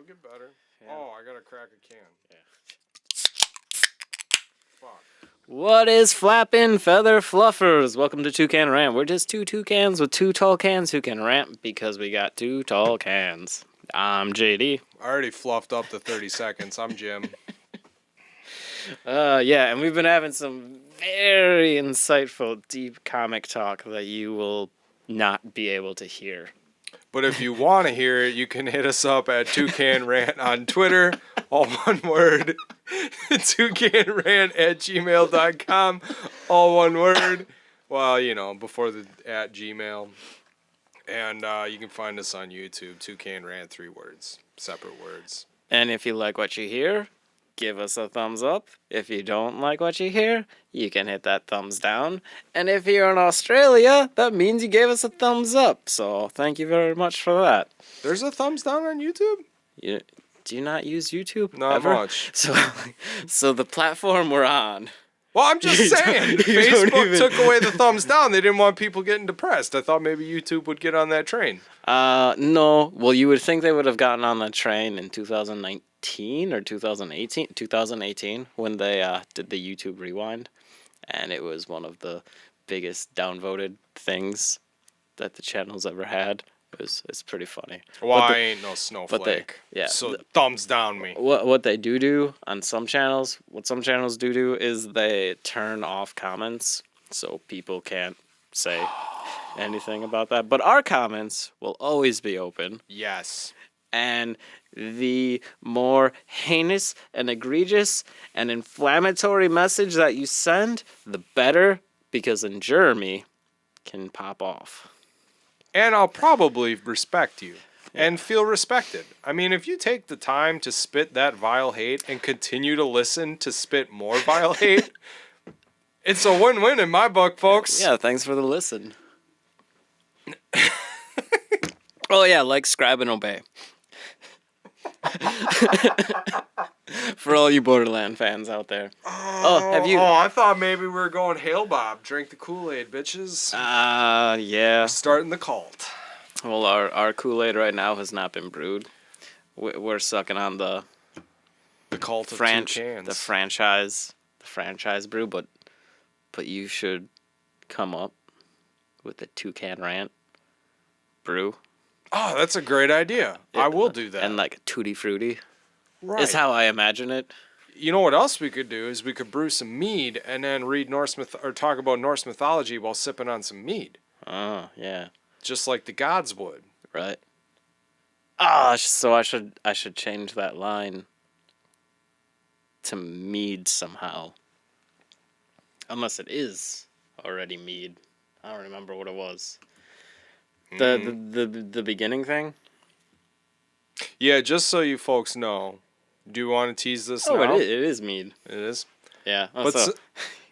It'll get better. Yeah. Oh, I gotta crack a can. Yeah. Fuck. What is flappin' feather fluffers? Welcome to Toucan Rant. We're just two toucans with two tall cans who can rant because we got two tall cans. I'm JD. I already fluffed up to 30 seconds. I'm Jim. Yeah, and we've been having some very insightful, deep comic talk that you will not be able to hear. But if you want to hear it, you can hit us up at Toucan Rant on Twitter. All one word. toucanrant@gmail.com. All one word. Well, you know, before the at Gmail. And you can find us on YouTube. Toucan Rant, 3 words. Separate words. And if you like what you hear, give us a thumbs up. If you don't like what you hear, you can hit that thumbs down. And if you're in Australia, that means you gave us a thumbs up. So thank you very much for that. There's a thumbs down on YouTube? Do you not use YouTube? Not ever? much. So the platform we're on. Well, I'm just saying. Facebook took away the thumbs down. They didn't want people getting depressed. I thought maybe YouTube would get on that train. No. Well, you would think they would have gotten on that train in 2019 or 2018. 2018 when they did the YouTube Rewind, and it was one of the biggest downvoted things that the channel's ever had. It's pretty funny. Well, I ain't no snowflake. So thumbs down me. What they do on some channels, what some channels do is they turn off comments so people can't say anything about that. But our comments will always be open. Yes. And the more heinous and egregious and inflammatory message that you send, the better, because then Jeremy can pop off. And I'll probably respect you and feel respected. I mean, if you take the time to spit that vile hate and continue to listen to spit more vile hate, it's a win-win in my book, folks. Yeah, thanks for the listen. Oh, yeah, like, subscribe, and obey. For all you Borderland fans out there. Have you... Oh, I thought maybe we were going Hail Bob. Drink the Kool-Aid, bitches. Yeah. We're starting the cult. Well, our Kool-Aid right now has not been brewed. We're sucking on the cult of toucans. The franchise brew, but you should come up with a Toucan Rant brew. Oh, that's a great idea. I will do that. And like a Tutti Frutti. Right. Is how I imagine it. You know what else we could do is we could brew some mead and then read talk about Norse mythology while sipping on some mead. Oh, yeah. Just like the gods would. Right. Ah, so I should change that line to mead somehow. Unless it is already mead. I don't remember what it was. The beginning thing? Yeah, just so you folks know. Do you want to tease this now? Oh, it is mead. It is? Yeah. But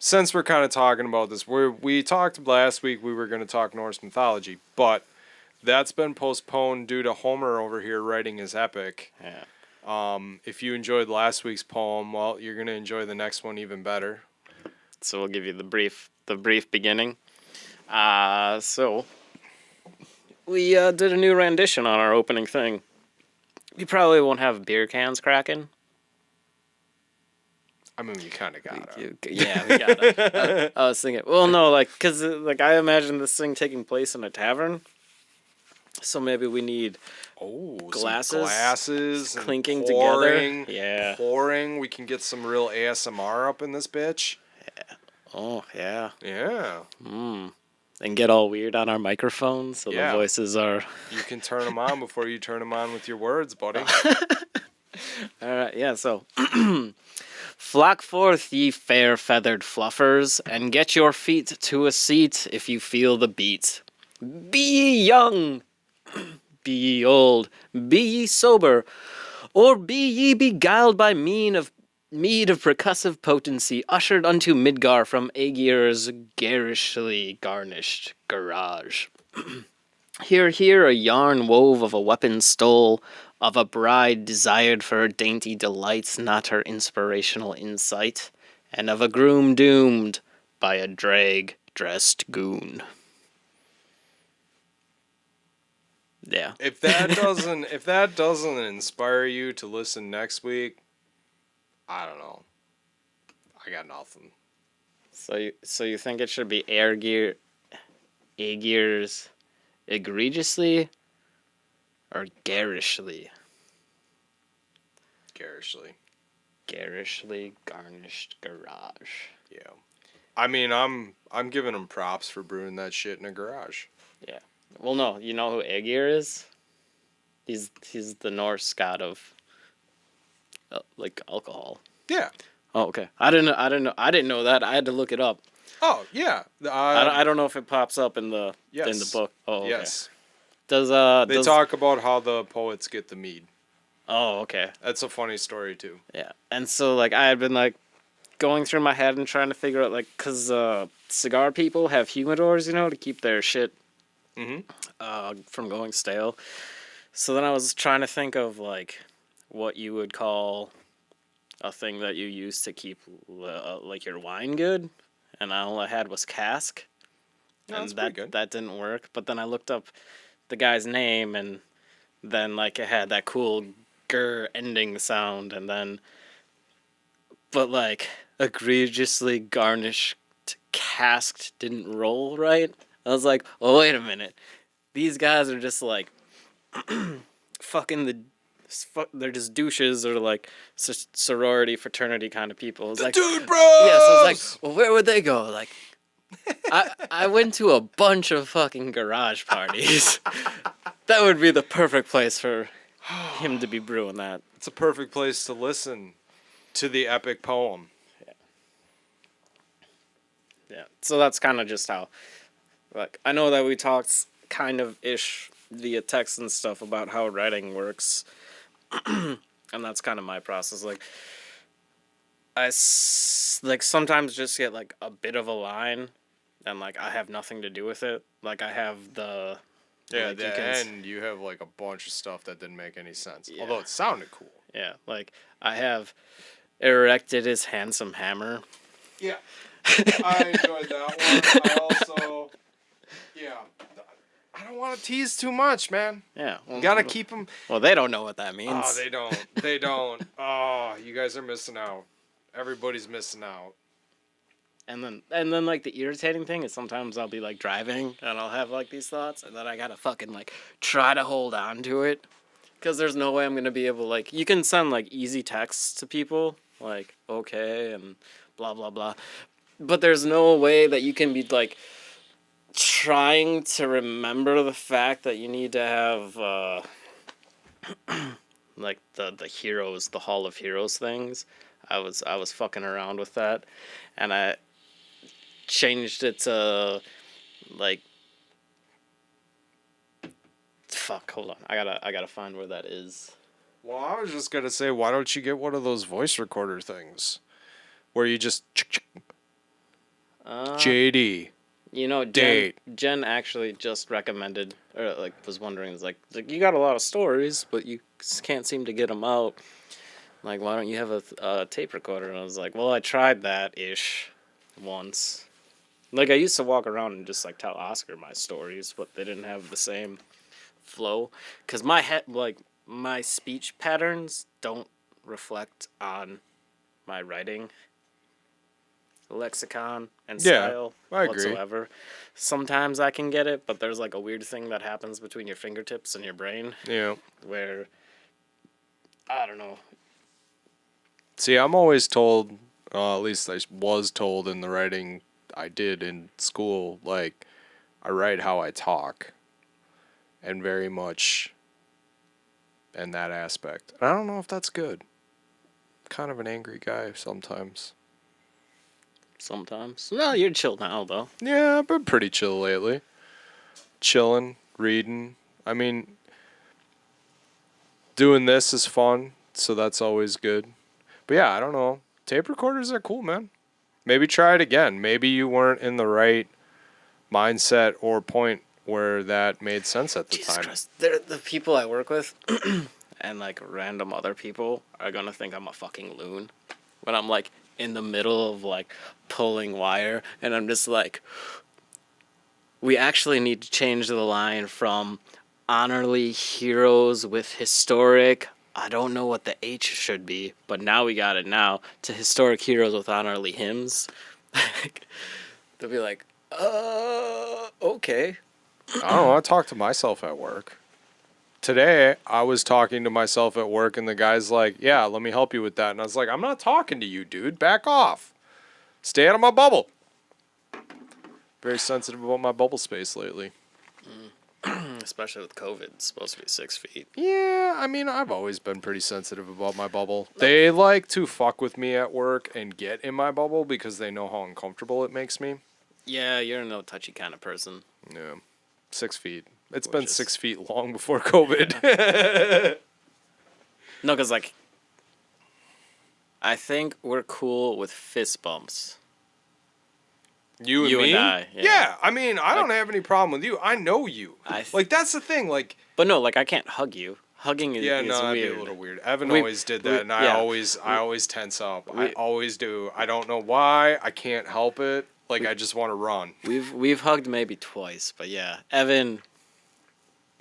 since we're kind of talking about this, we talked last week we were going to talk Norse mythology, but that's been postponed due to Homer over here writing his epic. Yeah. If you enjoyed last week's poem, well, you're going to enjoy the next one even better. So we'll give you the brief beginning. So we did a new rendition on our opening thing. We probably won't have beer cans cracking. I mean, we kind of got it. Yeah, we got it. I was thinking, well, no, because I imagine this thing taking place in a tavern. So maybe we need glasses clinking pouring, together. Yeah. Pouring. We can get some real ASMR up in this bitch. Yeah. Oh, yeah. Yeah. And get all weird on our microphones so the voices are... You can turn them on before you turn them on with your words, buddy. All right, yeah, so... Flock forth, ye fair-feathered fluffers, and get your feet to a seat if you feel the beat. Be ye young, be ye old, be ye sober, or be ye beguiled by mead of percussive potency, ushered unto Midgar from Aegir's garishly garnished garage. Here a yarn wove of a weapon stole, of a bride desired for her dainty delights, not her inspirational insight, and of a groom doomed by a drag-dressed goon. Yeah. If that doesn't inspire you to listen next week, I don't know. I got nothing. So you think it should be Aegir's egregiously or garishly? Garishly. Garishly garnished garage. Yeah. I mean, I'm giving him props for brewing that shit in a garage. Yeah. Well, no, you know who Aegir is? He's the Norse god of like alcohol. Yeah. Oh, okay. I didn't know that. I had to look it up. Oh, yeah. I don't know if it pops up in the Yes. book. Oh, okay. Yes. They talk about how the poets get the mead. Oh, okay. That's a funny story too. Yeah. And so like I had been like going through my head and trying to figure out like cuz cigar people have humidors, you know, to keep their shit from going stale. So then I was trying to think of like what you would call a thing that you use to keep like your wine good, and all I had was cask. No, And that's pretty good. that didn't work. But then I looked up the guy's name, and then like it had that cool grr ending sound, and then but like egregiously garnished casked didn't roll right. I was like, oh wait a minute, these guys are just like fucking they're just douches or like sorority fraternity kind of people. It's like, Dude, bro. yeah, so it's like, well, where would they go? Like, I went to a bunch of fucking garage parties. That would be the perfect place for him to be brewing that. It's a perfect place to listen to the epic poem. Yeah. So that's kind of just how, like, I know that we talked kind of ish via text and stuff about how writing works. And that's kind of my process. Like, like sometimes just get like a bit of a line and like I have nothing to do with it. Like I have the Yeah, like, and you have like a bunch of stuff that didn't make any sense. Yeah. Although it sounded cool. Yeah, like I have erected his handsome hammer. Yeah. I enjoyed that one. I also, yeah. I don't want to tease too much, man. Yeah, well, Gotta keep them. Well, they don't know what that means. Oh, they don't. They don't. Oh, you guys are missing out. Everybody's missing out. And then like the irritating thing is sometimes I'll be like driving and I'll have like these thoughts and then I gotta fucking like try to hold on to it, because there's no way I'm gonna be able, like, you can send like easy texts to people like okay and blah blah blah, but there's no way that you can be like trying to remember the fact that you need to have like the heroes, the Hall of Heroes things. I was fucking around with that, and I changed it to like fuck. Hold on, I gotta find where that is. Well, I was just gonna say, why don't you get one of those voice recorder things, where you just JD. You know, Jen actually just recommended, or like was wondering, is like you got a lot of stories, but you can't seem to get them out. Like, why don't you have a tape recorder? And I was like, well, I tried that ish once. Like, I used to walk around and just like tell Oscar my stories, but they didn't have the same flow, because my head, like my speech patterns don't reflect on my writing lexicon and style I agree. whatsoever. Sometimes I can get it, but there's like a weird thing that happens between your fingertips and your brain Yeah. where I don't know. See, I'm always told, at least I was told in the writing I did in school, like, I write how I talk. And very much in that aspect. And I don't know if that's good. Kind of an angry guy sometimes. Sometimes. No, you're chill now, though. Yeah, I've been pretty chill lately. Chilling, reading. I mean, doing this is fun, so that's always good. But yeah, I don't know. Tape recorders are cool, man. Maybe try it again. Maybe you weren't in the right mindset or point where that made sense at the Jesus time. Christ. The people I work with and like random other people are gonna think I'm a fucking loon when I'm like in the middle of like pulling wire and I'm just like, we actually need to change the line from honorly heroes with historic. I don't know what the H should be, but now we got it now. To historic heroes with honorly hymns. They'll be like, okay. I don't know. I talk to myself at work. Today, I was talking to myself at work, and the guy's like, yeah, let me help you with that. And I was like, I'm not talking to you, dude. Back off. Stay out of my bubble. Very sensitive about my bubble space lately. Especially with COVID, it's supposed to be 6 feet. Yeah, I mean, I've always been pretty sensitive about my bubble. They like to fuck with me at work and get in my bubble because they know how uncomfortable it makes me. Yeah, you're a no touchy kind of person. Yeah. 6 feet. It's Which been is- 6 feet long before COVID. No, because, like, I think we're cool with fist bumps. You and You me? and I, yeah. Yeah, I mean, I don't have any problem with you. I know you. Like, that's the thing. Like, But no, like, I can't hug you. Hugging is, yeah, is no, that'd weird. be a little weird. Evan We- always did that, and I yeah. always tense up. I we- always do. I don't know why. I can't help it. Like, I just want to run. We've hugged maybe twice, but yeah, Evan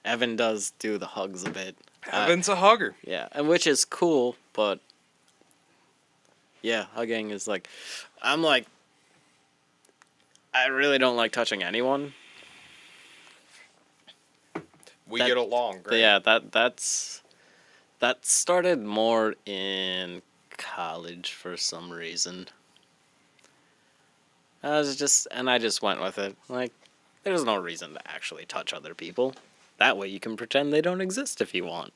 does do the hugs a bit. Evan's a hugger. Yeah, and which is cool, but yeah, hugging is like, I'm like, I really don't like touching anyone. We That- get along, But great. yeah, that started more in college for some reason. I just went with it. Like, there's no reason to actually touch other people. That way you can pretend they don't exist if you want.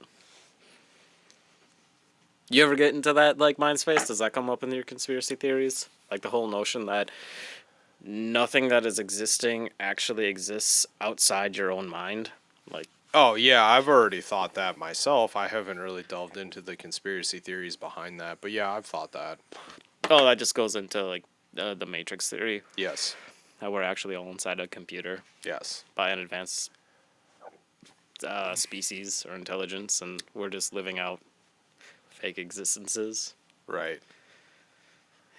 You ever get into that, like, mind space? Does that come up in your conspiracy theories? Like, the whole notion that nothing that is existing actually exists outside your own mind? Like, Oh, yeah, I've already thought that myself. I haven't really delved into the conspiracy theories behind that, but yeah, I've thought that. oh, that just goes into, like, the Matrix theory. Yes. That we're actually all inside a computer Yes. by an advanced species or intelligence, and we're just living out fake existences. Right.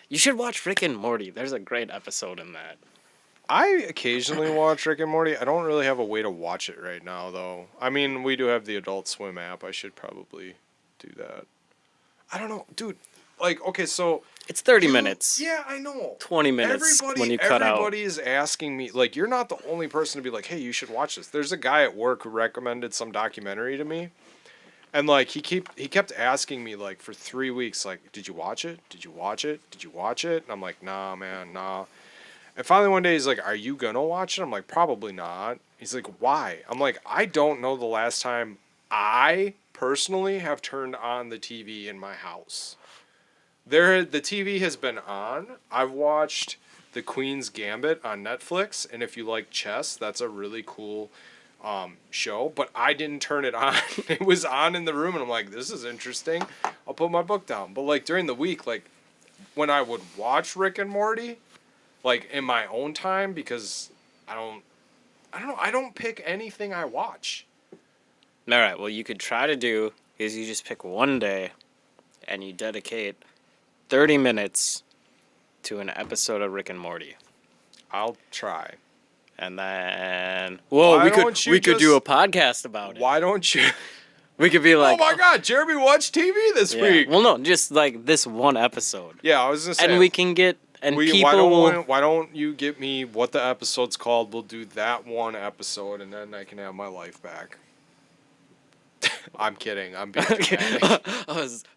You should watch Rick and Morty. There's a great episode in that. I occasionally watch Rick and Morty. I don't really have a way to watch it right now, though. I mean, we do have the Adult Swim app. I should probably do that. I don't know, dude. Like, okay, so It's 30 minutes. Yeah, I know. 20 minutes when you cut out. Everybody is asking me, like, you're not the only person to be like, hey, you should watch this. There's a guy at work who recommended some documentary to me. And, like, he kept asking me, like, for 3 weeks, like, did you watch it? Did you watch it? Did you watch it? And I'm like, nah, man, nah. And finally one day he's like, are you going to watch it? I'm like, probably not. He's like, why? I'm like, I don't know the last time I personally have turned on the TV in my house. The TV has been on. I've watched The Queen's Gambit on Netflix, and if you like chess, that's a really cool show. But I didn't turn it on. It was on in the room, and I'm like, this is interesting. I'll put my book down. But like during the week, like when I would watch Rick and Morty, like in my own time, because I don't know. I don't pick anything I watch. All right, what you could try to do is you just pick one day and you dedicate 30 minutes to an episode of Rick and Morty. I'll try. And then, whoa, Why we don't you could do a just- podcast about it. Why don't you? We could be like, Oh my God, Jeremy watched TV this yeah. week. Well, no, just like this one episode, Yeah, I was gonna say. and we can get people. Why don't you get me what the episode's called? We'll do that one episode, and then I can have my life back. I'm kidding. I'm being dramatic.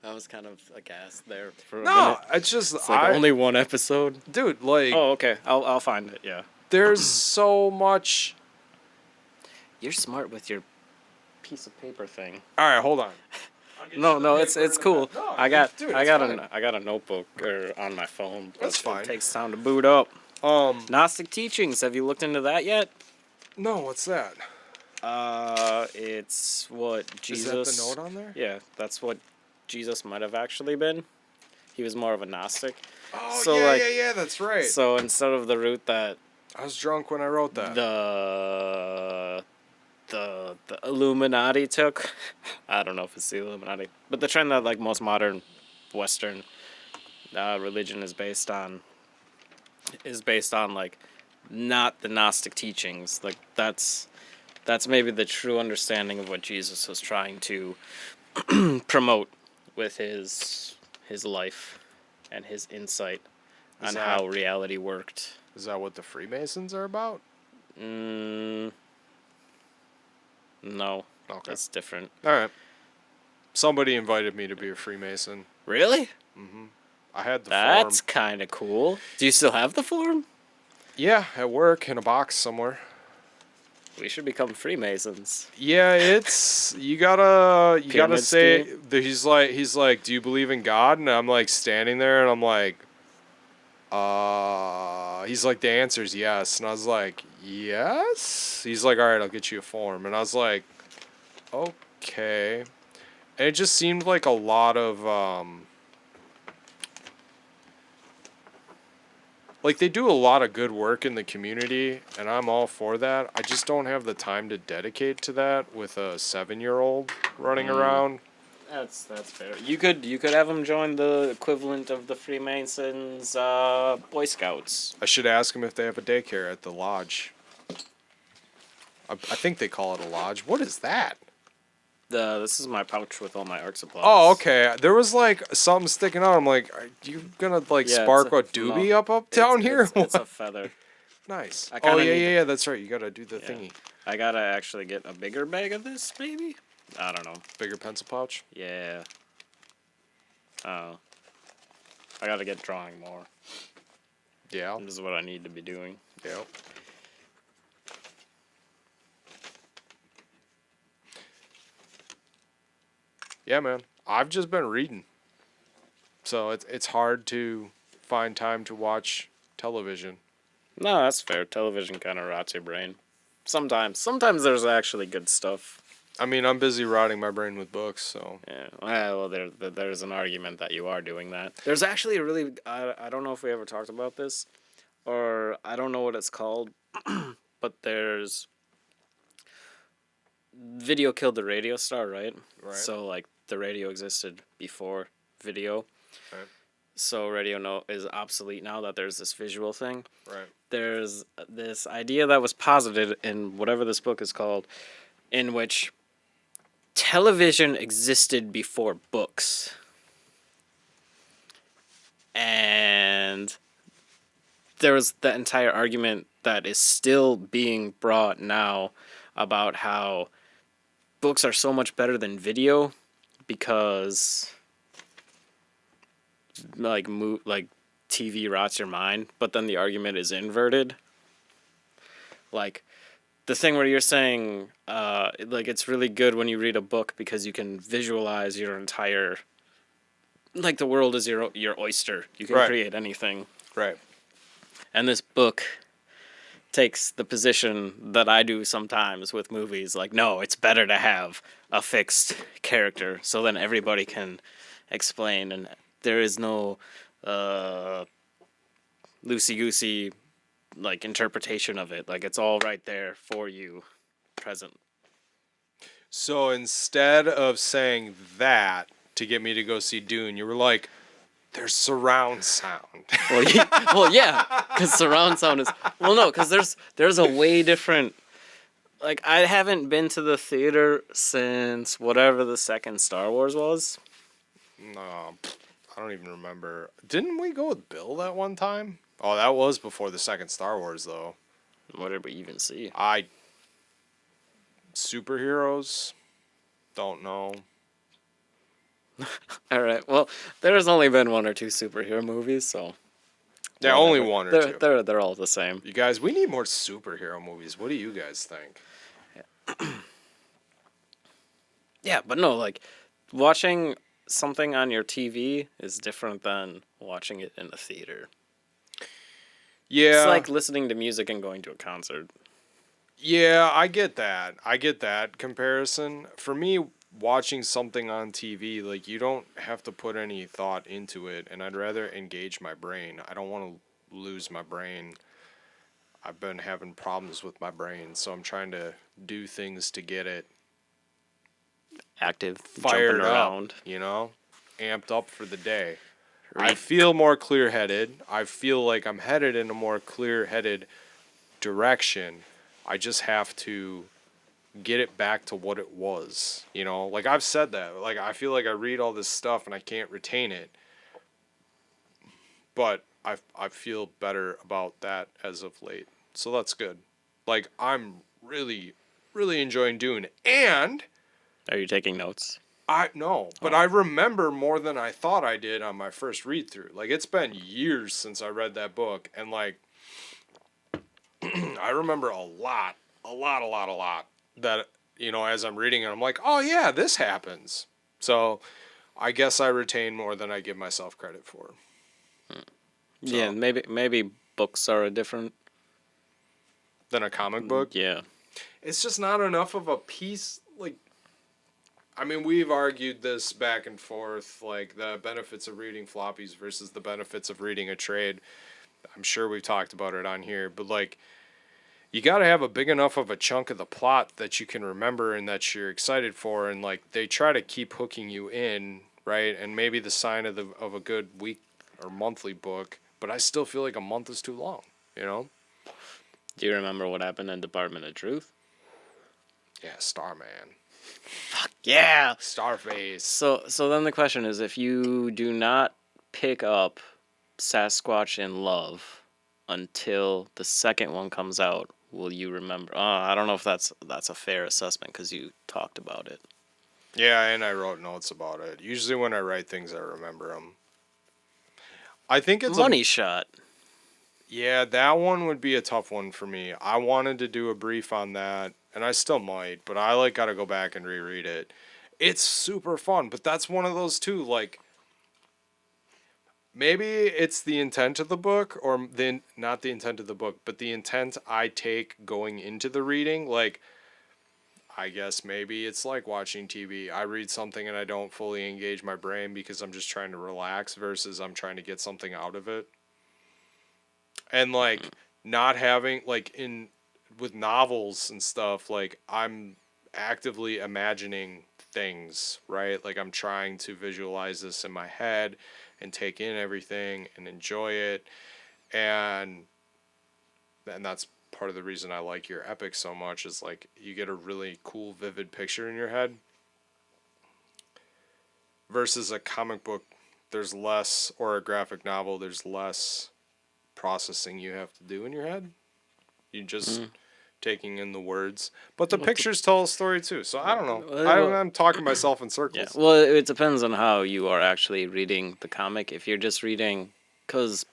I was kind of aghast there for a No, minute. it's just It's like only one episode. dude. Like, Oh, okay. I'll find it. Yeah. there's so much. You're smart with your piece of paper thing. All right, hold on. No, it's cool. No, I got dude, I it's got fine. a notebook on my phone. but That's fine. It takes time to boot up. Um, Gnostic teachings. Have you looked into that yet? no, what's that? It's what Is Jesus. that the note on there? Yeah, that's what Jesus might have actually been. He was more of a Gnostic. Oh So, yeah, like- yeah, that's right. So instead of the route that I was drunk when I wrote that. the Illuminati took, I don't know if it's the Illuminati, but the trend that like most modern Western religion is based on like not the Gnostic teachings. Like that's That's maybe the true understanding of what Jesus was trying to promote with his life and his insight Is on that- how reality worked. Is that what the Freemasons are about? Mm, no, Okay. that's different. All right. Somebody invited me to be a Freemason. Really? I had the That's form. kind of cool. Do you still have the form? Yeah, at work in a box somewhere. We should become Freemasons. Yeah, it's you gotta Pyramid say scheme? he's like, do you believe in God? And I'm like standing there and I'm like, he's like, the answer is yes. And I was like, yes. He's like, all right, I'll get you a form. And I was like, okay. And it just seemed like a lot of like they do a lot of good work in the community, and I'm all for that. I just don't have the time to dedicate to that with a 7-year-old running around. That's fair. You could have them join the equivalent of the Freemasons, Boy Scouts. I should ask them if they have a daycare at the lodge. I think they call it a lodge. What is that? This is my pouch with all my art supplies. Oh, okay. There was like something sticking out. I'm like, are you gonna like Yeah, spark it's a a- doobie no. up down here? It's a feather. Nice. I Oh kinda yeah, need to- yeah. That's right. You gotta do the Yeah. thingy. I gotta actually get a bigger bag of this, maybe? I don't know. Bigger pencil pouch. Yeah. Oh. I gotta get drawing more. Yeah. This is what I need to be doing. Yeah. Yeah, man. I've just been reading. So it's hard to find time to watch television. No, that's fair. Television kind of rots your brain. Sometimes there's actually good stuff. I mean, I'm busy rotting my brain with books, so Yeah. Well, there's an argument that you are doing that. There's actually a really I don't know if we ever talked about this, or I don't know what it's called, but there's video killed the radio star, right? Right. So like the radio existed before video. Right. So radio is obsolete now that there's this visual thing. right. There's this idea that was posited in whatever this book is called, in which television existed before books. And there was the entire argument that is still being brought now about how books are so much better than video because like TV rots your mind, but then the argument is inverted. Like the thing where you're saying like it's really good when you read a book because you can visualize your entire, like the world is your oyster. You can Right. create anything. Right. And this book takes the position that I do sometimes with movies, like, no, it's better to have a fixed character so then everybody can explain, and there is no loosey-goosey like interpretation of it. Like it's all right there for you, present. So instead of saying that to get me to go see Dune, you were like, there's surround sound. Well, yeah, because surround sound is because there's a way different. Like I haven't been to the theater since whatever the second Star Wars was. No, I don't even remember. Didn't we go with Bill that one time? Oh, that was before the second Star Wars, though. What did we even see? Superheroes? Don't know. All right. Well, there's only been one or two superhero movies, so Yeah, only whatever. one or They're- two. They're all the same. You guys, we need more superhero movies. What do you guys think? Yeah, but no, like watching something on your TV is different than watching it in a theater. Yeah. It's like listening to music and going to a concert. Yeah, I get that. I get that comparison. For me, watching something on TV, like you don't have to put any thought into it, and I'd rather engage my brain. I don't want to lose my brain. I've been having problems with my brain, so I'm trying to do things to get it Active, fired jumping around. up, amped up for the day. I feel more clear-headed. I feel like I'm headed in a more clear-headed direction. I just have to get it back to what it was. You know, like I've said that. Like I feel like I read all this stuff and I can't retain it. But I feel better about that as of late. So that's good. Like I'm really enjoying Dune. And Are you taking notes? I Oh. I remember more than I thought I did on my first read through. Like it's been years since I read that book, and like I remember a lot that as I'm reading it, I'm like, oh yeah, this happens. So I guess I retain more than I give myself credit for. Yeah, maybe books are a different. Than a comic book. Yeah. It's just not enough of a piece. Like, I mean, we've argued this back and forth, like the benefits of reading floppies versus the benefits of reading a trade. I'm sure we've talked about it on here, but like, you got to have a big enough of a chunk of the plot that you can remember and that you're excited for, and like they try to keep hooking you in, right? And maybe the sign of a good week or monthly book, but I still feel like a month is too long, you know? Do you remember what happened in Department of Truth? Yeah, Starman. Yeah. Starface. So then the question is, if you do not pick up Sasquatch in Love until the second one comes out, will you remember? I don't know if that's a fair assessment because you talked about it. Yeah, and I wrote notes about it. Usually when I write things, I remember them. I think it's Money Shot. Yeah, that one would be a tough one for me. I wanted to do a brief on that, and I still might, but I like got to go back and reread it. It's super fun, but that's one of those too. Like maybe it's the intent of the book, or then not the intent of the book, but the intent I take going into the reading. Like I guess maybe it's like watching TV. I read something and I don't fully engage my brain because I'm just trying to relax versus I'm trying to get something out of it. And like not having like in with novels and stuff, like I'm actively imagining things, right? Like I'm trying to visualize this in my head and take in everything and enjoy it. And that's part of the reason I like your epic so much is like you get a really cool vivid picture in your head versus a comic book. There's less, or a graphic novel, there's less processing you have to do in your head. You just taking in the words, but the pictures tell a story too. So I don't know. I'm talking myself in circles. Yeah. Well, it depends on how you are actually reading the comic. If you're just reading, because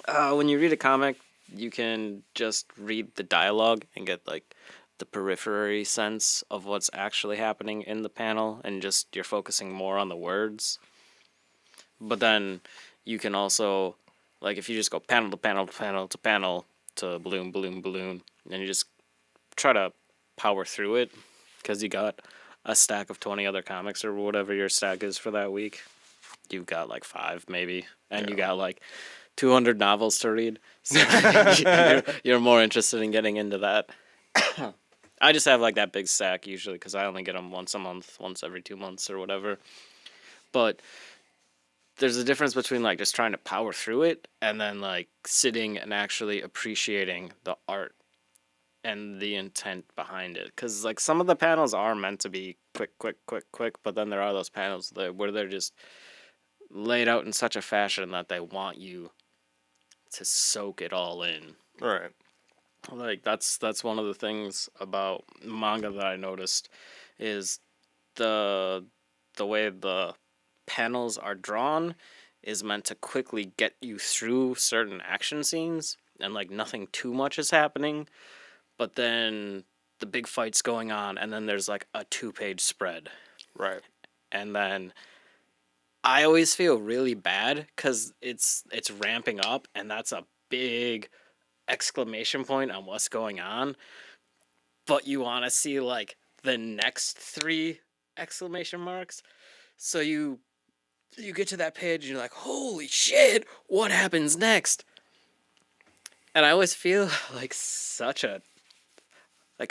when you read a comic, you can just read the dialogue and get like the periphery sense of what's actually happening in the panel, and just you're focusing more on the words. But then you can also, like, if you just go panel to panel to panel to panel to balloon, balloon, balloon, and you just try to power through it because you got a stack of 20 other comics or whatever your stack is for that week. You've got like 5 maybe, and you got like 200 novels to read. So you're more interested in getting into that. I just have like that big stack usually because I only get them once a month, once every 2 months or whatever. But there's a difference between like just trying to power through it and then like sitting and actually appreciating the art and the intent behind it. Because like some of the panels are meant to be quick, but then there are those panels where they're just laid out in such a fashion that they want you to soak it all in. Right. Like that's one of the things about manga that I noticed is the way the panels are drawn is meant to quickly get you through certain action scenes and like nothing too much is happening, but then the big fight's going on and then there's like a 2-page spread. Right. And then I always feel really bad because it's ramping up and that's a big exclamation point on what's going on, but you want to see like the next 3 exclamation marks, so you get to that page and you're like, holy shit, what happens next? And I always feel like such a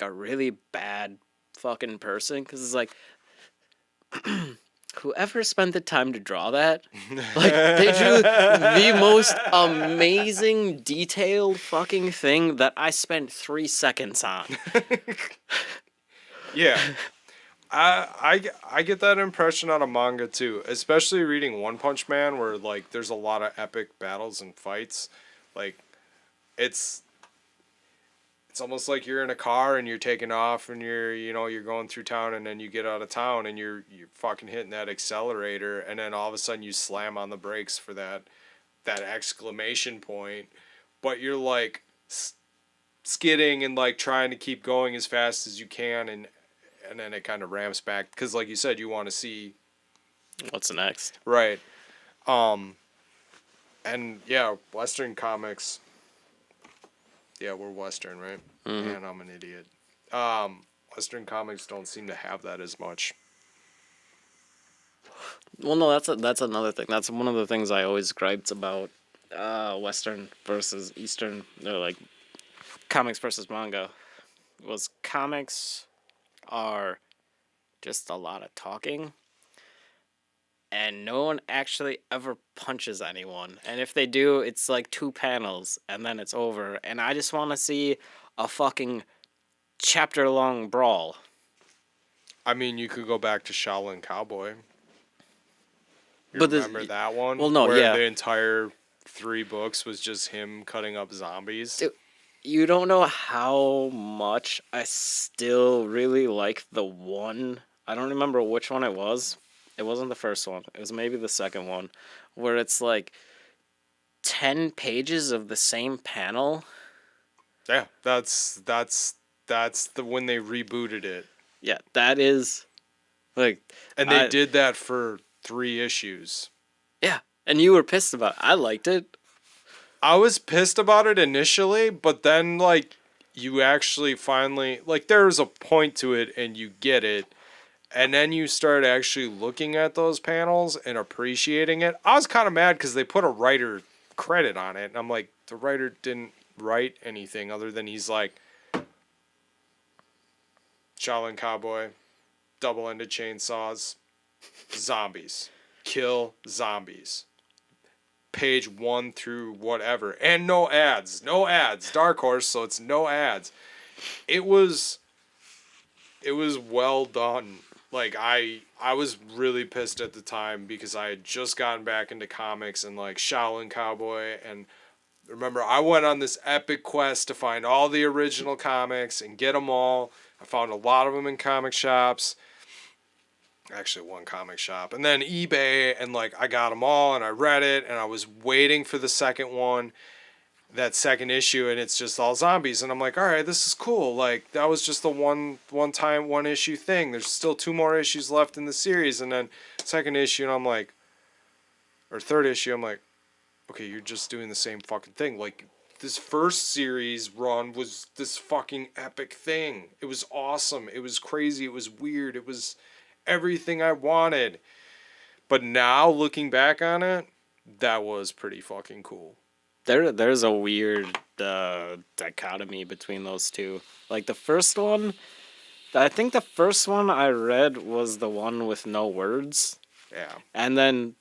really bad fucking person because it's like whoever spent the time to draw that, like they drew the most amazing detailed fucking thing that I spent 3 seconds on. Yeah. I get that impression out of manga too, especially reading One Punch Man, where like there's a lot of epic battles and fights. Like it's it's almost like you're in a car and you're taking off and you're going through town, and then you get out of town and you're fucking hitting that accelerator, and then all of a sudden you slam on the brakes for that exclamation point, but you're like skidding and like trying to keep going as fast as you can, and then it kind of ramps back because like you said, you want to see What's next? right. And yeah, Western comics, yeah, we're Western, right? And I'm an idiot. Western comics don't seem to have that as much. Well, no, that's another thing. That's one of the things I always griped about Western versus Eastern. They're like comics versus manga. Was comics are just a lot of talking, and no one actually ever punches anyone. And if they do, it's like 2 panels, and then it's over. And I just want to see a fucking chapter-long brawl. I mean, you could go back to Shaolin Cowboy. You But remember that one? well, no, where yeah. the entire 3 books was just him cutting up zombies. Dude, you don't know how much I still really like the one. I don't remember which one it was. It wasn't the first one. It was maybe the second one, where it's like 10 pages of the same panel. Yeah, that's the when they rebooted it. Yeah, that is like, And they did that for 3 issues. yeah, and you were pissed about it. I liked it. I was pissed about it initially, but then like you actually finally like there's a point to it and you get it. And then you start actually looking at those panels and appreciating it. I was kind of mad because they put a writer credit on it. And I'm like, the writer didn't write anything other than he's like, Shaolin Cowboy, double-ended chainsaws, zombies. Kill zombies. Page 1 through whatever. And no ads. No ads. Dark Horse, so it's no ads. It was well done. Like I was really pissed at the time because I had just gotten back into comics and like Shaolin Cowboy, and remember I went on this epic quest to find all the original comics and get them all. I found a lot of them in comic shops. Actually, one comic shop, and then eBay, and like I got them all and I read it, and I was waiting for the second one. That second issue, and it's just all zombies, and I'm like, all right, this is cool. Like that was just the one issue thing. There's still 2 more issues left in the series, and then second issue, and I'm like, or third issue, I'm like, okay, you're just doing the same fucking thing. Like this first series run was this fucking epic thing. It was awesome. It was crazy. It was weird. It was everything I wanted. But now looking back on it, that was pretty fucking cool. There's a weird dichotomy between those two. Like the first one, I think the first one I read was the one with no words. Yeah. And then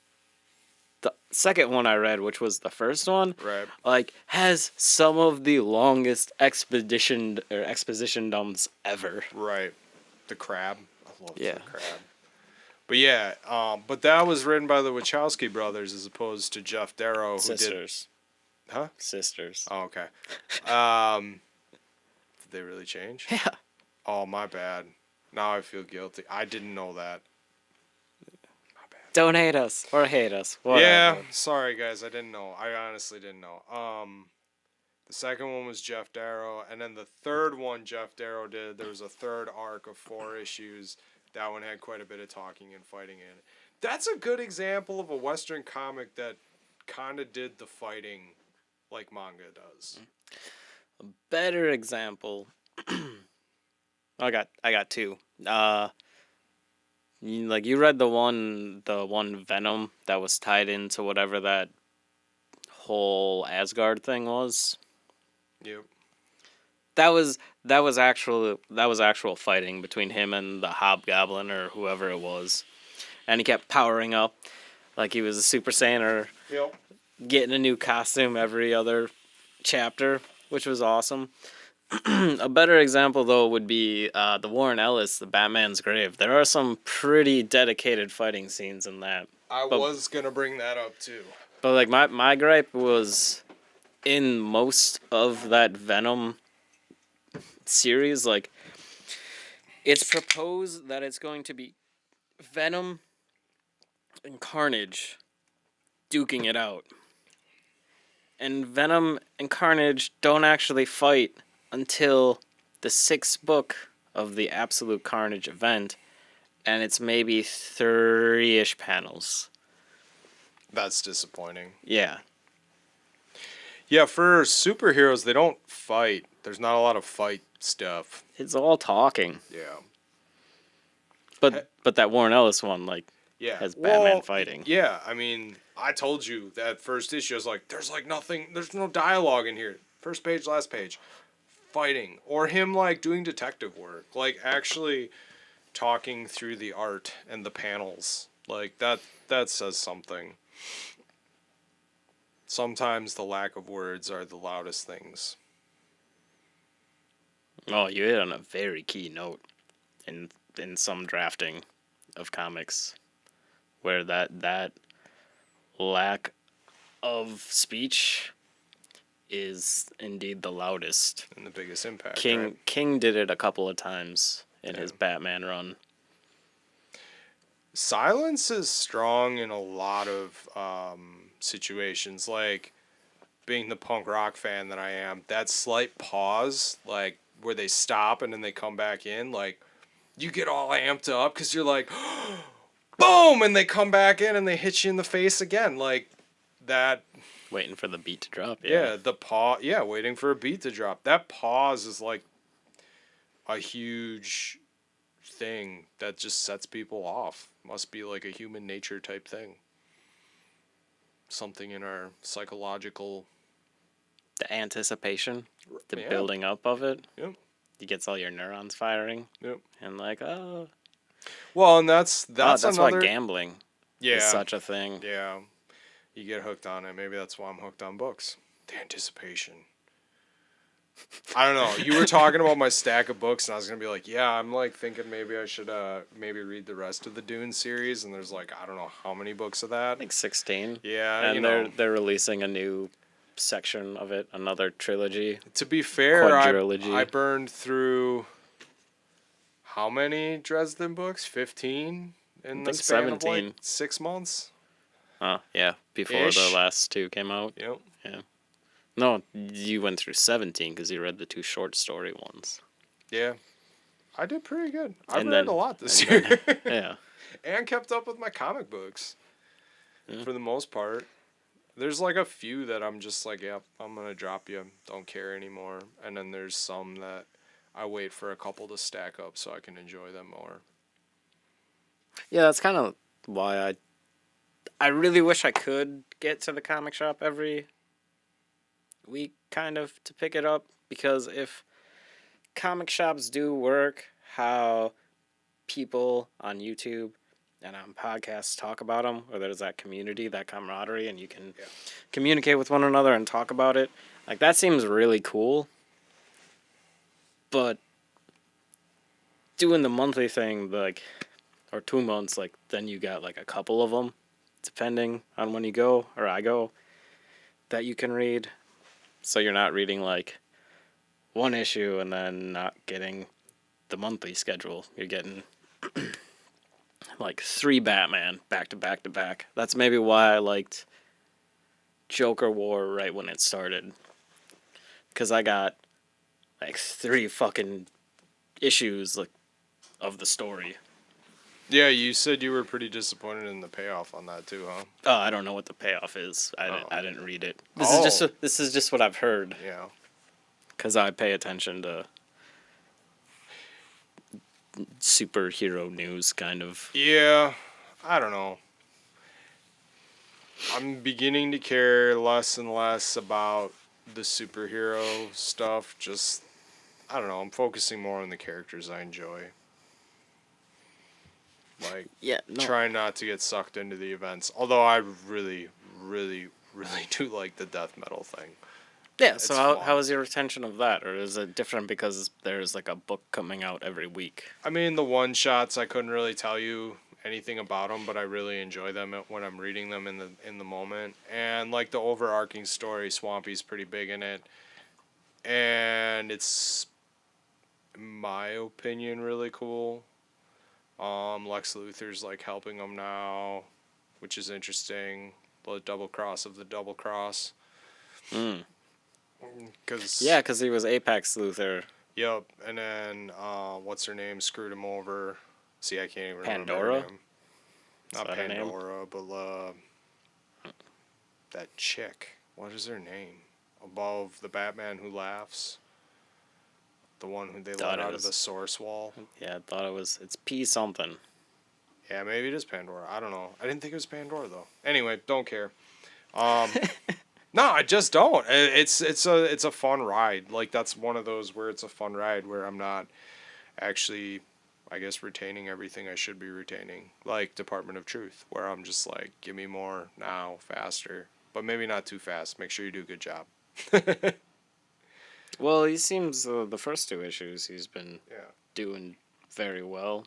the second one I read, which was the first one, Right. like has some of the longest exposition dumps ever. Right. The crab. I love Yeah. the crab. But yeah, but that was written by the Wachowski brothers as opposed to Jeff Darrow, who Sisters. Huh? Sisters. Oh, okay. Did they really change? Yeah. Oh, my bad. Now I feel guilty. I didn't know that. My bad. Don't hate us or hate us. Whatever. Yeah, sorry guys, I didn't know. I honestly didn't know. The second one was Jeff Darrow, and then the third one Jeff Darrow did. There was a third arc of 4 issues. That one had quite a bit of talking and fighting in it. That's a good example of a Western comic that kind of did the fighting like manga does. A better example. I got 2. You read the one Venom that was tied into whatever that whole Asgard thing was. Yep. That was actual fighting between him and the Hobgoblin or whoever it was, and he kept powering up like he was a Super Saiyan or Yep. getting a new costume every other chapter, which was awesome. A better example, though, would be the Warren Ellis, the Batman's Grave. There are some pretty dedicated fighting scenes in that. I But- was gonna bring that up too. But like my gripe was in most of that Venom series, like it's proposed that it's going to be Venom and Carnage duking it out. And Venom and Carnage don't actually fight until the 6th book of the Absolute Carnage event, and it's maybe 30-ish panels. That's disappointing. Yeah. Yeah, for superheroes, they don't fight. There's not a lot of fight stuff. It's all talking. Yeah. But that Warren Ellis one, like, Yeah. has Batman fighting. Yeah, I mean, I told you that first issue, I was like, there's like nothing, there's no dialogue in here. First page, last page. Fighting. Or him like doing detective work. Like actually talking through the art and the panels. Like that says something. Sometimes the lack of words are the loudest things. Oh, you hit on a very key note in some drafting of comics, where that lack of speech is indeed the loudest. And the biggest impact. King Right? King did it a couple of times in his Yeah. Batman run. Silence is strong in a lot of situations, like being the punk rock fan that I am. That slight pause, like where they stop and then they come back in, like you get all amped up because you're like, boom, and they come back in and they hit you in the face again, like that. Waiting for the beat to drop. Yeah, the pause. Yeah, waiting for a beat to drop. That pause is like a huge thing that just sets people off. Must be like a human nature type thing. Something in our psychological. The anticipation, the Yeah. building up of it. Yep. It gets all your neurons firing. Yep. And like, oh, Well, and that's that's another. why gambling Yeah. is such a thing. Yeah. You get hooked on it. Maybe that's why I'm hooked on books. The anticipation. I don't know. You were talking about my stack of books, and I was gonna be like, yeah, I'm like thinking maybe I should maybe read the rest of the Dune series, and there's like I don't know how many books of that. Like 16. Yeah, And you know. they're releasing a new section of it, another trilogy. To be fair, Quadrilogy. I burned through how many Dresden books? 15 in the think span of 17. like 6 months. Oh, yeah, before Ish. the last two came out. Yep. No, you went through 17 because you read the 2 short story ones. Yeah. I did pretty good. I And read then- a lot this and year. Yeah. And kept up with my comic books. Yeah. For the most part. There's like a few that I'm just like, yep, I'm going to drop you. Don't care anymore. And then there's some that I wait for a couple to stack up so I can enjoy them more. Yeah, that's kind of why I really wish I could get to the comic shop every week, kind of, to pick it up. Because if comic shops do work how people on YouTube and on podcasts talk about them, or there's that community, that camaraderie, and you can communicate with one another and talk about it, like, that seems really cool. But doing the monthly thing, like, or 2 months, like, then you got like a couple of them, depending on when you go, or I go, that you can read. So you're not reading like one issue and then not getting the monthly schedule. You're getting like 3 Batman back to back to back. That's maybe why I liked Joker War right when it started. Because I got like 3 fucking issues like of the story. Yeah, you said you were pretty disappointed in the payoff on that too, huh? Oh, I don't know what the payoff is. I Oh. didn't read it. This Oh. is just what I've heard, Yeah. because I pay attention to superhero news, kind of. Yeah, I don't know. I'm beginning to care less and less about the superhero stuff. Just, I don't know. I'm focusing more on the characters I enjoy. Like, Yeah, no. trying not to get sucked into the events. Although I really, really, really do like the death metal thing. Yeah, It's so how fun. is your retention of that? Or is it different because there's like a book coming out every week? I mean, the one shots I couldn't really tell you anything about them, but I really enjoy them when I'm reading them in the moment. And like the overarching story, Swampy's pretty big in it, and it's, in my opinion, really cool. Lex Luthor's like helping him now, which is interesting. The double cross of the double cross. Mm. Cause Yeah, because he was Apex Luthor. yep, and then what's her name screwed him over. See, I can't even remember her Pandora? name. Is Not that her name? Pandora, but that chick. What is her name? Above the Batman who laughs. The one who they Thought let it out of was- the source wall. Yeah, I thought it's P something. Yeah, maybe it is Pandora. I don't know. I didn't think it was Pandora though. Anyway, don't care. Um, no, I just don't. It's a fun ride. Like that's one of those where it's a fun ride where I'm not actually, I guess, retaining everything I should be retaining. Like Department of Truth, where I'm just like, give me more now, faster, but maybe not too fast. Make sure you do a good job. Well, he seems the first two issues he's been Yeah. doing very well,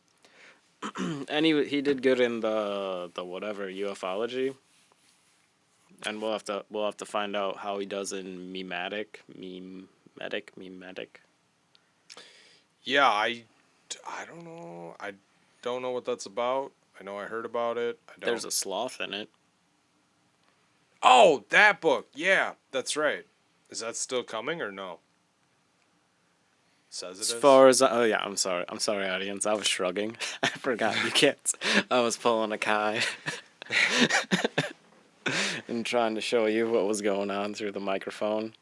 and he did good in the whatever ufology, and we'll have to find out how he does in memetic. Yeah, I don't know. I don't know what that's about. I know I heard about it. I don't. There's a sloth in it. Oh, that book. Yeah, that's right. Is that still coming or no? Says it As is. far as yeah, I'm sorry, audience. I was shrugging. I forgot you can't. I was pulling a Kai and trying to show you what was going on through the microphone,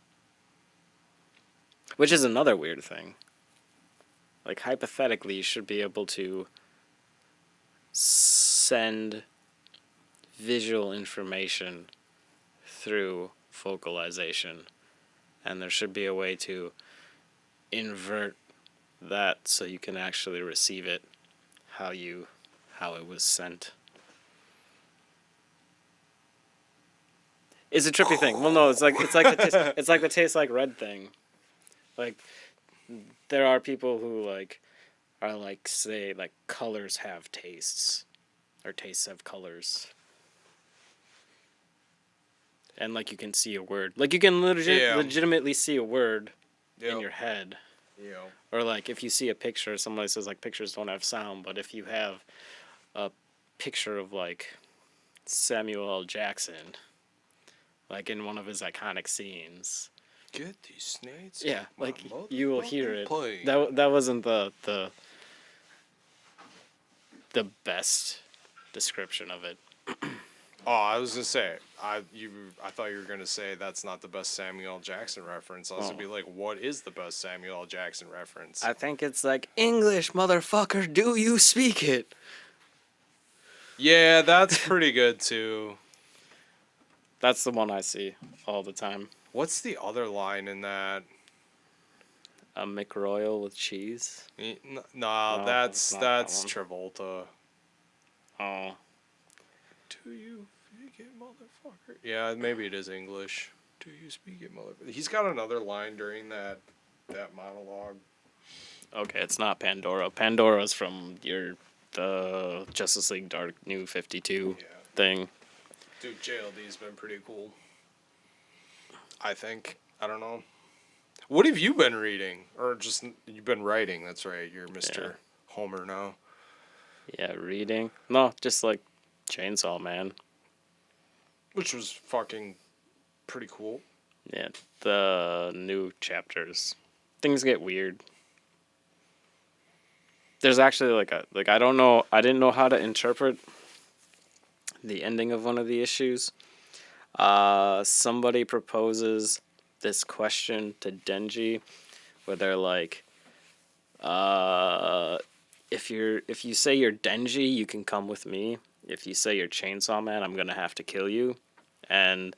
which is another weird thing. Like hypothetically, you should be able to send visual information through vocalization, and there should be a way to invert that so you can actually receive it how it was sent. It's a trippy thing. Well, no, it's like the taste like red thing. Like there are people who like are like say like colors have tastes or tastes have colors. And like you can see a word. Like you can legitimately see a word in your head. Yeah. Or like if you see a picture, somebody says like pictures don't have sound, but if you have a picture of like Samuel L. Jackson, like in one of his iconic scenes, Get these snakes. yeah, my like you will hear it. plane. That wasn't the best description of it. Oh, I was gonna say, I thought you were gonna say that's not the best Samuel L. Jackson reference. I was gonna be like, what is the best Samuel L. Jackson reference? I think it's like English, motherfucker. Do you speak it? Yeah, that's pretty good too. That's the one I see all the time. What's the other line in that? A McRoyal with cheese. Nah, No, that's it's not that Travolta. Oh. Do you speak it, motherfucker? Yeah, maybe it is English. Do you speak it, motherfucker? He's got another line during that monologue. Okay, it's not Pandora. Pandora's from the Justice League Dark New 52 Yeah. thing. Dude, JLD's been pretty cool. I think. I don't know. What have you been reading? Or just, you've been writing, that's right. You're Mr. Homer now. Yeah, reading. No, just like Chainsaw Man. Which was fucking pretty cool. Yeah, the new chapters. Things get weird. There's actually I don't know, I didn't know how to interpret the ending of one of the issues. Somebody proposes this question to Denji where they're like, if you say you're Denji, you can come with me. If you say you're Chainsaw Man, I'm gonna have to kill you. And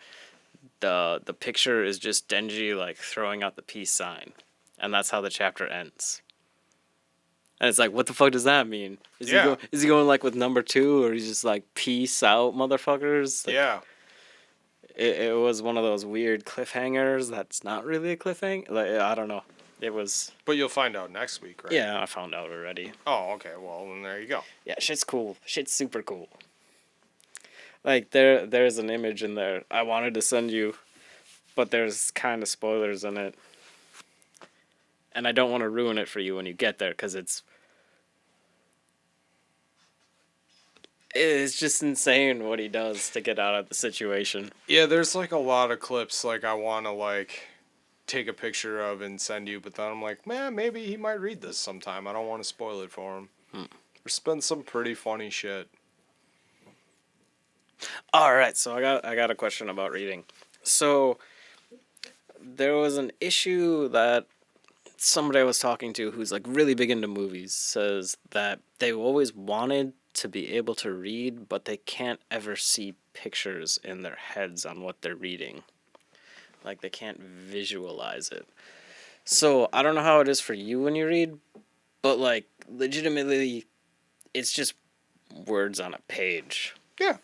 the picture is just Denji like throwing out the peace sign, and that's how the chapter ends. And it's like, what the fuck does that mean? Is he going like with number 2, or he's just like peace out, motherfuckers? Like, Yeah. it was one of those weird cliffhangers that's not really a cliffhanger. Like, I don't know. It was. But you'll find out next week, right? Yeah, I found out already. Oh, okay. Well, then there you go. Yeah, shit's cool. Shit's super cool. Like there's an image in there I wanted to send you, but there's kind of spoilers in it. And I don't want to ruin it for you when you get there cuz it's just insane what he does to get out of the situation. Yeah, there's like a lot of clips like I want to like take a picture of and send you, but then I'm like, man, maybe he might read this sometime. I don't want to spoil it for him. There's been some pretty funny shit. All right, so I got a question about reading. So there was an issue that somebody I was talking to who's like really big into movies says that they always wanted to be able to read, but they can't ever see pictures in their heads on what they're reading. Like they can't visualize it. So I don't know how it is for you when you read, but like legitimately, it's just words on a page. Yeah.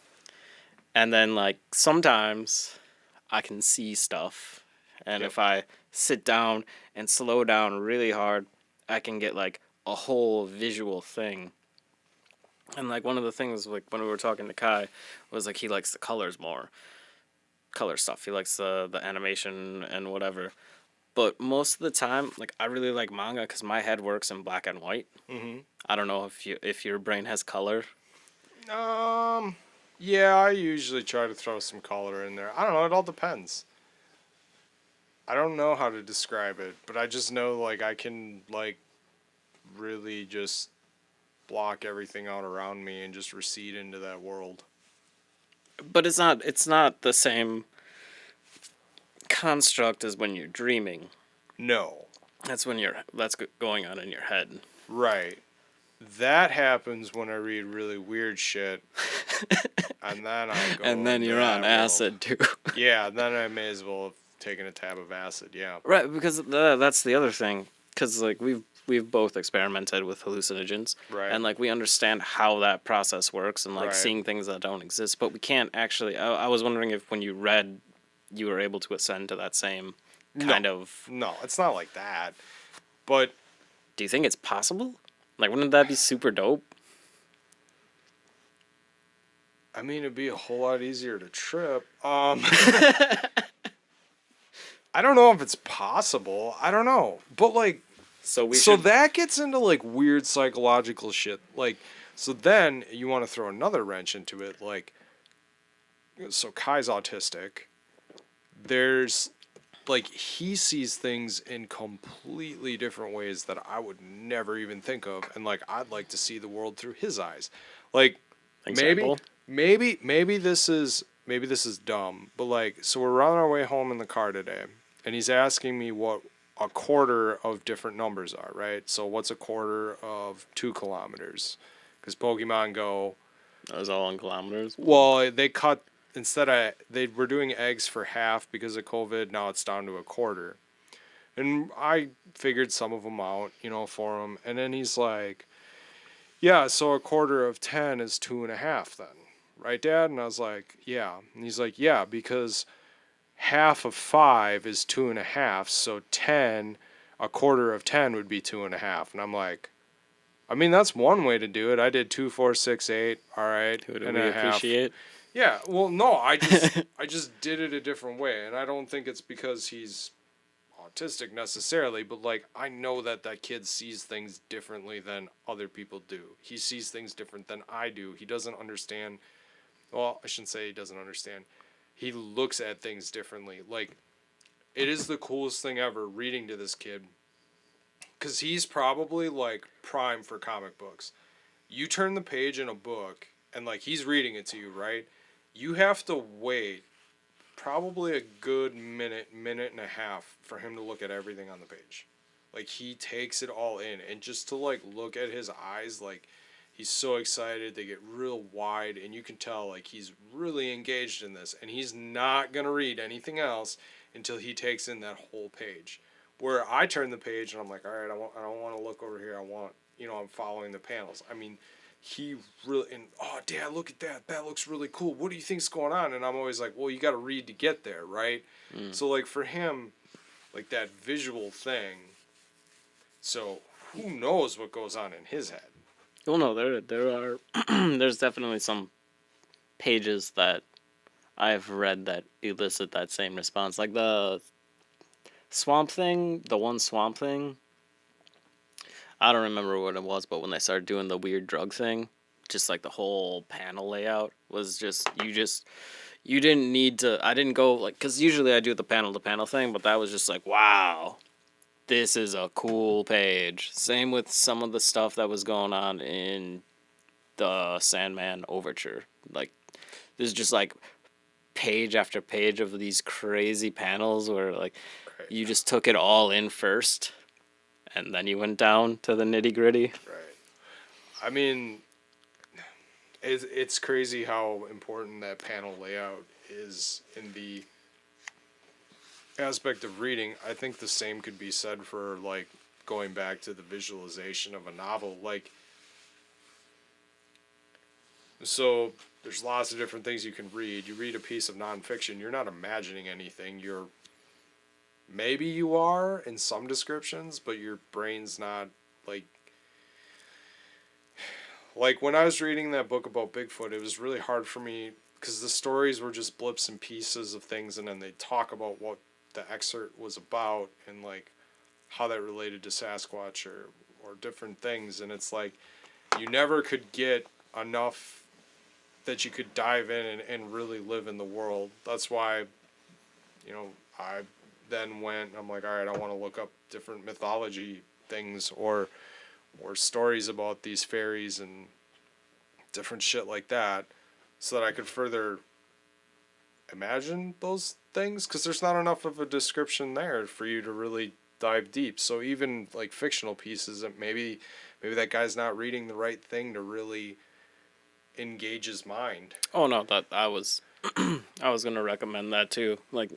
And then like sometimes I can see stuff, and Yep. if I sit down and slow down really hard, I can get like a whole visual thing. And like one of the things like when we were talking to Kai was like he likes the colors more. Color stuff. He likes the animation and whatever. But most of the time, like I really like manga because my head works in black and white. Mm-hmm. I don't know if your brain has color. Yeah, I usually try to throw some color in there. I don't know, it all depends. I don't know how to describe it, but I just know like I can like really just block everything out around me and just recede into that world. But it's not the same construct as when you're dreaming. No. That's going on in your head. Right. That happens when I read really weird shit. And then I go And then into you're on that world. acid too. Yeah, then I may as well have taken a tab of acid, yeah. Right, because that's the other thing. Because like we've both experimented with hallucinogens, Right. and like we understand how that process works, and like Right. seeing things that don't exist, but we can't actually. I was wondering if when you read, you were able to ascend to that same kind of. No, it's not like that. But Do you think it's possible? Like, wouldn't that be super dope? I mean, it'd be a whole lot easier to trip. I don't know if it's possible. I don't know. But like So so that gets into like weird psychological shit. Like so then you want to throw another wrench into it like so Kai's autistic. There's like he sees things in completely different ways that I would never even think of, and like I'd like to see the world through his eyes. Like Example? maybe this is dumb, but like so we're on our way home in the car today, and he's asking me what a quarter of different numbers are, right? So what's a quarter of 2 kilometers? Because Pokemon Go, That was all in kilometers. well, they cut they were doing eggs for half because of COVID. Now it's down to a quarter, and I figured some of them out, for him. And then he's like, "Yeah, so a quarter of 10 is 2.5 then, right, Dad?" And I was like, "Yeah." And he's like, "Yeah, because half of 5 is 2.5, so 10, a quarter of 10 would be 2.5." And I'm like, I mean, that's one way to do it. I did 2, 4, 6, 8. All right, Who do and we a half. appreciate? Yeah, well, no, I just did it a different way, and I don't think it's because he's autistic necessarily, but like I know that kid sees things differently than other people do. He sees things different than I do. He doesn't understand. Well, I shouldn't say he doesn't understand. He looks at things differently. Like it is the coolest thing ever reading to this kid, cuz he's probably like prime for comic books. You turn the page in a book and like he's reading it to you, right? You have to wait probably a good minute and a half for him to look at everything on the page. Like he takes it all in, and just to like look at his eyes, like he's so excited, they get real wide, and you can tell like he's really engaged in this, and he's not gonna read anything else until he takes in that whole page. Where I turn the page and I'm like, all right, I don't want to look over here. I want, I'm following the panels. I mean, he really, and oh, Dad, look at that. That looks really cool. What do you think's going on? And I'm always like, well, you got to read to get there, right? So like for him, like that visual thing. So who knows what goes on in his head? Well, no, there are there's definitely some pages that I've read that elicit that same response. Like the Swamp Thing, the one Swamp Thing. I don't remember what it was, but when they started doing the weird drug thing, just like the whole panel layout was you didn't need to. I didn't go like because usually I do the panel to panel thing, but that was just like wow, this is a cool page. Same with some of the stuff that was going on in the Sandman Overture. Like there's just like page after page of these crazy panels where like Right. you just took it all in first and then you went down to the nitty gritty. Right. I mean, it's crazy how important that panel layout is in the aspect of reading. I think the same could be said for like going back to the visualization of a novel. Like, so there's lots of different things you can read. You read a piece of nonfiction, you're not imagining anything. Maybe you are in some descriptions, but your brain's not like when I was reading that book about Bigfoot, it was really hard for me because the stories were just blips and pieces of things, and then they talk about what the excerpt was about and like how that related to Sasquatch or different things, and it's like you never could get enough that you could dive in and really live in the world. That's why, I then went, I'm like, all right, I want to look up different mythology things or stories about these fairies and different shit like that so that I could further imagine those things, because there's not enough of a description there for you to really dive deep. So even like fictional pieces, maybe that guy's not reading the right thing to really engage his mind. Oh no, that I was I was gonna recommend that too. Like,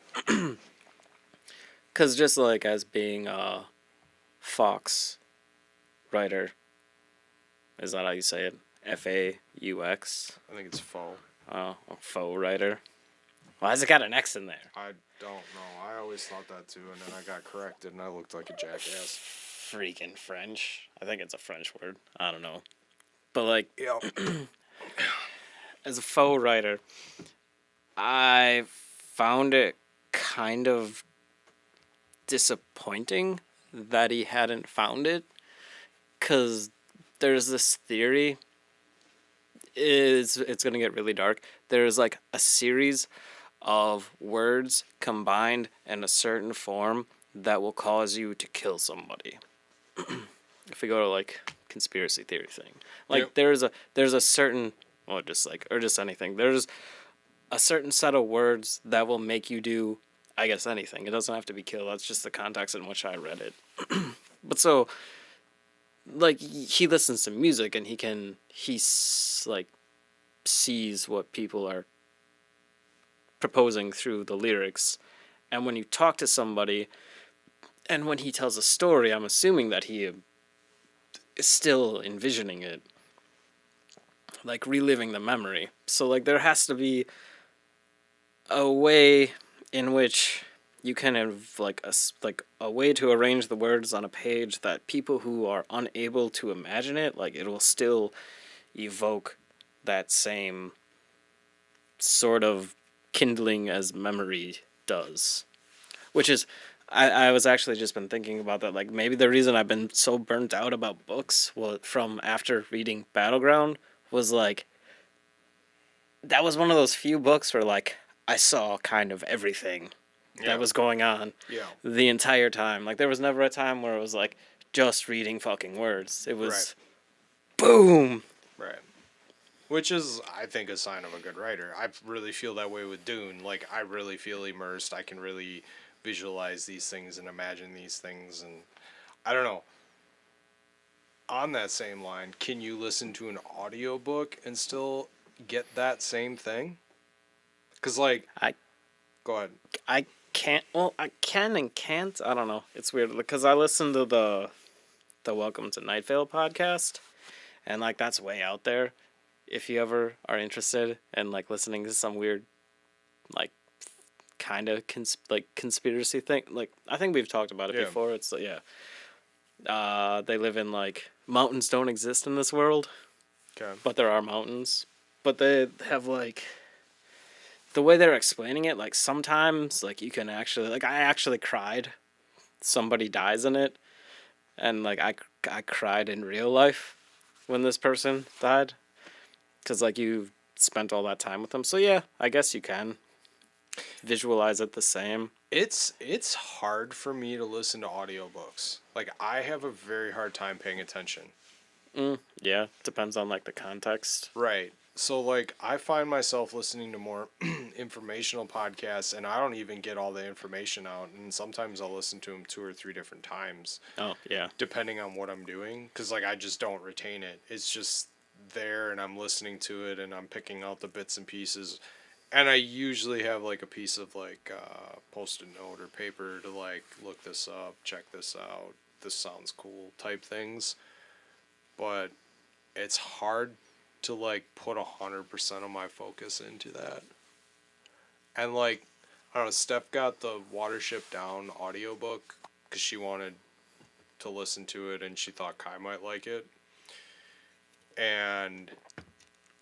cause just like as being a Fox writer, is that how you say it? FAUX. I think it's faux. Oh, a faux writer. Why has it got an X in there? I don't know. I always thought that too, and then I got corrected, and I looked like a jackass. Freaking French. I think it's a French word. I don't know. But like, Yeah. as a faux writer, I found it kind of disappointing that he hadn't found it, because there's this theory. It's gonna get really dark. There's like a series of words combined in a certain form that will cause you to kill somebody. If we go to like conspiracy theory thing, like Yep. there's a certain, well, just like, or just anything. There's a certain set of words that will make you do, I guess, anything. It doesn't have to be kill. That's just the context in which I read it. But so, like, he listens to music and like sees what people are proposing through the lyrics. And when you talk to somebody, and when he tells a story, I'm assuming that he is still envisioning it, like reliving the memory. So like there has to be a way in which you can have like a way to arrange the words on a page that people who are unable to imagine it, like it will still evoke that same sort of kindling as memory does. Which is, I was actually just been thinking about that. Like maybe the reason I've been so burnt out about books from after reading Battleground was like, that was one of those few books where like I saw kind of everything that was going on the entire time. Like there was never a time where it was like just reading fucking words. It was boom. Right. Which is, I think, a sign of a good writer. I really feel that way with Dune. Like, I really feel immersed. I can really visualize these things and imagine these things. And I don't know. On that same line, can you listen to an audiobook and still get that same thing? Because, like, go ahead. I can't. Well, I can and can't. I don't know. It's weird because I listened to the Welcome to Night Vale podcast, And like that's way out there. If you ever are interested in like listening to some weird, like kind of conspiracy thing, like I think we've talked about it Yeah. before. It's they live in like mountains don't exist in this world, Okay. but there are mountains. But they have like the way they're explaining it, like sometimes like you can actually like I actually cried. Somebody dies in it, and like I cried in real life when this person died, because like you spent all that time with them. So yeah, I guess you can visualize it the same. It's hard for me to listen to audiobooks. Like I have a very hard time paying attention. Yeah, depends on like the context. Right. So like I find myself listening to more informational podcasts and I don't even get all the information out and sometimes I'll listen to them 2 or 3 different times Oh yeah. depending on what I'm doing cuz like I just don't retain it. It's just there and I'm listening to it and I'm picking out the bits and pieces. And I usually have like a piece of like post-it note or paper to like look this up, check this out, this sounds cool type things. But it's hard to like put 100% of my focus into that. And like I don't know, Steph got the Watership Down audiobook because she wanted to listen to it and she thought Kai might like it. And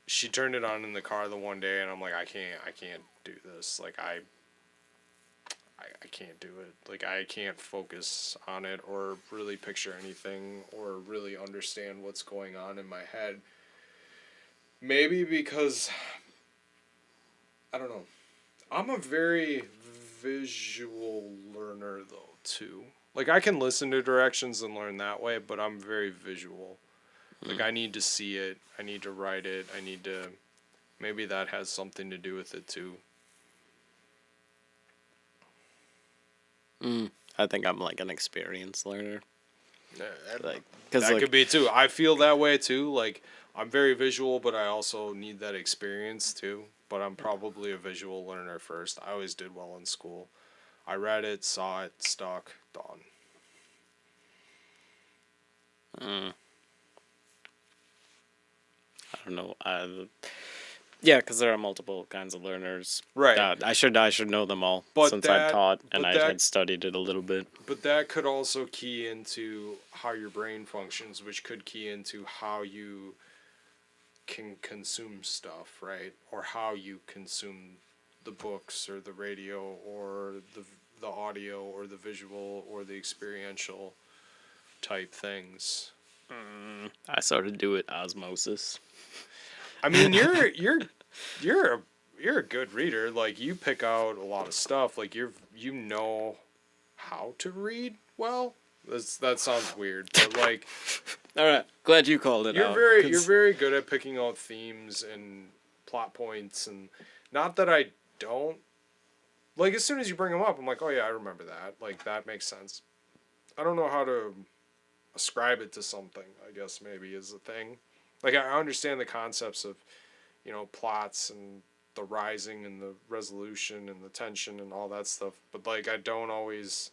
she turned it on in the car the one day and I'm like, I can't do this. Like I can't do it. Like I can't focus on it or really picture anything or really understand what's going on in my head. Maybe because I don't know. I'm a very visual learner though too. Like I can listen to directions and learn that way, but I'm very visual. Like I need to see it, I need to write it, I need to maybe that has something to do with it too. I think I'm like an experienced learner. Like, That cause like could be too. I feel that way too. Like I'm very visual, but I also need that experience too. But I'm probably a visual learner first. I always did well in school. I read it, saw it, stuck, done. I don't know. Yeah, because there are multiple kinds of learners. Right. I should know them all But since I've taught and but I that- had studied it a little bit. But that could also key into how your brain functions, which could key into how you can consume stuff, right? Or how you consume the books or the radio or the audio or the visual or the experiential type things. I sort of do it osmosis. I mean, you're a good reader. Like you pick out a lot of stuff. Like you know how to read well. That sounds weird, but like All right, glad you called it you're out. you're very good at picking out themes and plot points, and not that I don't. Like as soon as you bring them up, I'm like, oh yeah, I remember that. Like that makes sense. I don't know how to ascribe it to something. I guess maybe is the thing. Like I understand the concepts of, plots and the rising and the resolution and the tension and all that stuff, but like I don't always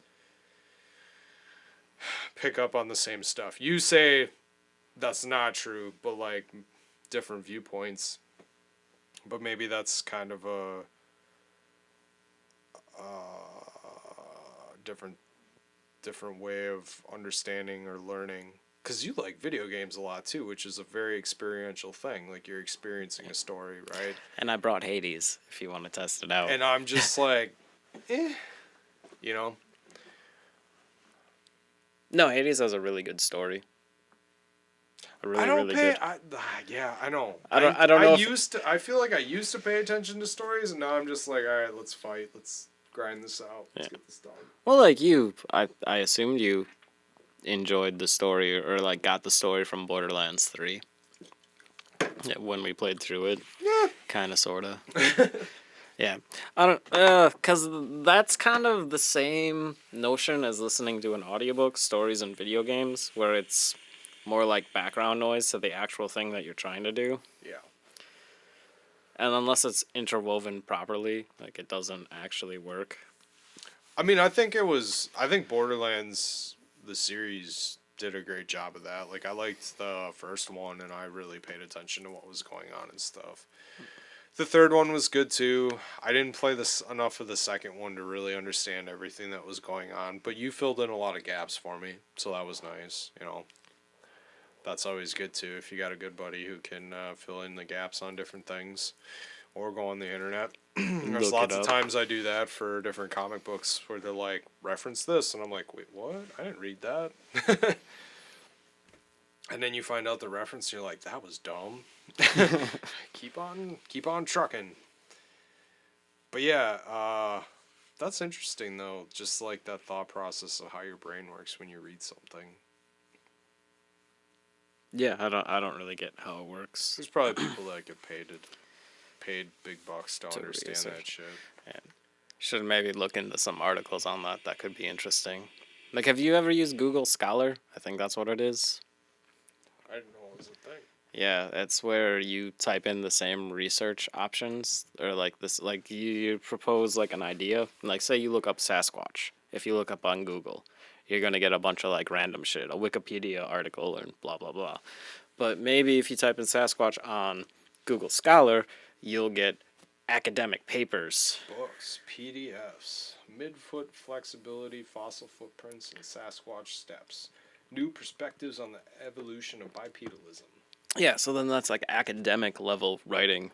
pick up on the same stuff. You say that's not true, but like different viewpoints. But maybe that's kind of a different way of understanding or learning. Because you like video games a lot too, which is a very experiential thing. Like you're experiencing a story, right? And I brought Hades if you want to test it out. And I'm just like, you know. No, Hades has a really good story. I don't really pay. good. Yeah, I know. I don't know. I feel like I used to pay attention to stories, and now I'm just like, all right, let's fight. Let's grind this out. Let's get this done. Well, like you, I assumed you enjoyed the story or like got the story from Borderlands 3. Yeah, when we played through it. Yeah. Kind of, sort of. Yeah. I don't, because that's kind of the same notion as listening to an audiobook, stories and video games, where it's more like background noise to the actual thing that you're trying to do. Yeah. And unless it's interwoven properly, like it doesn't actually work. I mean, I think Borderlands, the series, did a great job of that. Like, I liked the first one, and I really paid attention to what was going on and stuff. The third one was good too. I didn't play this enough of the second one to really understand everything that was going on, but you filled in a lot of gaps for me, so that was nice. You know, that's always good too if you got a good buddy who can fill in the gaps on different things, or go on the internet. There's Look lots it of up. times I do that for different comic books where they're like, reference this, and I'm like, wait, what? I didn't read that. And then you find out the reference, and you're like, that was dumb. keep on trucking. But yeah, that's interesting though. Just like that thought process of how your brain works when you read something. Yeah, I don't really get how it works. There's probably people that get paid big bucks to To understand that research. shit. Should maybe look into some articles on that. That could be interesting. Like, have you ever used Google Scholar? I think that's what it is. I didn't know it was a thing. Yeah, it's where you type in the same research options, or like this, like you propose like an idea. Like, say you look up Sasquatch. If you look up on Google, you're gonna get a bunch of like random shit, a Wikipedia article, and blah blah blah. But maybe if you type in Sasquatch on Google Scholar, you'll get academic papers. Books, PDFs, midfoot flexibility, fossil footprints, and Sasquatch steps. New perspectives on the evolution of bipedalism. Yeah, so then that's like academic level writing.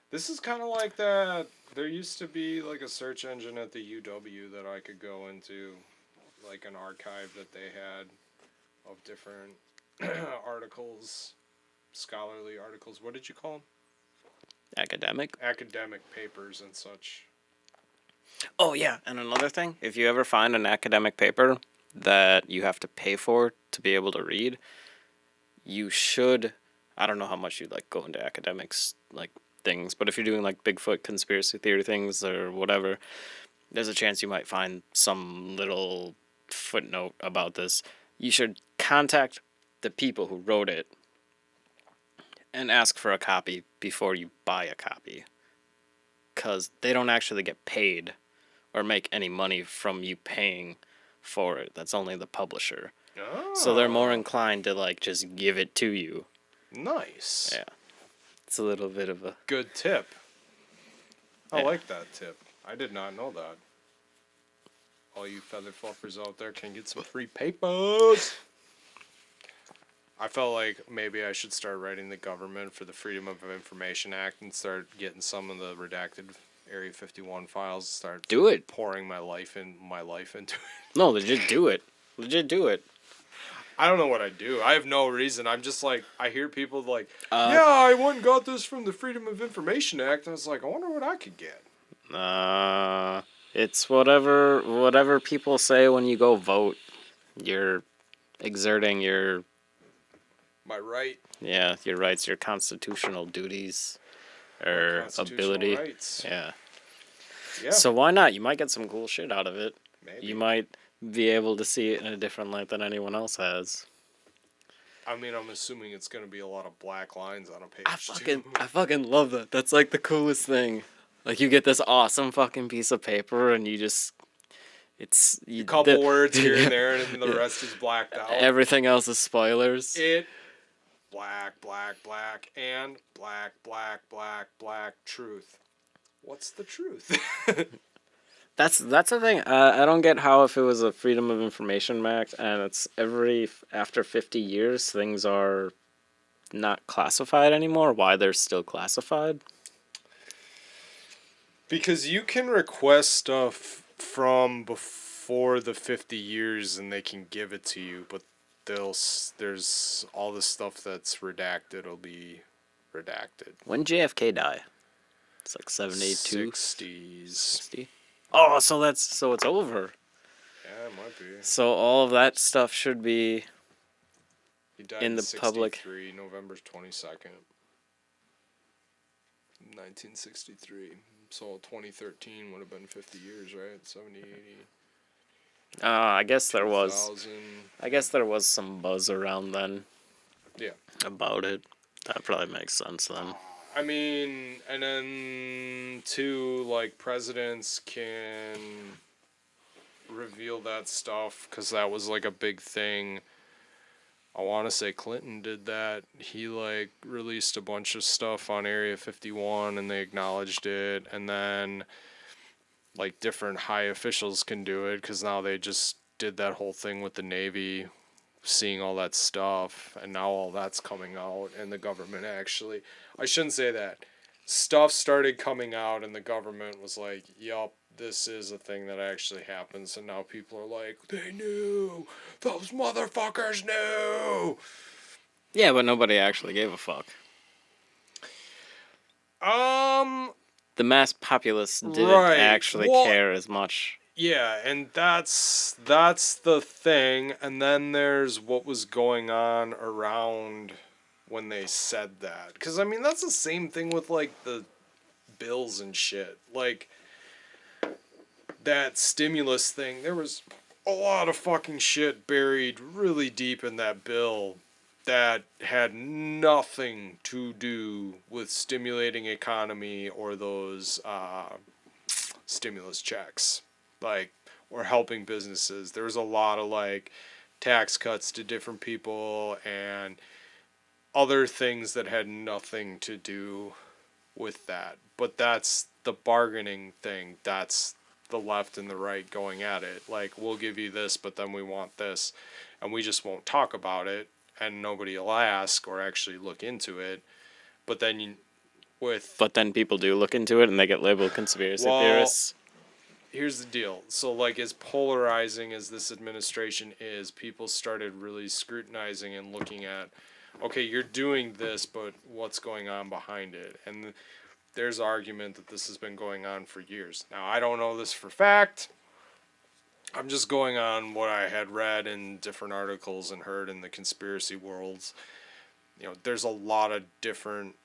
This is kind of like that. There used to be like a search engine at the UW that I could go into, like an archive that they had of different articles, scholarly articles. What did you call them? Academic? Academic papers and such. Oh, yeah, and another thing, if you ever find an academic paper that you have to pay for to be able to read, you should, I don't know how much you like go into academics like things, but if you're doing like Bigfoot conspiracy theory things or whatever, there's a chance you might find some little footnote about this. You should contact the people who wrote it and ask for a copy before you buy a copy, because they don't actually get paid or make any money from you paying for it. That's only the publisher. Oh. So they're more inclined to like just give it to you. Nice. Yeah. It's a little bit of a Good tip. I Yeah. like that tip. I did not know that. All you feather fluffers out there can get some free papers. I felt like maybe I should start writing the government for the Freedom of Information Act and start getting some of the redacted Area 51 files. Start do it. pouring my life into it. No, legit do it. Legit do it. I don't know what I do. I have no reason. I'm just like, I hear people like, yeah, I went and got this from the Freedom of Information Act. And I was like, I wonder what I could get. It's whatever people say when you go vote. You're exerting your My right. your rights, your constitutional duties, my or constitutional ability. rights. Yeah. Yeah. So why not? You might get some cool shit out of it. Maybe. You might be able to see it in a different light than anyone else has. I mean, I'm assuming it's going to be a lot of black lines on a page. I fucking love that. That's like the coolest thing. Like, you get this awesome fucking piece of paper and you just it's A couple words here and there, and then the rest is blacked out. Everything else is spoilers. Black, and black, truth. What's the truth? That's the thing. I don't get how, if it was a Freedom of Information Act and it's after 50 years things are not classified anymore, why they're still classified. Because you can request stuff from before the 50 years and they can give it to you, but there's all the stuff that's redacted will be redacted. When JFK die? It's like 72? 60s. 60? Oh, so it's over. Yeah, it might be. So all of that stuff should be He died in in the 63, public. November 22nd. 1963. So 2013 would have been 50 years, right? 70, 80. I guess there was. 2000. I guess there was some buzz around then. Yeah. About it. That probably makes sense then. I mean, and then too, like, presidents can reveal that stuff because that was like a big thing I want to say Clinton did that. He like released a bunch of stuff on Area 51 and they acknowledged it. And then like different high officials can do it because now they just did that whole thing with the Navy, seeing all that stuff. And now all that's coming out and the government actually, I shouldn't say that. Stuff started coming out and the government was like, yup, this is a thing that actually happens. And now people are like, they knew. Those motherfuckers knew. Yeah, but nobody actually gave a fuck. The mass populace didn't Right. actually Well, care as much. yeah, and that's the thing. And then there's what was going on around when they said that. Because, I mean, that's the same thing with, like, the bills and shit. Like, that stimulus thing, there was a lot of fucking shit buried really deep in that bill that had nothing to do with stimulating economy or those stimulus checks, like, or helping businesses. There was a lot of like tax cuts to different people and other things that had nothing to do with that. But that's the bargaining thing. That's the left and the right going at it. Like, we'll give you this, but then we want this. And we just won't talk about it. And nobody will ask or actually look into it. But then But then people do look into it and they get labeled conspiracy theorists. Here's the deal. So, like, as polarizing as this administration is, people started really scrutinizing and looking at, okay, you're doing this, but what's going on behind it? And there's argument that this has been going on for years. Now, I don't know this for fact. I'm just going on what I had read in different articles and heard in the conspiracy worlds. You know, there's a lot of different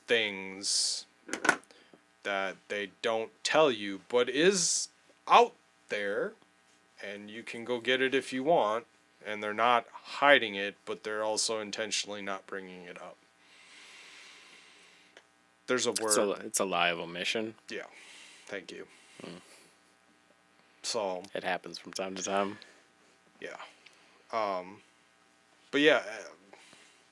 things that they don't tell you, but is out there, and you can go get it if you want, and they're not hiding it, but they're also intentionally not bringing it up. There's a word. It's a lie of omission. Yeah, thank you. So it happens from time to time. Yeah, but yeah,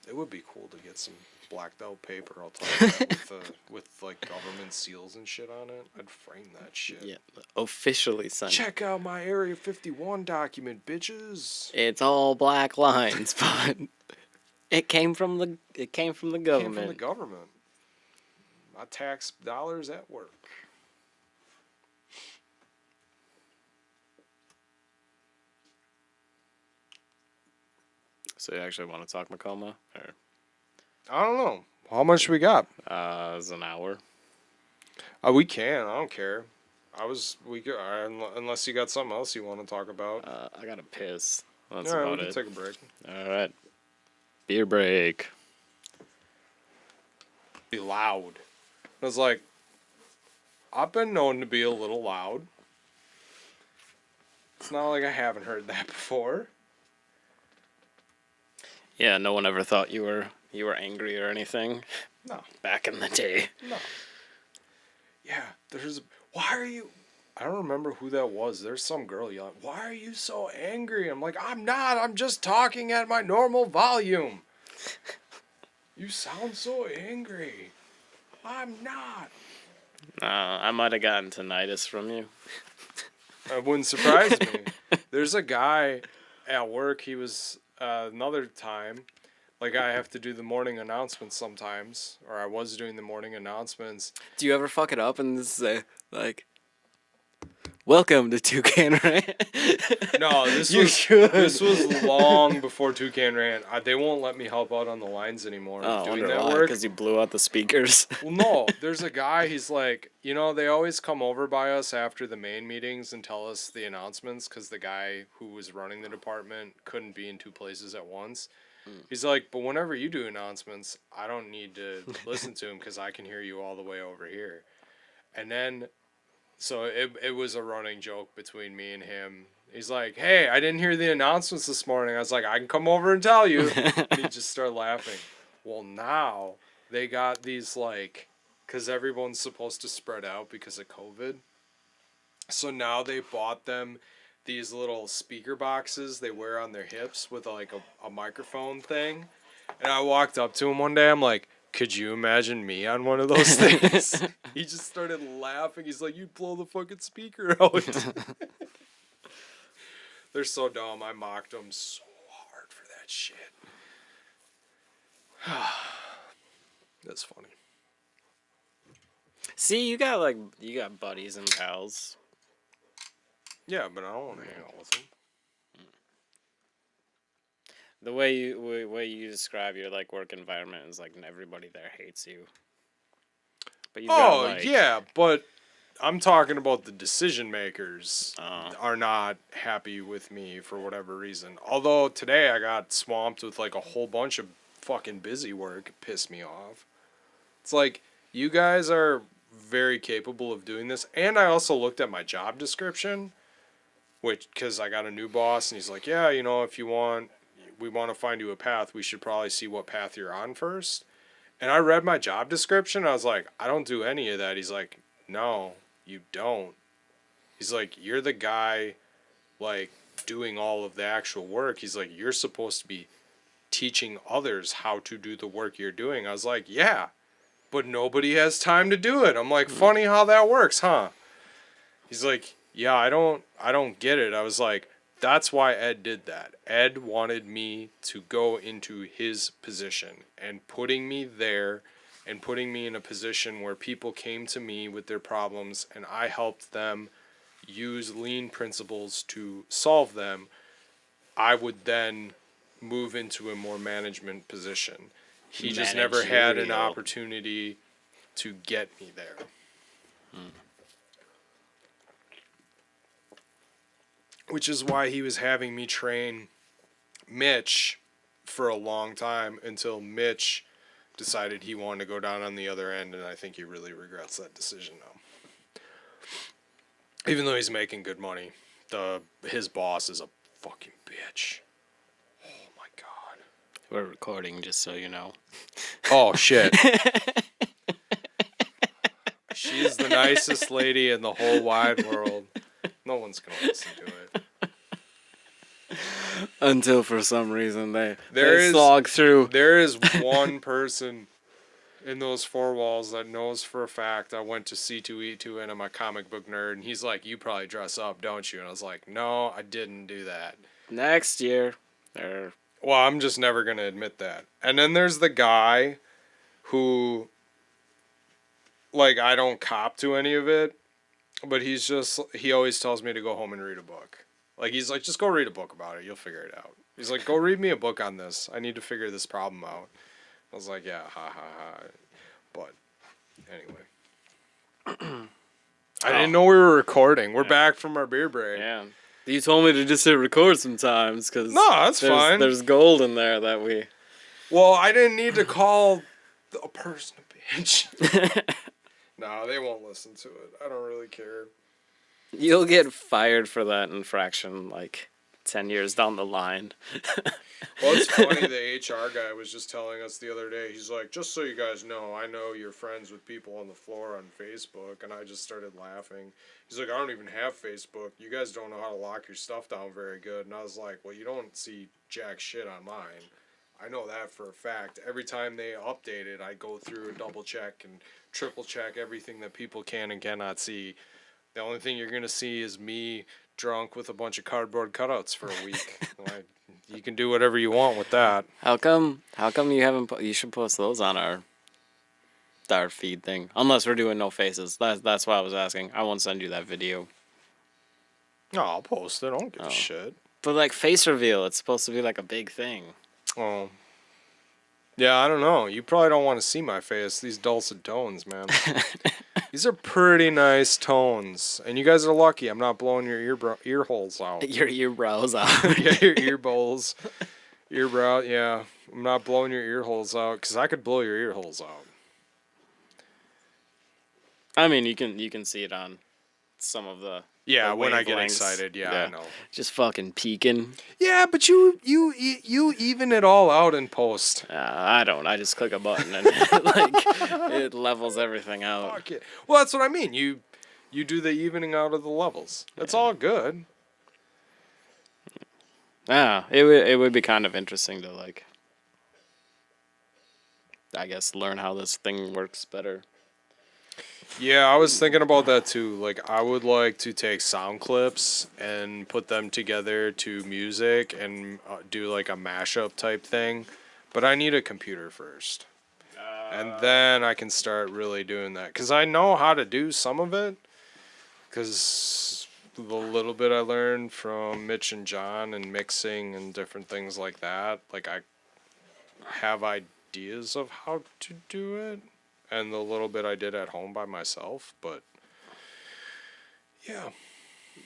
it would be cool to get some blacked out paper. I'll tell you that, with like government seals and shit on it. I'd frame that shit. Yeah, officially signed. Check out my Area 51 document, bitches. It's all black lines, but it came from the government. It came from the government. My tax dollars at work. So you actually want to talk Macoma? Or I don't know. How much we got? It's an hour. We can. I don't care. Unless you got something else you want to talk about. I gotta piss. That's All right, about we it. can take a break. All right. Beer break. Be loud. I was like, I've been known to be a little loud. It's not like I haven't heard that before. Yeah, no one ever thought you were angry or anything. No. Back in the day. No. Yeah, why are you... I don't remember who that was. There's some girl yelling, why are you so angry? I'm like, I'm not. I'm just talking at my normal volume. You sound so angry. I'm not. I might have gotten tinnitus from you. It wouldn't surprise me. There's a guy at work, he was... another time, like, I have to do the morning announcements sometimes, or I was doing the morning announcements. Do you ever fuck it up and say, like, welcome to Toucan Rant? No, this was long before Toucan Rant. They won't let me help out on the lines anymore. Doing that work because you blew out the speakers. Well, no, there's a guy, he's like, they always come over by us after the main meetings and tell us the announcements because the guy who was running the department couldn't be in two places at once. He's like, but whenever you do announcements, I don't need to listen to him because I can hear you all the way over here. And then, so it was a running joke between me and him. He's like, hey, I didn't hear the announcements this morning. I was like, I can come over and tell you. And he just started laughing. Well, now they got these, like, because everyone's supposed to spread out because of COVID. So now they bought them these little speaker boxes they wear on their hips with like a microphone thing. And I walked up to him one day. I'm like, could you imagine me on one of those things? He just started laughing. He's like, you'd blow the fucking speaker out. They're so dumb. I mocked them so hard for that shit. That's funny. See, you got buddies and pals. Yeah, but I don't want to hang out with them. The way you describe your like work environment is like everybody there hates you. But Yeah, but I'm talking about the decision makers are not happy with me for whatever reason. Although today I got swamped with like a whole bunch of fucking busy work. It pissed me off. It's like, you guys are very capable of doing this. And I also looked at my job description, because I got a new boss and he's like, yeah, if we want to find you a path, we should probably see what path you're on first. And I read my job description. I was like, I don't do any of that. He's like, no, you don't. He's like, you're the guy, like, doing all of the actual work. He's like, you're supposed to be teaching others how to do the work you're doing. I was like, yeah, but nobody has time to do it. I'm like, funny how that works, huh? He's like, yeah, I don't get it. I was like, that's why Ed did that. Ed wanted me to go into his position, and putting me there and putting me in a position where people came to me with their problems and I helped them use lean principles to solve them. I would then move into a more management position. He just never had an opportunity to get me there. Which is why he was having me train Mitch for a long time, until Mitch decided he wanted to go down on the other end, and I think he really regrets that decision now. Even though he's making good money, his boss is a fucking bitch. Oh my god. We're recording, just so you know. Oh shit. She's the nicest lady in the whole wide world. No one's gonna listen to it. Until for some reason they There slog through. There is one person in those four walls that knows for a fact I went to C2E2 and I'm a comic book nerd, and he's like, you probably dress up, don't you? And I was like, no, I didn't do that. Next year. Well, I'm just never going to admit that. And then there's the guy who, like, I don't cop to any of it, but he always tells me to go home and read a book. Like, he's like, just go read a book about it. You'll figure it out. He's like, go read me a book on this. I need to figure this problem out. I was like, yeah, ha, ha, ha. But, anyway. I didn't know we were recording. We're back from our beer break. Yeah. You told me to just hit record sometimes, because no, that's fine. There's gold in there that we... Well, I didn't need to call a person a bitch. No, they won't listen to it. I don't really care. You'll get fired for that infraction, like, 10 years down the line. Well, it's funny, the HR guy was just telling us the other day, he's like, just so you guys know, I know you're friends with people on the floor on Facebook, and I just started laughing. He's like, I don't even have Facebook. You guys don't know how to lock your stuff down very good. And I was like, well, you don't see jack shit on mine. I know that for a fact. Every time they update it, I go through and double check and triple check everything that people can and cannot see. The only thing you're going to see is me drunk with a bunch of cardboard cutouts for a week. Like, you can do whatever you want with that. How come you haven't you should post those on our feed thing. Unless we're doing no faces. That's why I was asking. I won't send you that video. No, I'll post it. I don't give a shit. But like face reveal, it's supposed to be like a big thing. Oh. Yeah, I don't know. You probably don't want to see my face. These dulcet tones, man. These are pretty nice tones. And you guys are lucky I'm not blowing your ear holes out. Your earbrows out. Yeah, your ear bowls. Earbrow, yeah. I'm not blowing your ear holes out, because I could blow your ear holes out. I mean, you can see it on some of the when I get wavelengths. Excited, yeah, I know. Just fucking peeking. Yeah, but you even it all out in post. I don't. I just click a button and it levels everything out. Fuck it. Well, that's what I mean. You do the evening out of the levels. That's all good. Yeah, it would be kind of interesting to like, I guess, learn how this thing works better. Yeah, I was thinking about that too. Like, I would like to take sound clips and put them together to music and do like a mashup type thing. But I need a computer first. And then I can start really doing that. Because I know how to do some of it. Because the little bit I learned from Mitch and John and mixing and different things like that, like I have ideas of how to do it. And the little bit I did at home by myself. But yeah.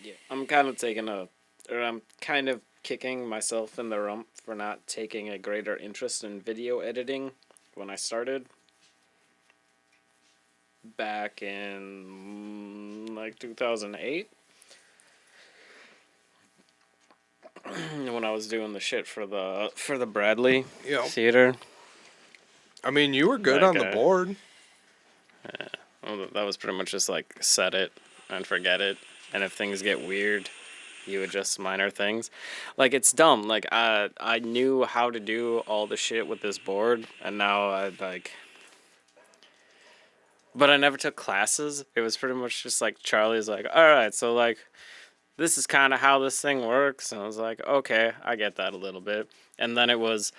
Yeah, I'm kind of I'm kind of kicking myself in the rump for not taking a greater interest in video editing when I started back in like 2008 when I was doing the shit for the Bradley Yeah. Theater. I mean, you were good Like, on the board. well, that was pretty much just like set it and forget it, and if things get weird, you adjust minor things. Like, it's dumb. Like, I knew how to do all the shit with this board, and now I like. But I never took classes. It was pretty much just like Charlie's like, all right, so like, this is kind of how this thing works. And I was like, okay, I get that a little bit. And then it was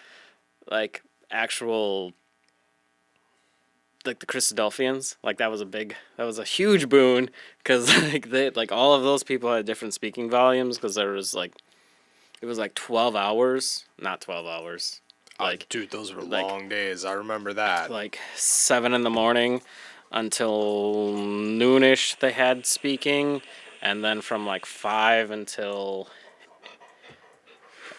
like actual, like the Christadelphians. Like, that was a huge boon because like all of those people had different speaking volumes because it was like 12 hours, not 12 hours. Like, Dude, those were like- long days. I remember that. like 7 in the morning until noonish they had speaking, and then from like 5 until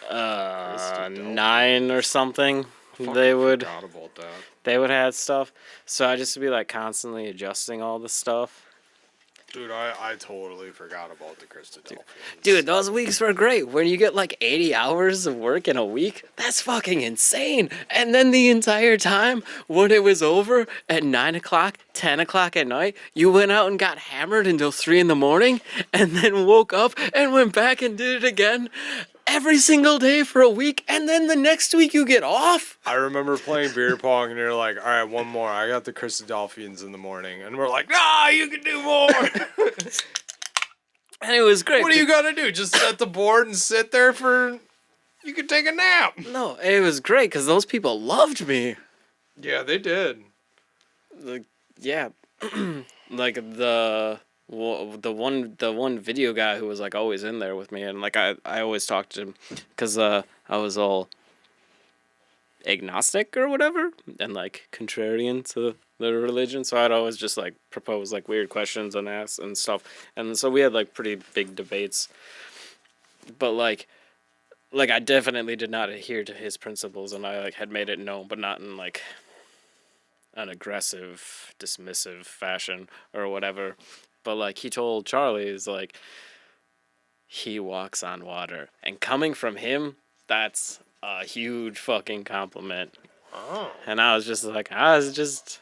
9 or something they would Forgot about that. have stuff. So I just would be like constantly adjusting all the stuff. Dude, I totally forgot about the Christadelphians. Dude, those weeks were great. When you get like 80 hours of work in a week, that's fucking insane. And then the entire time, when it was over at 9 o'clock, 10 o'clock at night, you went out and got hammered until 3 in the morning, and then woke up and went back and did it again every single day for a week. And then the next week you get off. I remember playing beer pong, and you're like, all right, one more. I got the Christadelphians in the morning. And we're like, nah, you can do more. And it was great. What do you got to do? Just set the board and sit there for... You could take a nap. No, it was great because those people loved me. Yeah, they did. Like, yeah, like the one video guy who was like always in there with me, and like I always talked to him because I was all agnostic or whatever and like contrarian to the religion, so I'd always just like propose like weird questions and ask and stuff, and so we had like pretty big debates, but like I definitely did not adhere to his principles, and I like had made it known, but not in like an aggressive, dismissive fashion or whatever. But like he told Charlie, is like, he walks on water, and coming from him, that's a huge fucking compliment. Oh. And I was just like, I was just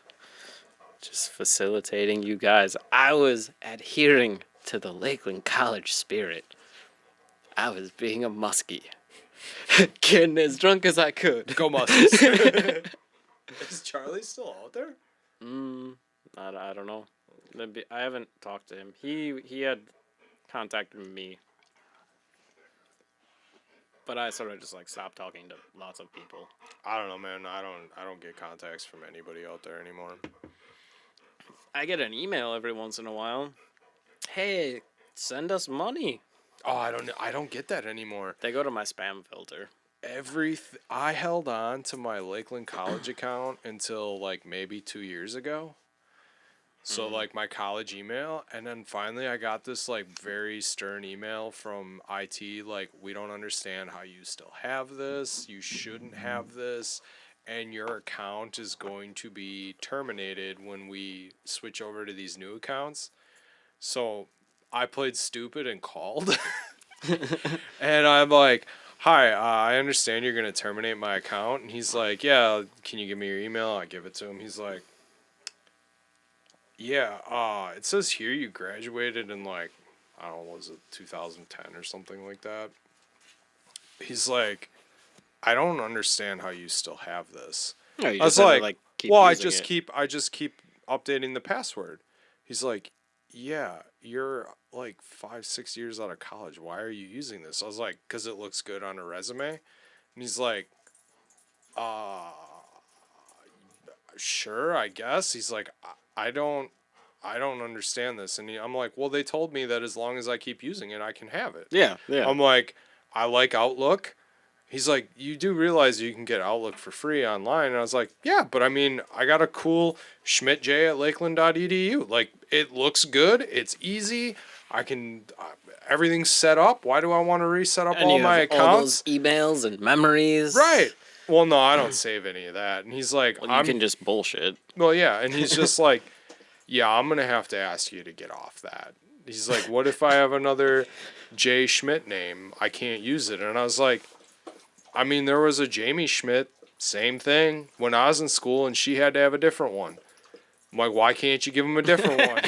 facilitating you guys. I was adhering to the Lakeland College spirit. I was being a muskie, getting as drunk as I could. Go Muskies. Is Charlie still out there? I don't know. I haven't talked to him. He had contacted me, but I sort of just like stopped talking to lots of people. I don't know, man. I don't get contacts from anybody out there anymore. I get an email every once in a while. Hey, send us money. Oh, I don't get that anymore. They go to my spam filter. I held on to my Lakeland College account until like maybe 2 years ago. So like my college email, and then finally I got this like very stern email from IT, like, we don't understand how you still have this. You shouldn't have this, and your account is going to be terminated when we switch over to these new accounts. So I played stupid and called. And I'm like, hi, I understand you're going to terminate my account. And he's like, yeah, can you give me your email? I give it to him. He's like, yeah, it says here you graduated in like, I don't know, was it 2010 or something like that? he's like, I don't understand how you still have this. No, you I was just have to like, like keep well, using it. I just keep updating the password. He's like, yeah, you're like 5, 6 years out of college. Why are you using this? I was like, because it looks good on a resume. And he's like, uh, sure, I guess. He's like, I don't understand this. And I'm like, well, they told me that as long as I keep using it, I can have it. Yeah, yeah. I'm like, I like Outlook. He's like, you do realize you can get Outlook for free online? And I was like, yeah, but I mean, I got a cool schmidtj at lakeland.edu. Like, it looks good. It's easy. I can, everything's set up. Why do I want to reset up And all you my have all those accounts? emails and memories. Right. Well, no, I don't save any of that. And he's like, Well, you can just bullshit. well, yeah. And he's just like, yeah, I'm going to have to ask you to get off that. He's like, what if I have another J. Schmidt name? I can't use it. And I was like, I mean, there was a Jamie Schmidt, same thing, when I was in school, and she had to have a different one. I'm like, why can't you give him a different one?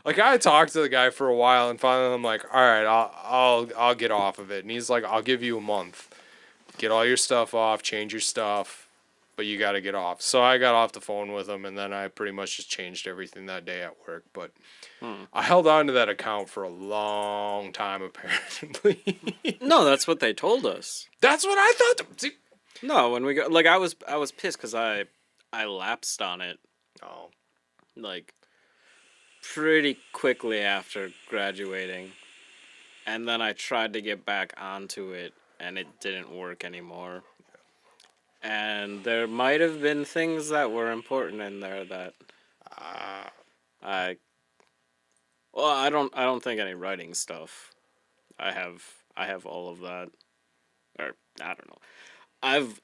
Like, I talked to the guy for a while, and finally I'm like, all right, I'll get off of it. And he's like, I'll give you a month. Get all your stuff off, change your stuff, but you got to get off. So I got off the phone with him, and then I pretty much just changed everything that day at work. But I held on to that account for a long time, apparently. No, that's what they told us. That's what I thought. See? No, when we go, like I was pissed because I lapsed on it Oh. like pretty quickly after graduating, and then I tried to get back onto it, and it didn't work anymore. And there might have been things that were important in there that I well, I don't think any writing stuff. I have all of that, or I don't know.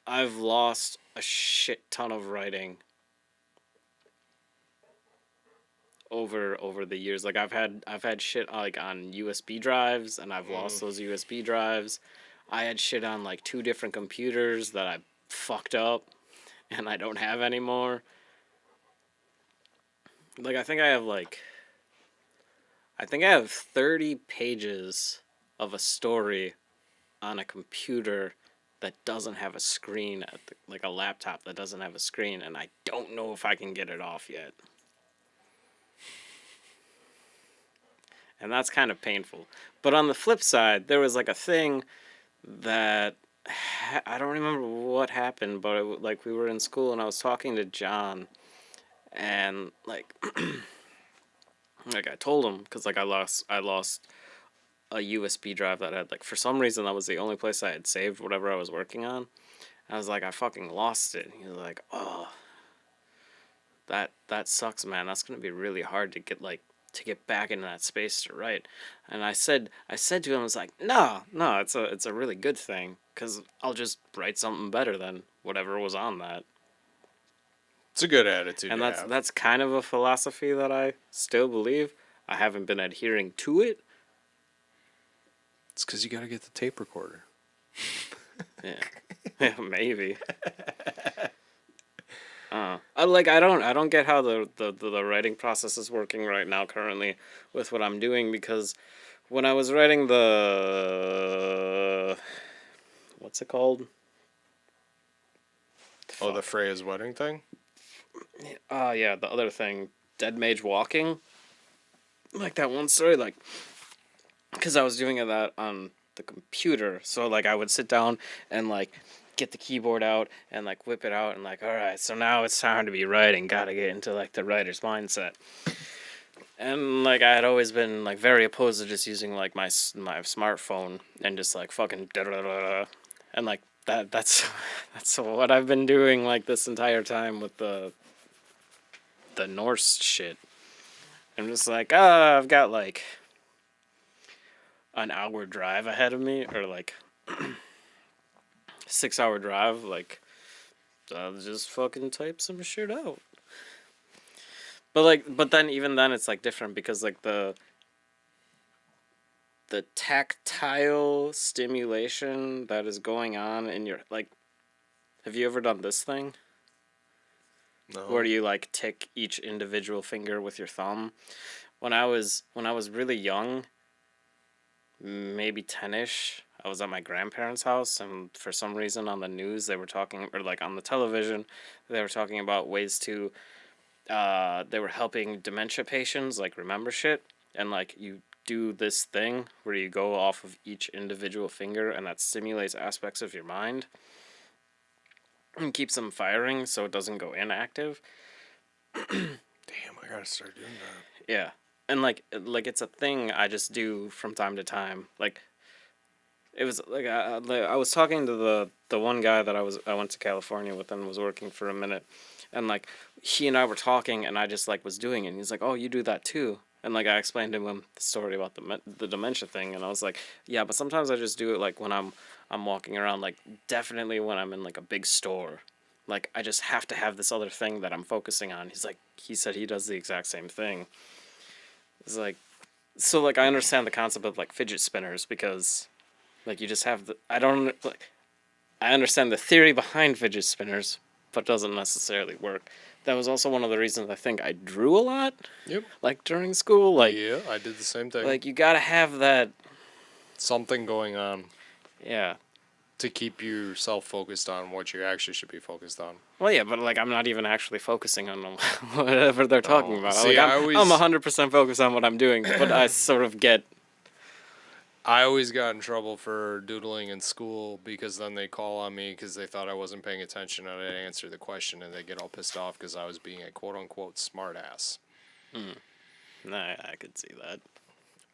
I've lost a shit ton of writing over the years. Like I've had shit like on USB drives, and I've lost those USB drives. I had shit on like 2 different computers that I fucked up and I don't have anymore. Like I think I have 30 pages of a story on a computer that doesn't have a screen like a laptop that doesn't have a screen, and I don't know if I can get it off yet. And that's kind of painful. But on the flip side, there was like a thing that I don't remember what happened, but like we were in school and I was talking to John, and like like I told him because like I lost a USB drive that had like for some reason that was the only place I had saved whatever I was working on. I was like, I fucking lost it. He was like, oh, that sucks, man. That's gonna be really hard to get back into that space to write. And I said to him, I was like, no, it's a really good thing because I'll just write something better than whatever was on that. It's a good attitude. And to have. that's kind of a philosophy that I still believe. I haven't been adhering to it. It's because you got to get the tape recorder. Yeah, yeah, maybe. I don't get how the writing process is working right now currently with what I'm doing, because when I was writing what's it called? Oh, the Freya's wedding thing? Yeah, the other thing, Dead Mage Walking. Like that one story, like, because I was doing that on the computer, so like I would sit down and like get the keyboard out and like whip it out and like, all right, so now it's time to be writing. Gotta get into like the writer's mindset. And like I had always been like very opposed to just using like my smartphone and just like fucking da-da-da-da. And like that's what I've been doing like this entire time with the Norse shit. I'm just like, I've got like an hour drive ahead of me, or like 6 hour drive. Like, I'll just fucking type some shit out. But then even then it's like different, because like the tactile stimulation that is going on in your, like, have you ever done this thing? No. Where you like tick each individual finger with your thumb? When I was really young, maybe 10ish, I was at my grandparents' house, and for some reason on the news they were talking, or like on the television, they were talking about ways to. They were helping dementia patients like remember shit, and like you do this thing where you go off of each individual finger, and that stimulates aspects of your mind and keeps them firing so it doesn't go inactive. Damn, I gotta start doing that. Yeah, and like it's a thing I just do from time to time. Like it was like I was talking to the one guy that I went to California with and was working for a minute, and like he and I were talking and I just like was doing it. And he's like, "Oh, you do that too." And like I explained to him the story about the dementia thing, and I was like, "Yeah, but sometimes I just do it like when I'm walking around, like definitely when I'm in like a big store." Like I just have to have this other thing that I'm focusing on. He said he does the exact same thing. It's like so like I understand the concept of like fidget spinners because like you just have the I don't like I understand the theory behind fidget spinners, but doesn't necessarily work. That was also one of the reasons I think I drew a lot, Yep. like during school. Yeah, I did the same thing. Like you gotta have that. Something going on Yeah. to keep yourself focused on what you actually should be focused on. Well, yeah, but like I'm not even actually focusing on whatever they're talking about. See, Like I'm 100% focused on what I'm doing, but I sort of get. I always got in trouble for doodling in school because then they call on me because they thought I wasn't paying attention and I didn't answer the question and they get all pissed off because I was being a quote unquote smart ass. Nah, I could see that.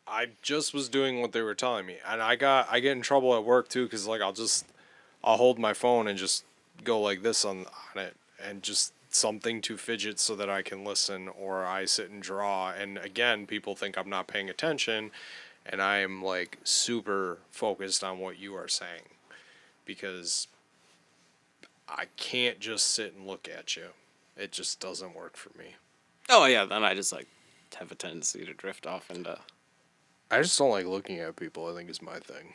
I just was doing what they were telling me, and I get in trouble at work too because like I'll hold my phone and just go like this on it and just something to fidget so that I can listen, or I sit and draw, and again people think I'm not paying attention, and I am like super focused on what you are saying because I can't just sit and look at you. It just doesn't work for me. Oh yeah, then I just like have a tendency to drift off into. I just don't like looking at people, I think is my thing.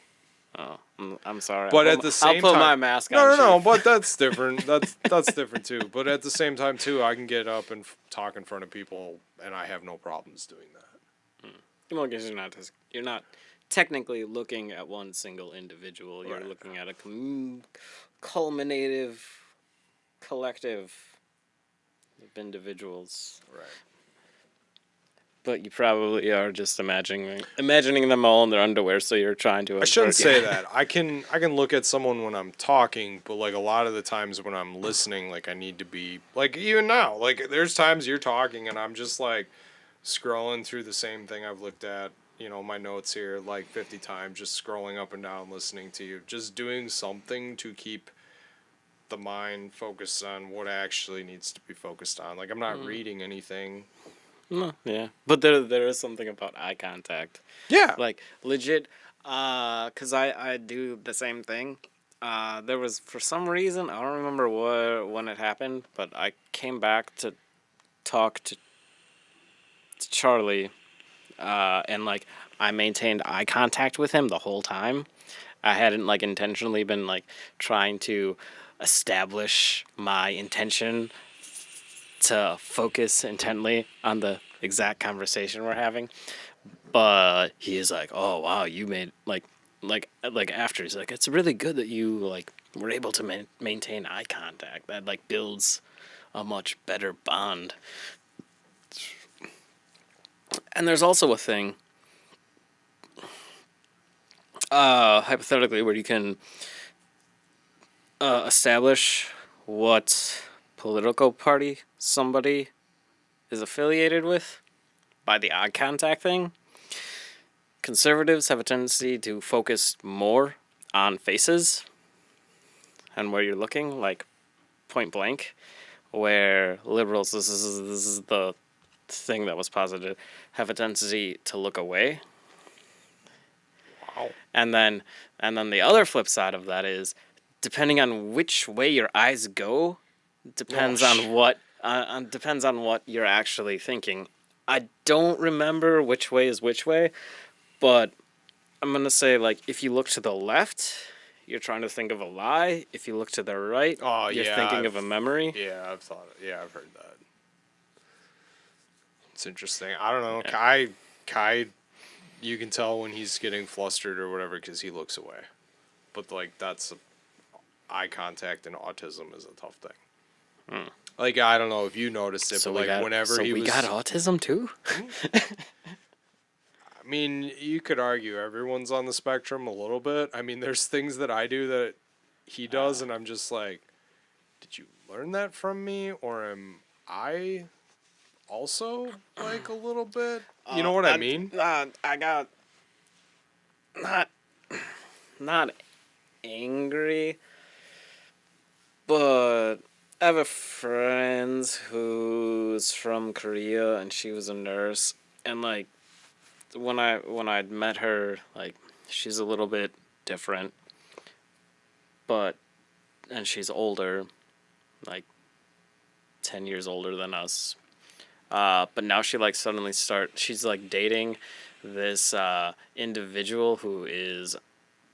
Oh, I'm sorry. But I'll at put, the same I'll put time, my mask no, on. no, Chief. but that's different. That's different too. But at the same time too, I can get up and talk in front of people, and I have no problems doing that. Well, because you're not technically looking at one single individual. You're Right. looking at a culminative collective of individuals. Right. But you probably are just imagining them all in their underwear, so you're trying to. I shouldn't say that. I can look at someone when I'm talking, but like a lot of the times when I'm listening, like I need to be like even now, like there's times you're talking and I'm just like scrolling through the same thing I've looked at, my notes here like 50 times, just scrolling up and down, listening to you, just doing something to keep the mind focused on what actually needs to be focused on. Like I'm not reading anything. No, yeah, but there is something about eye contact. Yeah. Like legit, cause I do the same thing. There was for some reason I don't remember when it happened, but I came back to talk to Charlie, and like I maintained eye contact with him the whole time. I hadn't like intentionally been like trying to establish my intention to focus intently on the exact conversation we're having. But he is like, "Oh wow, you made like after he's like, it's really good that you like were able to maintain eye contact. That like builds a much better bond." And there's also a thing, hypothetically, where you can establish what political party somebody is affiliated with by the eye contact thing. Conservatives have a tendency to focus more on faces and where you're looking, like point blank, where liberals, this is the thing that was posited, have a tendency to look away. Wow. And then the other flip side of that is, depending on which way your eyes go, depends on what you're actually thinking. I don't remember which way is which way, but I'm gonna say like if you look to the left, you're trying to think of a lie. If you look to the right, you're thinking of a memory. Yeah, I've heard that. It's interesting. I don't know. Yeah. Kai, you can tell when he's getting flustered or whatever because he looks away. but like eye contact and autism is a tough thing. Like I don't know if you noticed it, but like whenever he was, got autism too. I mean, you could argue everyone's on the spectrum a little bit. I mean, there's things that I do that he does, and I'm just like, did you learn that from me, or am I also like a little bit? You know what I mean? I got not not angry, but I have a friend who's from Korea, and she was a nurse, and like when I'd met her, like she's a little bit different, but and she's older, like 10 years older than us. But now she like suddenly she's like dating this individual who is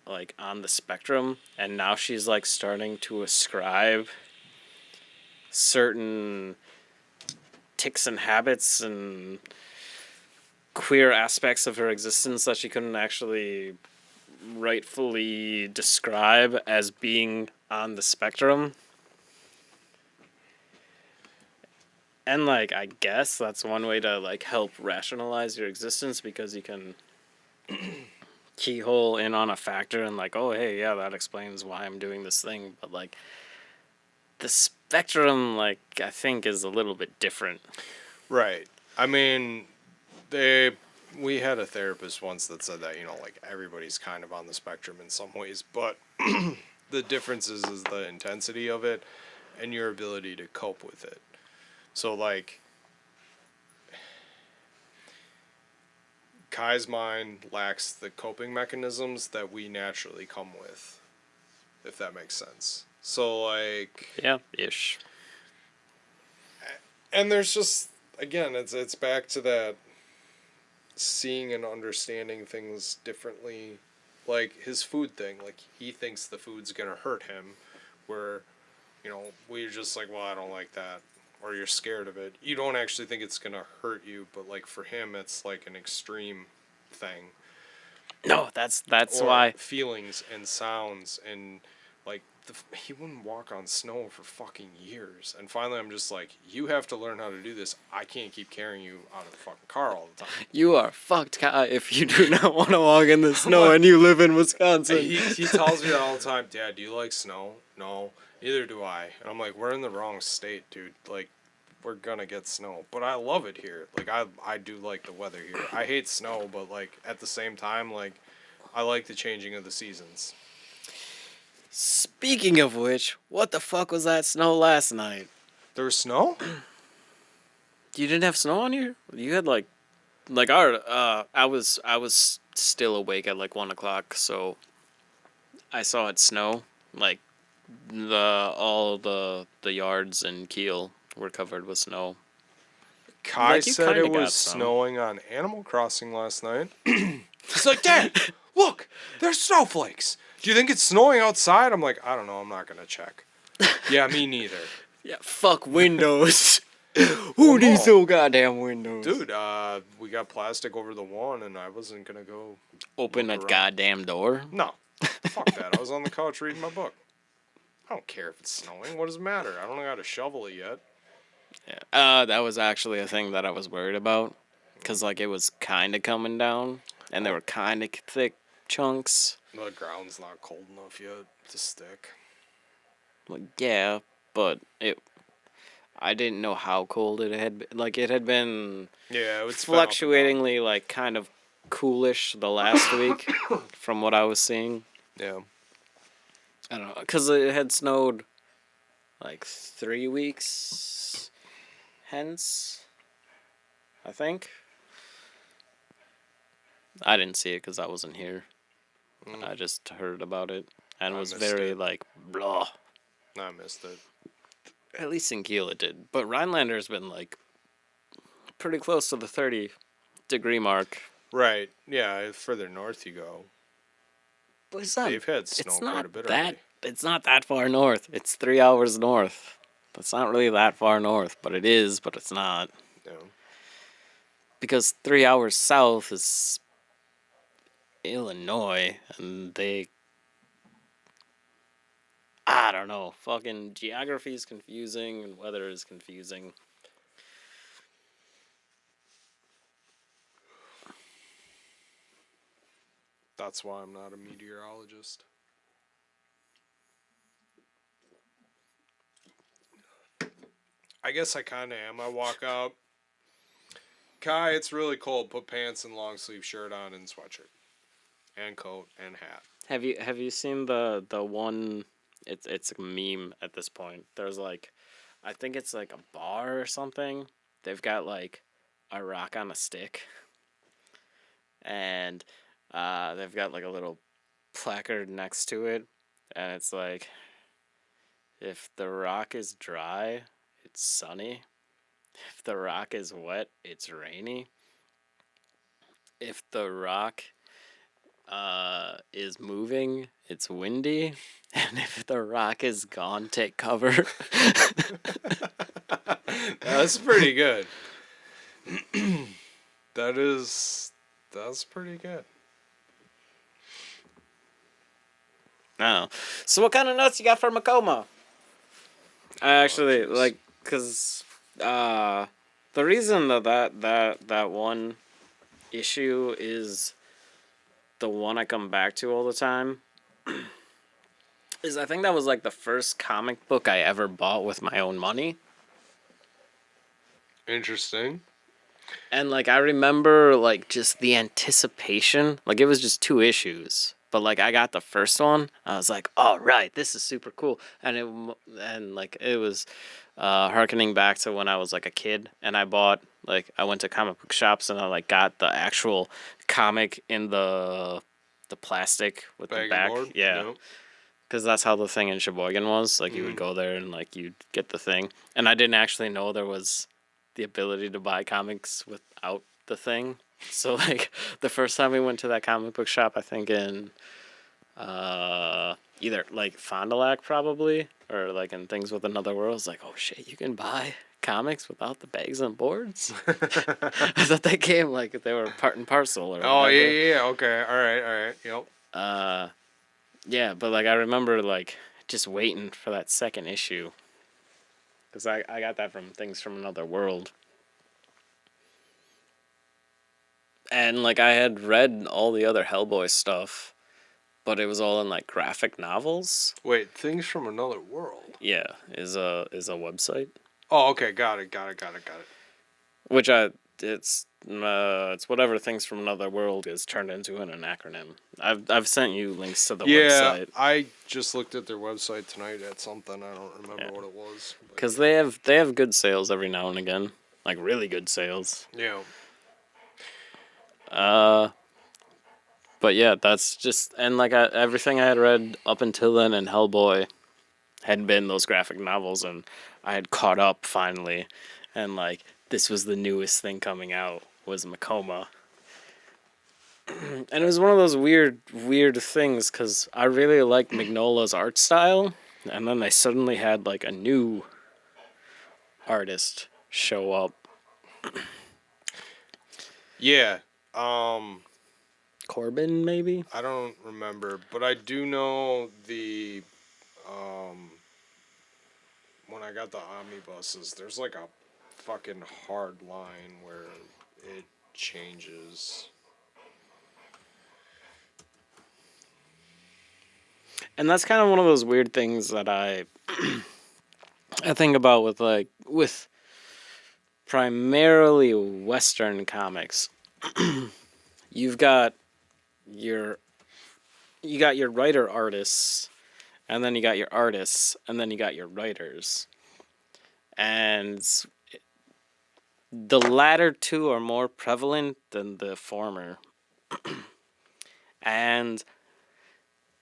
like on the spectrum, and now she's like starting to ascribe certain tics and habits and queer aspects of her existence that she couldn't actually rightfully describe as being on the spectrum. And like I guess that's one way to like help rationalize your existence, because you can keyhole in on a factor and like, oh hey, yeah, that explains why I'm doing this thing. But like the spectrum, like I think is a little bit different. Right. I mean, we had a therapist once that said that, you know, like everybody's kind of on the spectrum in some ways, but the difference is the intensity of it and your ability to cope with it. So like Kai's mind lacks the coping mechanisms that we naturally come with, if that makes sense. So like Yeah, ish. and there's just again, it's back to that seeing and understanding things differently. Like his food thing, like he thinks the food's gonna hurt him, where, you know, we're just like, well, I don't like that, or you're scared of it. You don't actually think it's gonna hurt you, but like for him, it's like an extreme thing. No, that's Or why. feelings and sounds and like he wouldn't walk on snow for fucking years. And finally, I'm just like, you have to learn how to do this. I can't keep carrying you out of the fucking car all the time. You are fucked, Kai, if you do not want to walk in the snow and you live in Wisconsin. He tells me that all the time. Dad, do you like snow? No, neither do I. And I'm like, we're in the wrong state, dude. Like, we're gonna get snow, but I love it here. Like, I do like the weather here. I hate snow, but like at the same time, like, I like the changing of the seasons. Speaking of which, what the fuck was that snow last night? There was snow? You didn't have snow on you? You had like our I was still awake at like 1 o'clock, so I saw it snow. Like all the yards in Kiel were covered with snow. Kai Like, you said kinda it got was some. snowing on Animal Crossing last night. He's like, Dad, look, there's snowflakes. Do you think it's snowing outside? I'm like, I don't know. I'm not gonna check. Yeah, me neither. Yeah, fuck windows. Who needs no. no goddamn windows? Dude, we got plastic over the one, and I wasn't gonna go Open look that around. goddamn door. No, fuck that. I was on the couch reading my book. I don't care if it's snowing. What does it matter? I don't know how to shovel it yet. Yeah. That was actually a thing that I was worried about, cause like it was kind of coming down, and there were kind of thick chunks. The ground's not cold enough yet to stick. Well, yeah, but I didn't know how cold it had been. Like it had been Yeah, it's been up and down. fluctuatingly like kind of coolish the last week from what I was seeing. Yeah. I don't know, cause it had snowed like 3 weeks hence, I think. I didn't see it because I wasn't here. I just heard about it and I was missed very it. like blah. I missed it. At least in Kiel it did, but Rhinelander's been like pretty close to the 30-degree mark. Right. Yeah, further north you go. But it's not. They've had snow It's quite not a bit that. already. It's not that far north. It's 3 hours north. That's not really that far north, but it is. But it's not, Yeah. because 3 hours south is Illinois, and they I don't know. Fucking geography is confusing and weather is confusing. That's why I'm not a meteorologist. I guess I kind of am. I walk out. Kai, it's really cold. Put pants and long sleeve shirt on and sweatshirt. And coat and hat. Have you seen the one? It's a meme at this point. There's like, I think it's like a bar or something. They've got like a rock on a stick, and they've got like a little placard next to it, and it's like, if the rock is dry, it's sunny. If the rock is wet, it's rainy. If the rock is moving, it's windy. And if the rock is gone, take cover. That's pretty good. That's pretty good. Oh. So what kind of nuts you got for Macoma? I actually, jeez. like, because the reason that one issue is the one I come back to all the time is I think that was like the first comic book I ever bought with my own money. Interesting. And like I remember like just the anticipation, like it was just 2 issues, but like I got the first one, I was like, "All right, this is super cool." And like it was harkening back to when I was like a kid and I went to comic book shops and I like got the actual comic in the plastic with Bag the and back. board? Yeah. Nope. Because that's how the thing in Sheboygan was. Like, you would go there and, like, you'd get the thing. And I didn't actually know there was the ability to buy comics without the thing. So, like, the first time we went to that comic book shop, I think in either, like, Fond du Lac, probably, or, like, in Things with Another World, I was like, oh, shit, you can buy comics without the bags and boards? I thought they came, like, they were part and parcel or Oh, whatever. yeah. Okay. All right. Yep. Yeah, but like I remember like just waiting for that second issue. Because I got that from Things from Another World. And like I had read all the other Hellboy stuff, but it was all in like graphic novels. Wait, Things from Another World. Yeah, is a website. Oh, okay. Got it. Which it's whatever Things from Another World is turned into in an acronym. I've sent you links to the website. I just looked at their website tonight at something. I don't remember what it was. Because they have good sales every now and again, like really good sales. Yeah. But yeah, that's just and like everything I had read up until then in Hellboy had been those graphic novels, and I had caught up finally, and like this was the newest thing coming out was Macoma. And it was one of those weird things because I really liked Mignola's art style, and then they suddenly had like a new artist show up. Yeah. Corbin, maybe? I don't remember, but I do know when I got the omnibuses, there's like a fucking hard line where it changes. And that's kind of one of those weird things that I think about with primarily Western comics. You've got your writer artists, and then you got your artists, and then you got your writers. And the latter two are more prevalent than the former. And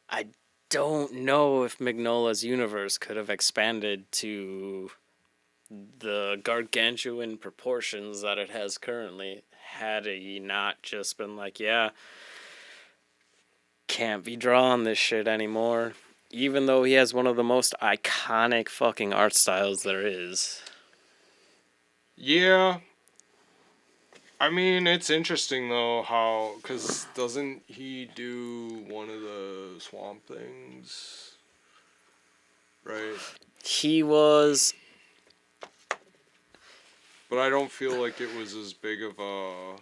I don't know if Mignola's universe could have expanded to the gargantuan proportions that it has currently had he not just been like, yeah, can't be drawing this shit anymore. Even though he has one of the most iconic fucking art styles there is. Yeah. I mean, it's interesting though how, because doesn't he do one of the Swamp Things? Right. He was But I don't feel like it was as big of a.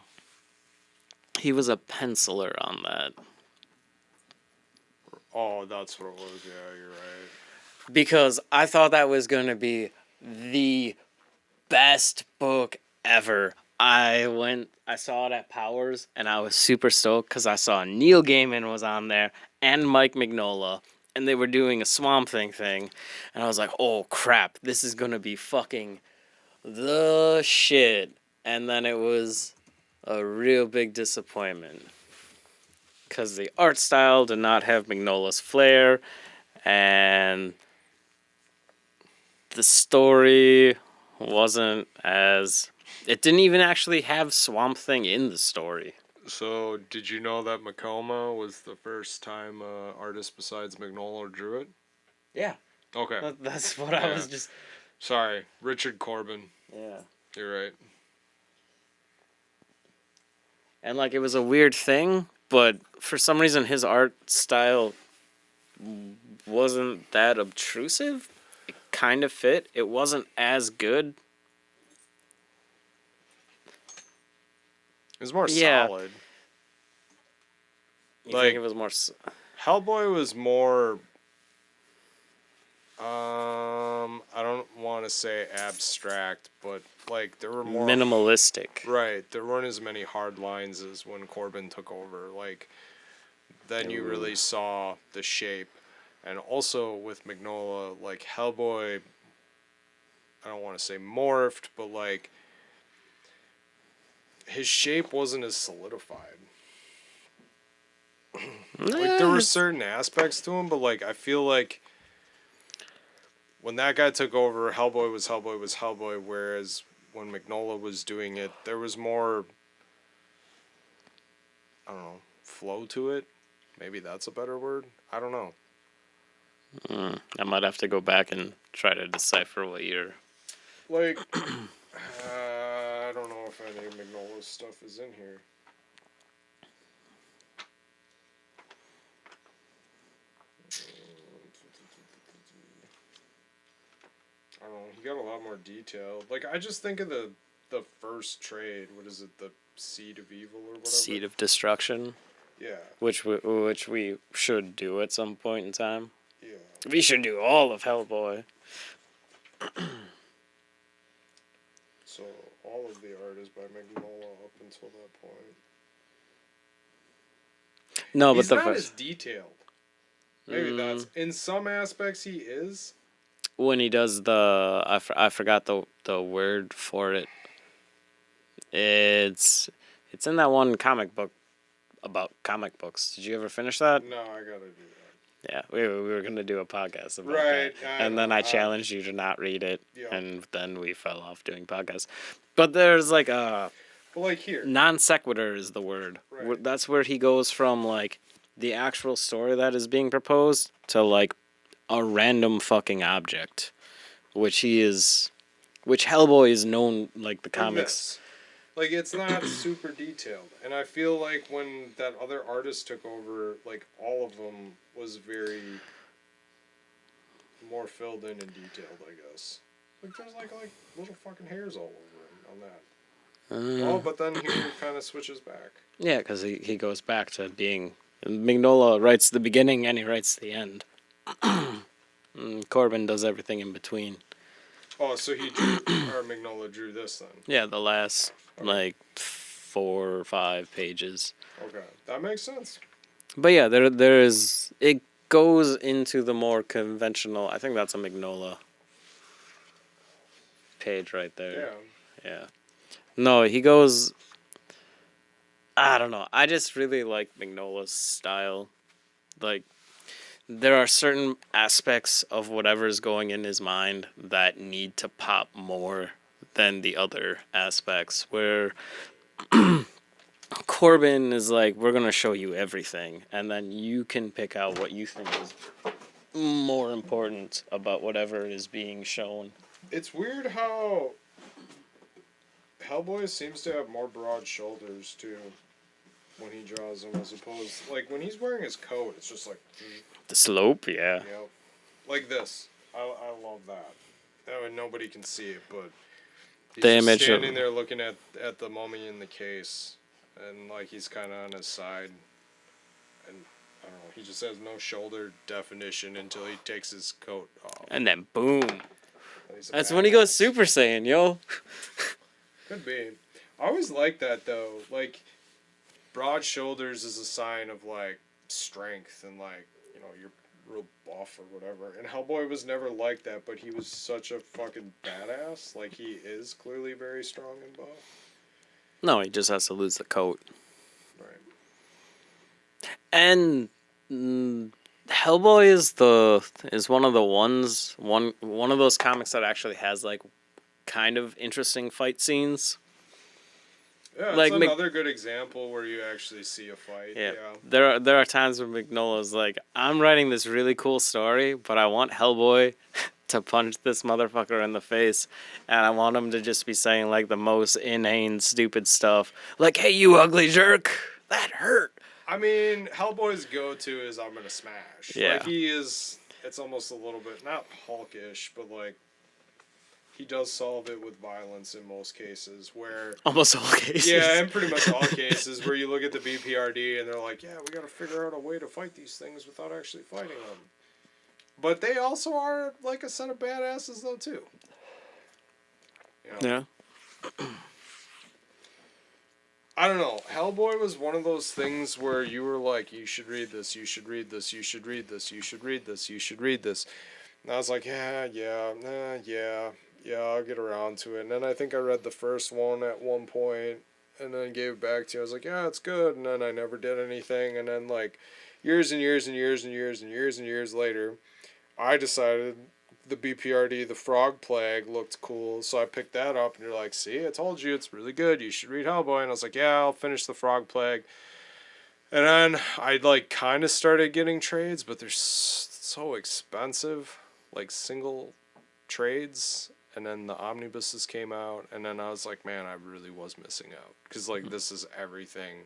a penciler on that. Oh, that's what it was. Yeah, you're right. Because I thought that was going to be the best book ever. I saw it at Powers, and I was super stoked because I saw Neil Gaiman was on there and Mike Mignola, and they were doing a Swamp Thing thing, and I was like, oh crap, this is gonna be fucking the shit. And then it was a real big disappointment because the art style did not have Mignola's flair, and the story wasn't as. It didn't even actually have Swamp Thing in the story. So, did you know that Macoma was the first time artist besides Magnolia drew it? Yeah, Okay. that's what I was Yeah. just. Sorry, Richard Corbin. Yeah. You're right. And like it was a weird thing, but for some reason his art style wasn't that obtrusive. It kind of fit. It wasn't as good. It was more Yeah. solid. You Like- think it was more Hellboy was more. I don't want to say abstract, but like there were more minimalistic? Right, there weren't as many hard lines as when Corbin took over. Like, then you really saw the shape, and also with Mignola, like Hellboy. I don't want to say morphed, but like his shape wasn't as solidified. Like there were certain aspects to him, but like I feel like when that guy took over, Hellboy was Hellboy, whereas when Mignola was doing it, there was more, I don't know, flow to it. Maybe that's a better word. I don't know. I might have to go back and try to decipher what you're. Like, I don't know if any of Mignola's stuff is in here. I don't know. He got a lot more detail. Like, I just think of the first trade. What is it? The Seed of Evil or whatever. Seed of Destruction, Yeah. which we should do at some point in time. Yeah. We should do all of Hellboy. So all of the art is by Mignola up until that point. No, He's but not as detailed. Maybe that's in some aspects he is. when he does the I forgot the word for it. It's in that one comic book about comic books. Did you ever finish that? No, I gotta do that. Yeah, we were gonna do a podcast about Right, that, I and then know, I challenged you to not read it, Yeah. and then we fell off doing podcasts. But there's like a But like here, non sequitur is the word. Right. That's where he goes from like the actual story that is being proposed to like a random fucking object, which Hellboy is known like the like comics. this. Like it's not super detailed, and I feel like when that other artist took over, like all of them was very more filled in and detailed. I guess. Like there's like little fucking hairs all over him on that. Oh, but then he kind of switches back. Yeah, because he goes back to being. Mignola writes the beginning and he writes the end. Corbin does everything in between. Oh, so he drew, or Mignola drew this then. Yeah, the last like 4 or 5 pages. Okay, that makes sense. But yeah, there is. It goes into the more conventional. I think that's a Mignola page right there. Yeah. Yeah. No, he goes. I don't know. I just really like Mignola's style. Like, there are certain aspects of whatever is going in his mind that need to pop more than the other aspects. Where Corbin is like, we're going to show you everything, and then you can pick out what you think is more important about whatever is being shown. It's weird how Hellboy seems to have more broad shoulders too when he draws them, as opposed like when he's wearing his coat, it's just like The slope, yeah. you know, like this. I love that. That way nobody can see it, but he's The just image of- standing there looking at the mummy in the case, and like he's kind of on his side, and I don't know. He just has no shoulder definition until he takes his coat off. And then boom. He's a That's when he goes badass. Super Saiyan, yo. Could be. I always like that though. Like, broad shoulders is a sign of like strength and like you're real buff or whatever. And Hellboy was never like that, but he was such a fucking badass. Like he is clearly very strong and buff. No, he just has to lose the coat. Right. And Hellboy is one of the one of those comics that actually has like kind of interesting fight scenes. Yeah, it's Like, another good example where you actually see a fight. Yeah. Yeah. There are times when Mignola's like, I'm writing this really cool story, but I want Hellboy to punch this motherfucker in the face, and I want him to just be saying like the most inane, stupid stuff, like, "Hey, you ugly jerk, that hurt." I mean, Hellboy's go-to is I'm gonna smash. Yeah. Like he is. It's almost a little bit not Hulkish, but like he does solve it with violence in most cases. Where Almost all cases. yeah, in pretty much all cases where you look at the BPRD and they're like, yeah, we got to figure out a way to fight these things without actually fighting them. But they also are like a set of badasses though too. You know? Yeah. I don't know. Hellboy was one of those things where you were like, you should read this, you should read this, you should read this, you should read this, you should read this. And I was like, yeah, I'll get around to it. And then I think I read the first one at one point and then gave it back to you. I was like, yeah, it's good. And then I never did anything. And then like years and years and years and years and years and years later, I decided the BPRD, the Frog Plague, looked cool, so I picked that up, and you're like, see, I told you, it's really good, you should read Hellboy, and I was like, yeah, I'll finish the Frog Plague, and then I, like, kind of started getting trades, but they're so expensive, like, single trades, and then the omnibuses came out, and then I was like, man, I really was missing out, because, like, this is everything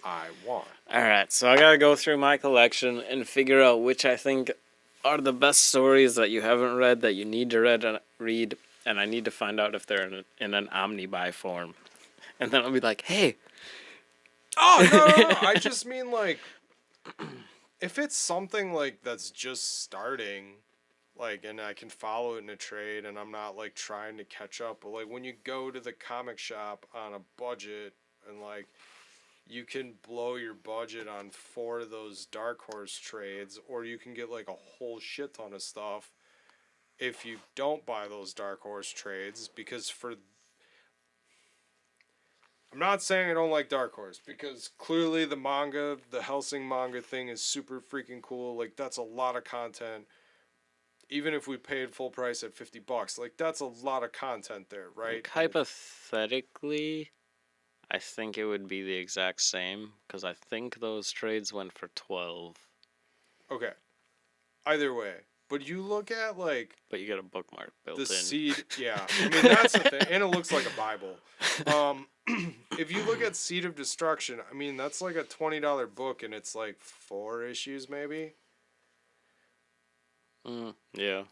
I want. Alright, so I gotta go through my collection and figure out which I think are the best stories that you haven't read that you need to read, and I need to find out if they're in an omnibuy form. And then I'll be like, hey. Oh, no. I just mean, like, if it's something, like, that's just starting, like, and I can follow it in a trade and I'm not, like, trying to catch up, but, like, when you go to the comic shop on a budget and, like, you can blow your budget on 4 of those Dark Horse trades, or you can get like a whole shit ton of stuff if you don't buy those Dark Horse trades. Because I'm not saying I don't like Dark Horse, because clearly the manga, the Hellsing manga thing is super freaking cool. Like, that's a lot of content. Even if we paid full price at $50, like, that's a lot of content there, right? Like, hypothetically, I think it would be the exact same, because I think those trades went for 12. Okay. Either way. But you look at, like... But you get a bookmark built the in. Seed, yeah. I mean, that's the thing. And it looks like a Bible. If you look at Seed of Destruction, I mean, that's like a $20 book, and it's like 4 issues, maybe. Yeah.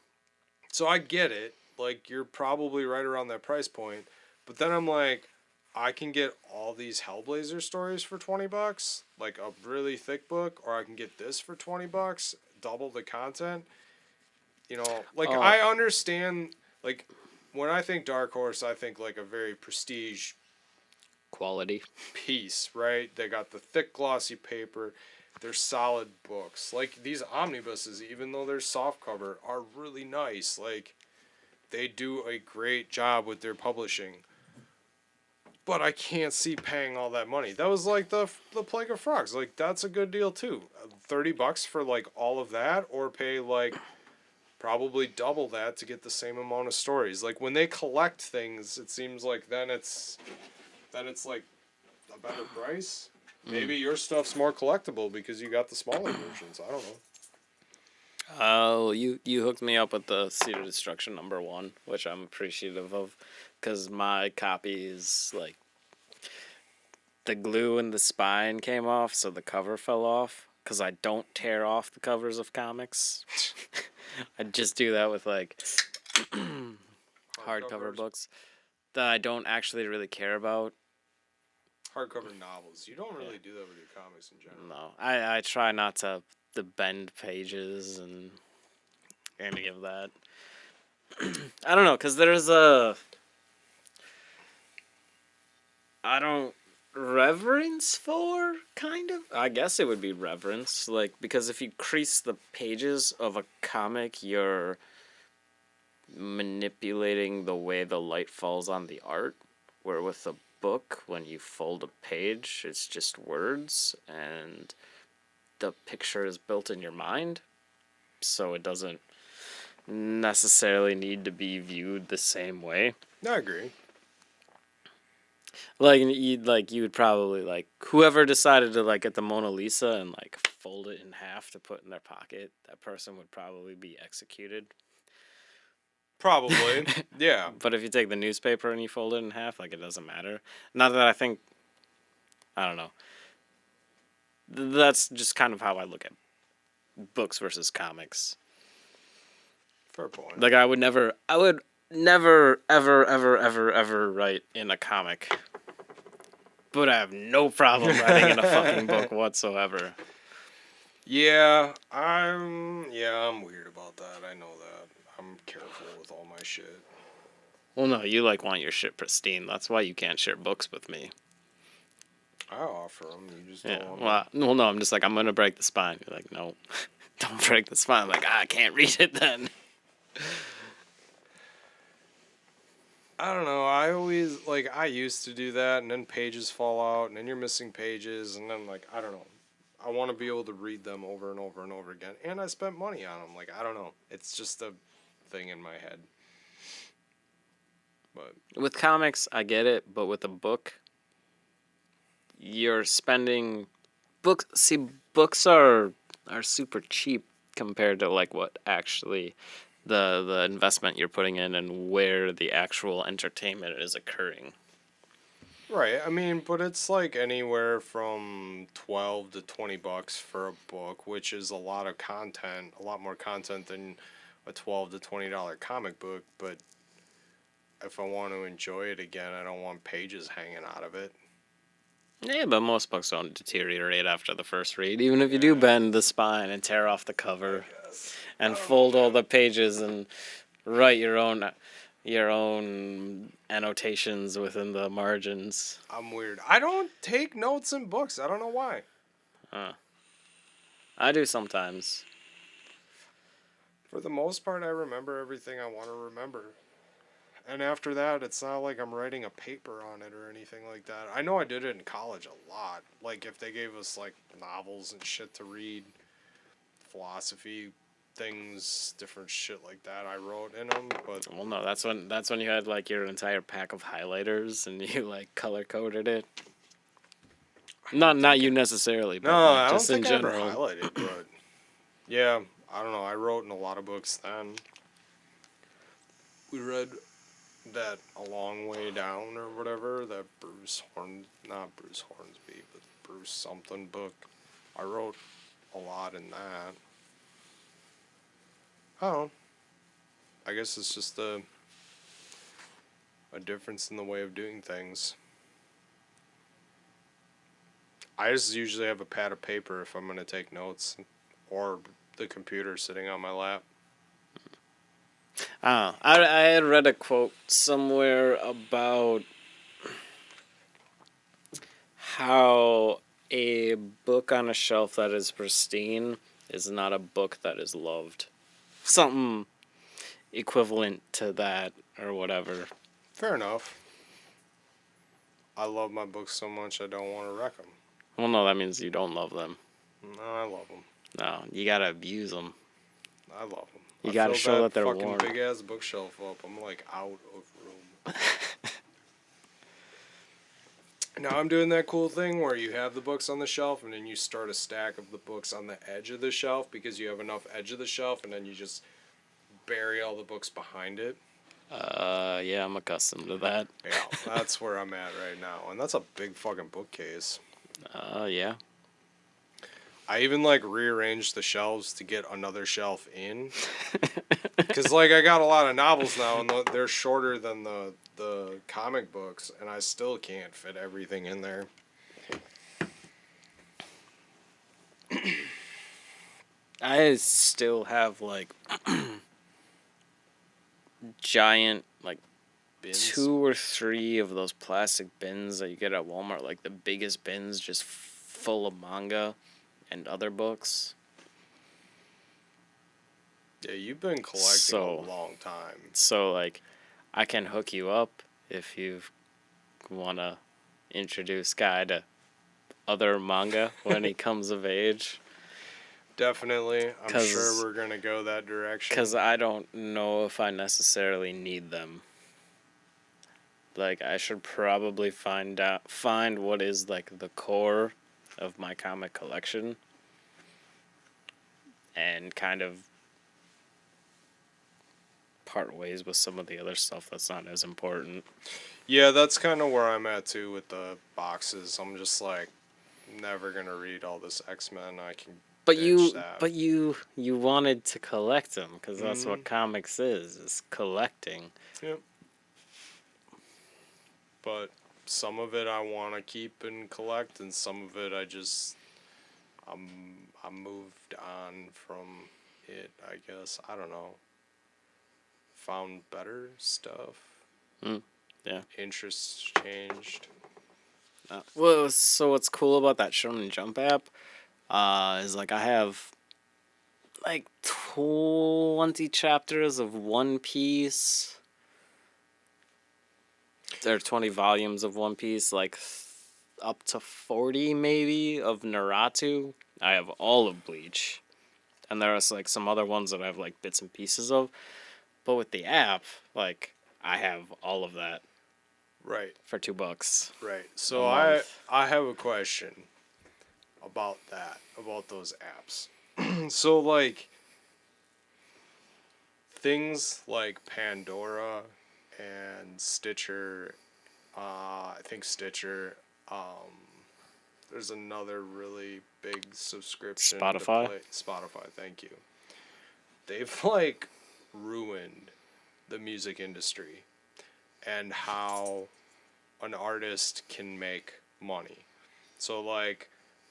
So I get it. Like, you're probably right around that price point. But then I'm like, I can get all these Hellblazer stories for $20, like a really thick book, or I can get this for $20, double the content. You know, like, I understand, like, when I think Dark Horse, I think, like, a very prestige Quality. piece, right? They got the thick, glossy paper. They're solid books. Like, these omnibuses, even though they're softcover, are really nice. Like, they do a great job with their publishing. But I can't see paying all that money. That was like the Plague of Frogs. Like, that's a good deal too. $30 for like all of that, or pay like probably double that to get the same amount of stories. Like, when they collect things, it seems like then it's like a better price. Maybe your stuff's more collectible because you got the smaller versions. I don't know. Oh, you hooked me up with the Seed of Destruction #1, which I'm appreciative of, because my copy is like the glue in the spine came off, so the cover fell off. because I don't tear off the covers of comics. I just do that with like hardcover Hardcovers, books that I don't actually really care about. hardcover novels. You don't really do that with your comics in general. No, I try not to bend pages and any of that. I don't know, because there's I don't reverence for kind of. I guess it would be reverence, like because if you crease the pages of a comic, you're manipulating the way the light falls on the art. Where with a book, when you fold a page, it's just words and the picture is built in your mind, so it doesn't necessarily need to be viewed the same way. I agree. You would probably like whoever decided to like get the Mona Lisa and like fold it in half to put in their pocket. That person would probably be executed. Probably. Yeah. But if you take the newspaper and you fold it in half, like it doesn't matter. Not that I think. I don't know. That's just kind of how I look at books versus comics. Fair point. Like I would never ever, ever write in a comic. But I have no problem writing in a fucking book whatsoever. I'm weird about that. I know that. I'm careful with all my shit. Well, no, you like want your shit pristine. That's why you can't share books with me. I offer them. You just Yeah. don't. Well, no, I'm just like I'm gonna break the spine. You're like, no, don't break the spine. I'm like, I can't read it then. I don't know. I used to do that, and then pages fall out, and then you're missing pages, and then I don't know. I want to be able to read them over and over and over again, and I spent money on them. I don't know. It's just a thing in my head. But With comics, I get it, but with a book, you're spending books. See, books are super cheap compared to like what actually the investment you're putting in and where the actual entertainment is occurring. right, I mean, but it's anywhere from $12 to $20 for a book, which is a lot of content, a lot more content than a $12 to $20 comic book. But if I want to enjoy it again, I don't want pages hanging out of it. Yeah, but most books don't deteriorate after the first read, even if you do bend the spine and tear off the cover and fold all the pages and write your own annotations within the margins. I'm weird. I don't take notes in books. I don't know why. I do sometimes. For the most part, I remember everything I want to remember. And after that, it's not like I'm writing a paper on it or anything like that. I know I did it in college a lot. Like, if they gave us, novels and shit to read, philosophy things, different shit like that, I wrote in them, but... Well, no, that's when you had, like, your entire pack of highlighters and you, like, color-coded it. Not you necessarily, but No, like, I don't just in think I ever general. highlighted, but... Yeah, I don't know, I wrote in a lot of books then. We read that A Long Way Down or whatever, that not Bruce Hornsby, but Bruce something book. I wrote a lot in that. Oh, I guess it's just a difference in the way of doing things. I just usually have a pad of paper if I'm going to take notes, or the computer sitting on my lap. I had read a quote somewhere about how a book on a shelf that is pristine is not a book that is loved. Something equivalent to that or whatever. Fair enough. I love my books so much I don't want to wreck them. Well, no, that means you don't love them. No, I love them. No, you gotta abuse them. I love them. You gotta show that they're fucking warm. big ass bookshelf up. I'm out of room. Now I'm doing that cool thing where you have the books on the shelf and then you start a stack of the books on the edge of the shelf because you have enough edge of the shelf, and then you just bury all the books behind it. Yeah, I'm accustomed to that. Yeah, that's where I'm at right now, and that's a big fucking bookcase. Yeah. I even like rearranged the shelves to get another shelf in. Because like I got a lot of novels now, and they're shorter than the comic books, and I still can't fit everything in there. I still have like giant like Bins. 2 or 3 of those plastic bins that you get at Walmart, like the biggest bins just full of manga and other books. Yeah, you've been collecting So- a long time. So like I can hook you up if you want to introduce Guy to other manga when he comes of age. Definitely, I'm 'Cause- sure we're gonna go that direction. Because I don't know if I necessarily need them. Like, I should probably find what is, like, the core of my comic collection. And kind of part ways with some of the other stuff that's not as important. Yeah, that's kind of where I'm at too with the boxes. I'm just like, never gonna read all this X-Men. I can. But ditch that. you wanted to collect them, because that's what comics is collecting. Yep. But some of it I want to keep and collect, and some of it I moved on from it. I guess I don't know. Found better stuff. Yeah. Interests changed. Well, so what's cool about that Shonen Jump app is like I have like 20 chapters of One Piece. There are 20 volumes of One Piece, like up to 40 maybe of Naruto. I have all of Bleach. And there's like some other ones that I have like bits and pieces of. But with the app, like I have all of that Right. for $2. Right. So A I month. have a question about that, about those apps. So like things like Pandora and Stitcher, I think Stitcher, there's another really big subscription. to Spotify? Spotify, thank you. They've like ruined the music industry and how an artist can make money. So like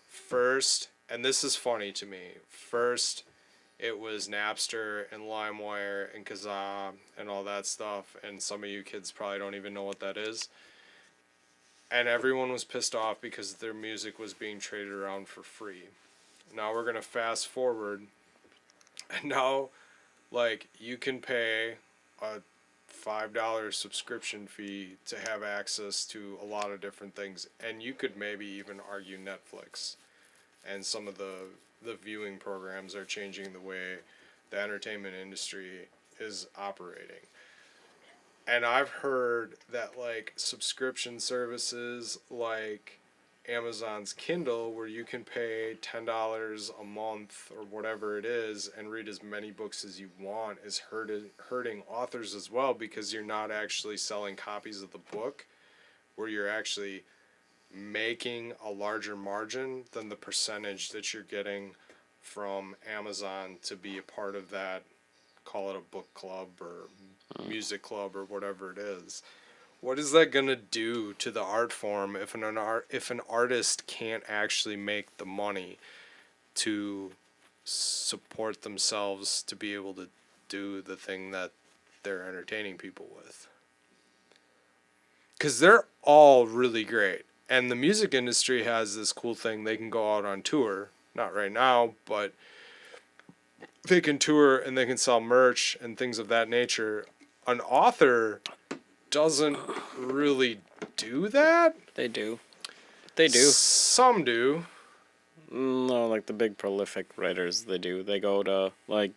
first, and this is funny to me, first it was Napster and LimeWire and Kazaa and all that stuff, and some of you kids probably don't even know what that is. And everyone was pissed off because their music was being traded around for free. Now we're gonna fast forward, and now like you can pay a $5 subscription fee to have access to a lot of different things, and you could maybe even argue Netflix and some of the viewing programs are changing the way the entertainment industry is operating. And I've heard that like subscription services like Amazon's Kindle, where you can pay $10 a month or whatever it is and read as many books as you want, is hurting authors as well, because you're not actually selling copies of the book, where you're actually making a larger margin than the percentage that you're getting from Amazon to be a part of that, call it a book club or music club or whatever it is. What is that gonna do to the art form if an artist can't actually make the money to support themselves to be able to do the thing that they're entertaining people with? Because they're all really great, and the music industry has this cool thing: they can go out on tour. Not right now, but they can tour and they can sell merch and things of that nature. An author doesn't really do that. They do. They do. Some do. No, like the big prolific writers, they do. They go to like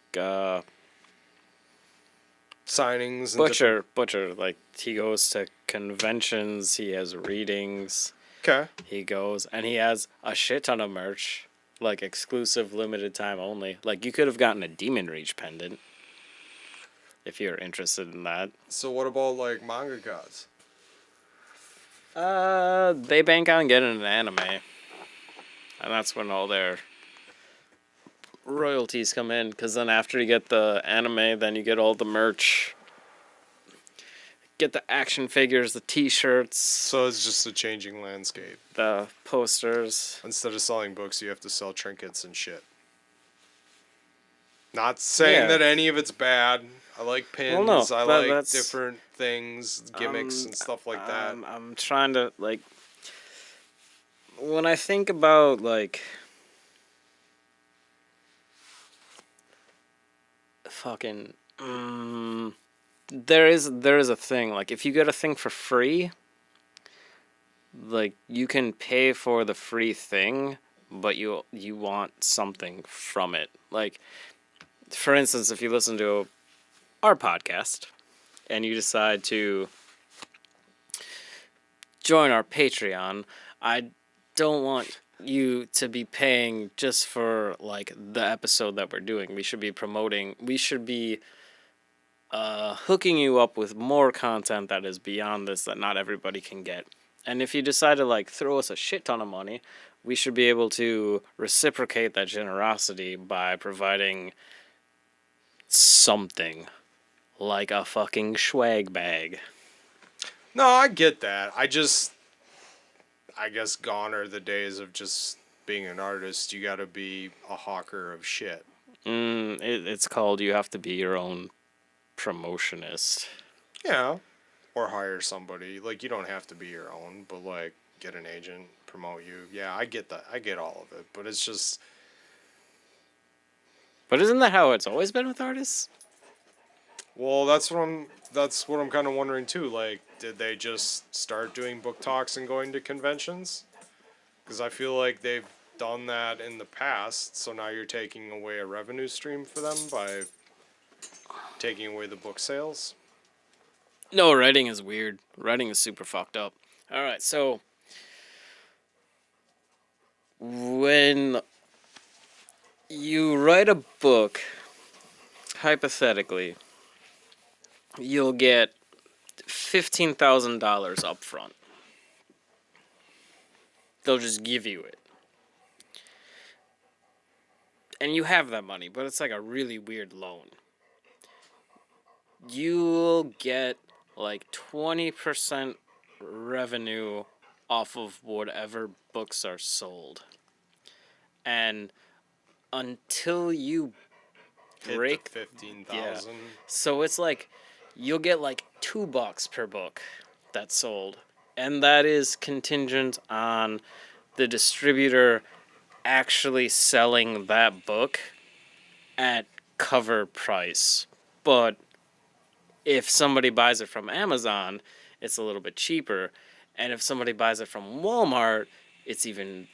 Signings. And Butcher. Like he goes to conventions. He has readings. Okay. He goes and he has a shit ton of merch, like exclusive, limited time only. Like you could have gotten a Demon Reach pendant if you're interested in that. So what about like mangakas? They bank on getting an anime, and that's when all their royalties come in, because then after you get the anime, then you get all the merch. Get the action figures, the t-shirts, So it's just a changing landscape. the posters. Instead of selling books, you have to sell trinkets and shit. Not saying Yeah. that any of it's bad. I like pins. no, I but like that's- different things, gimmicks and stuff like that. I'm trying to, like, when I think about, like, fucking, there is a thing, like, if you get a thing for free, like, you can pay for the free thing, but you want something from it. Like, for instance, if you listen to our podcast and you decide to join our Patreon, I don't want you to be paying just for, like, the episode that we're doing. We should be promoting, we should be hooking you up with more content that is beyond this that not everybody can get. And if you decide to, like, throw us a shit ton of money, we should be able to reciprocate that generosity by providing something, like a fucking swag bag. No, I get that. I guess gone are the days of just being an artist. You got to be a hawker of shit. It's called, you have to be your own promotionist. Yeah. Or hire somebody. Like, you don't have to be your own, but, like, get an agent, promote you. Yeah, I get that. I get all of it. But it's just... But isn't that how it's always been with artists? Well, that's what I'm kind of wondering, too. Like, did they just start doing book talks and going to conventions? Because I feel like they've done that in the past, so now you're taking away a revenue stream for them by taking away the book sales. No, writing is weird. Writing is super fucked up. Alright, so when you write a book, hypothetically, you'll get $15,000 up front. They'll just give you it. And you have that money, but it's like a really weird loan. You'll get like 20% revenue off of whatever books are sold. And until you break, Hit the 15,000. so it's like you'll get like $2 per book that's sold. And that is contingent on the distributor actually selling that book at cover price. But if somebody buys it from Amazon, it's a little bit cheaper. And if somebody buys it from Walmart, it's even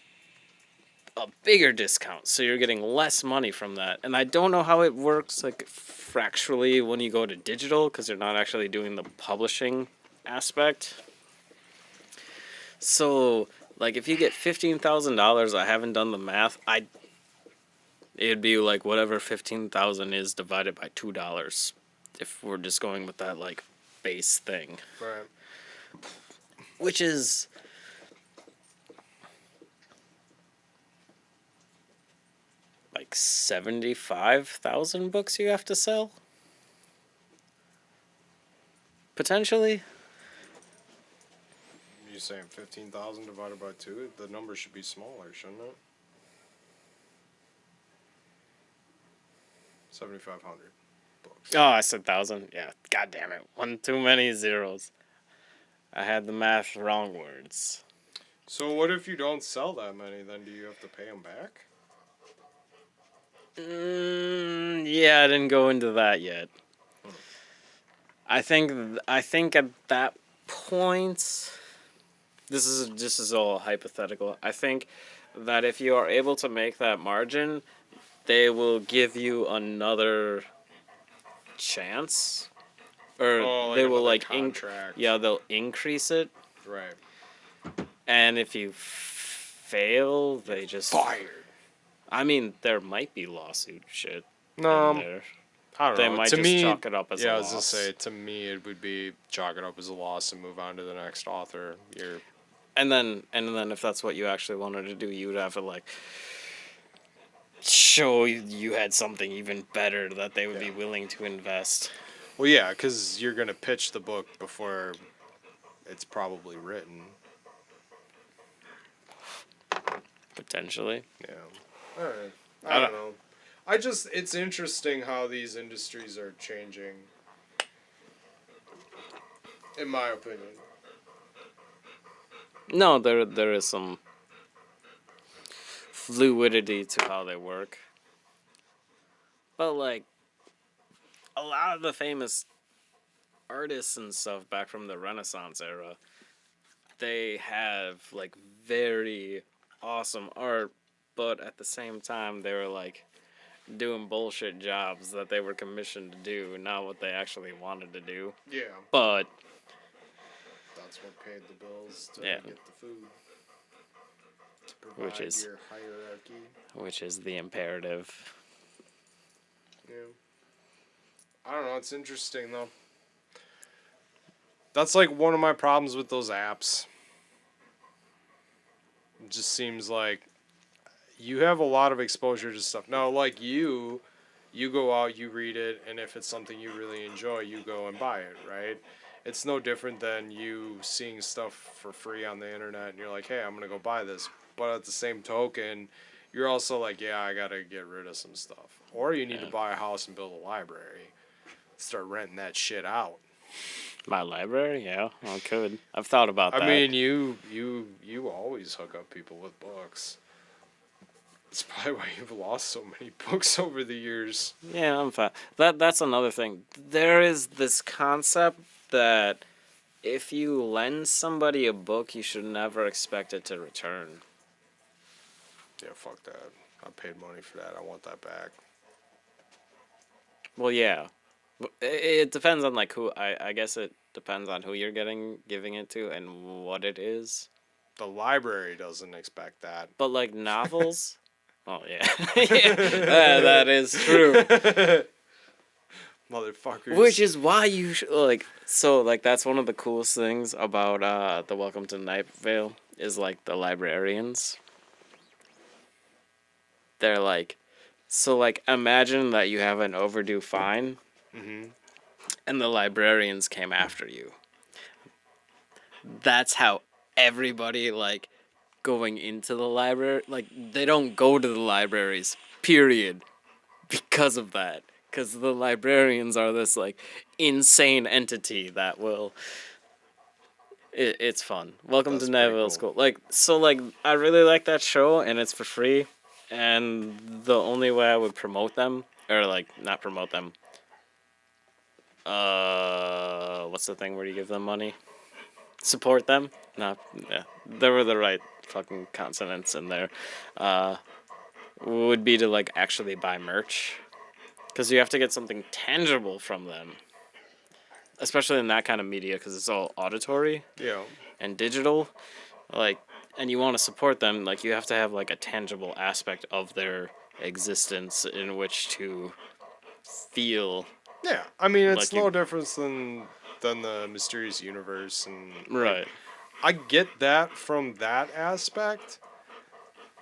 a bigger discount. So you're getting less money from that. And I don't know how it works, like, fractionally when you go to digital, because they're not actually doing the publishing aspect. So, like, if you get $15,000, I haven't done the math, it'd be like whatever 15,000 is divided by $2. If we're just going with that, like, base thing. Right. Which is like 75,000 books you have to sell? Potentially? You saying 15,000 divided by 2? The number should be smaller, shouldn't it? 7,500 books. Oh, I said 1,000. Yeah, god damn it. One too many zeros. I had the math wrong words. So what if you don't sell that many? Then do you have to pay them back? Yeah, I didn't go into that yet. I think at that point, this is all hypothetical. I think that if you are able to make that margin, they will give you another chance, or Oh, like they will another like contract. they'll increase it. Right. And if you fail, they just Fired. I mean, there might be lawsuit shit No, in there. I don't They know. might to just me, chalk it up as a yeah, I was gonna loss. say, to me, it would be chalk it up as a loss and move on to the next author. You're And then if that's what you actually wanted to do, you would have to, like, show you had something even better that they would be willing to invest. Well, yeah, because you're gonna pitch the book before it's probably written. Potentially. Yeah. All right. I I don't- don't know. It's interesting how these industries are changing. In my opinion. No, there is some fluidity to how they work. But like a lot of the famous artists and stuff back from the Renaissance era, they have like very awesome art, but at the same time they were like doing bullshit jobs that they were commissioned to do, not what they actually wanted to do. Yeah. But That's what paid the bills to Yeah. get the food. To provide Which is- your hierarchy. which is the imperative. Yeah. I don't know. It's interesting though. That's like one of my problems with those apps. It just seems like you have a lot of exposure to stuff. Now, like you go out, you read it, and if it's something you really enjoy, you go and buy it, right? It's no different than you seeing stuff for free on the internet and you're like, hey, I'm going to go buy this. But at the same token, you're also like, yeah, I got to get rid of some stuff. Or you need to Yeah. buy a house and build a library. Start renting that shit out. My library, yeah, I could. I've thought about that. I mean, you always hook up people with books. That's probably why you've lost so many books over the years. Yeah, I'm fine. That's another thing. There is this concept that if you lend somebody a book, you should never expect it to return. Yeah, fuck that. I paid money for that. I want that back. Well, yeah. It depends on like who. I guess it depends on who you're giving it to and what it is. The library doesn't expect that. But like novels. Oh yeah, yeah, that is true. Motherfuckers. Which is why you like. So like that's one of the coolest things about the Welcome to Night Vale is like the librarians. They're like, so like imagine that you have an overdue fine, and the librarians came after you. That's how everybody like going into the library, like they don't go to the libraries, period, because of that. Because the librarians are this like insane entity that will. It's fun. Welcome That's to pretty Night Vale cool. School. Like so, like I really like that show, and it's for free. And the only way I would promote them, or like not promote them. What's the thing where you give them money? Support them? No, yeah, there were the right fucking consonants in there. Would be to like actually buy merch, because you have to get something tangible from them, especially in that kind of media, because it's all auditory Yeah. and digital, like, and you want to support them, like you have to have like a tangible aspect of their existence in which to feel. Yeah. I mean, it's Like you- no difference than the Mysterious Universe and Right. I get that from that aspect,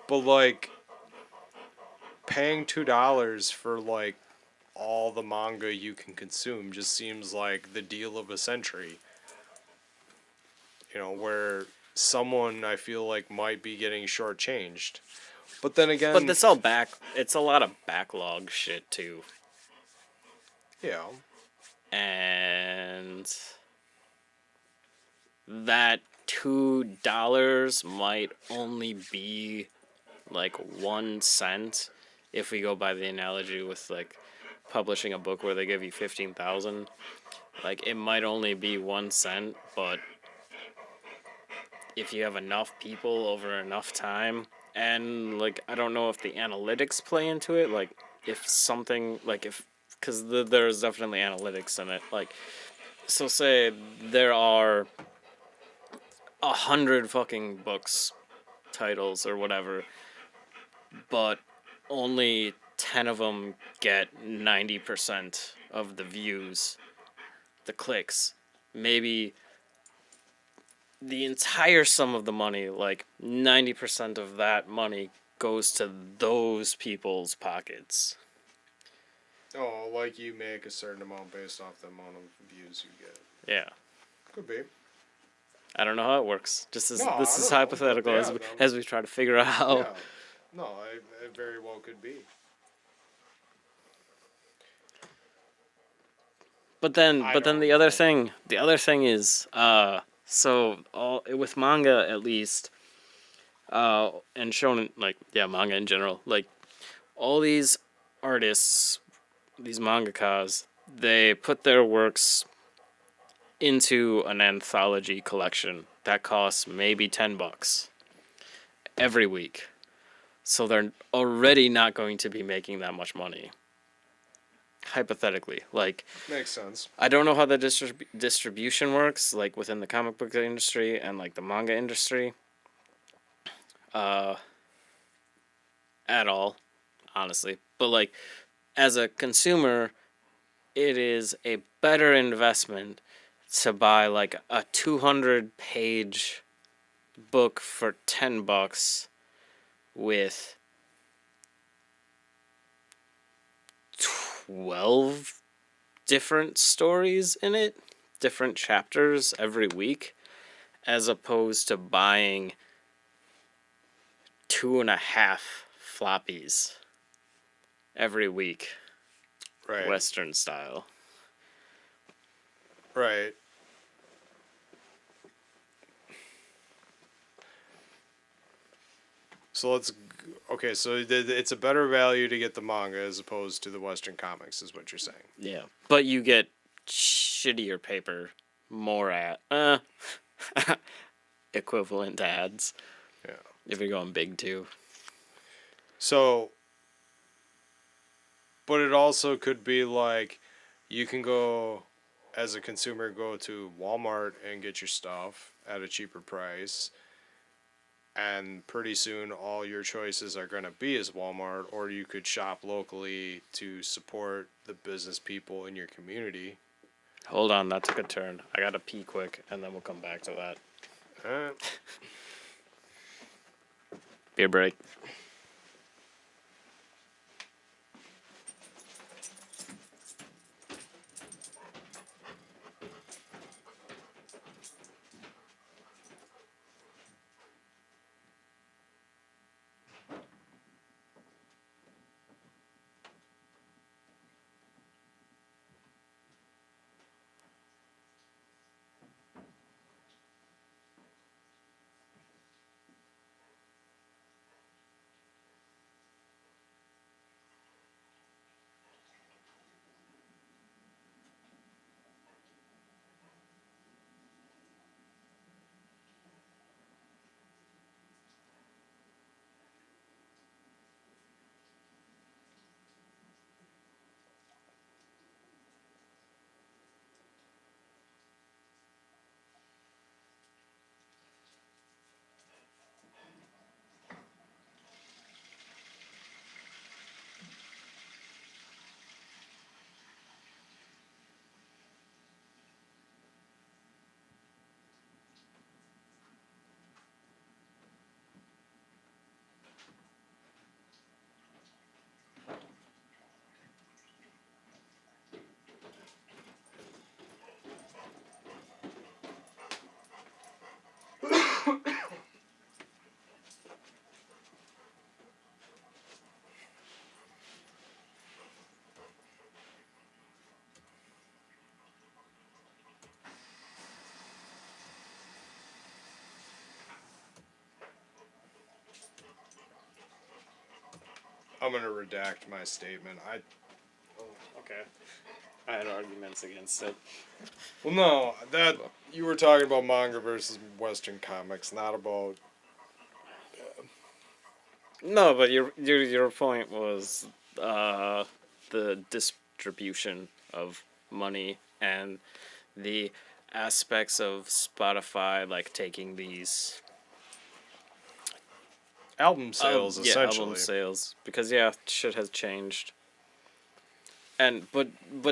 but like paying $2 for like all the manga you can consume just seems like the deal of a century. You know, where someone I feel like might be getting shortchanged. But then again, But it's all back. It's a lot of backlog shit too, yeah, and that $2 might only be like 1 cent if we go by the analogy with like publishing a book where they give you 15,000. Like it might only be 1 cent, but if you have enough people over enough time, and like I don't know if the analytics play into it, like if something like if because there's definitely analytics in it, like so say there are 100 fucking books titles or whatever, but only 10 of them get 90% of the views, the clicks. Maybe the entire sum of the money, like 90% of that money, goes to those people's pockets. Oh, like you make a certain amount based off the amount of views you get. Yeah. Could be. I don't know how it works. Just as No, I this is don't know, but hypothetical yeah, as we try to figure out how. Yeah. No, it very well could be. But then I but then don't the know. other thing is so all with manga at least and shonen, like, yeah, manga in general, like, all these artists, these mangakas, they put their works into an anthology collection that costs maybe $10 every week. So they're already not going to be making that much money. Hypothetically, like, Makes sense. I don't know how the distribution works, like within the comic book industry and like the manga industry, at all, honestly. But like, as a consumer, it is a better investment to buy like a 200-page book for $10 with 12 different stories in it, different chapters every week, as opposed to buying 2.5 floppies every week, Right. Western style. Right. So okay, so it's a better value to get the manga as opposed to the Western comics, is what you're saying. Yeah, but you get shittier paper, more equivalent ads. Yeah. If you're going big too. So, but it also could be like, you can go, as a consumer, go to Walmart and get your stuff at a cheaper price. And pretty soon, all your choices are going to be as Walmart, or you could shop locally to support the business people in your community. Hold on, that took a turn. I gotta pee quick, and then we'll come back to that. Beer break. I'm going to redact my statement. Oh, okay. I had arguments against it. Well, no, that you were talking about manga versus Western comics, not about. No, but your point was the distribution of money and the aspects of Spotify, like taking these Album sales, essentially. album sales, because yeah, shit has changed. And but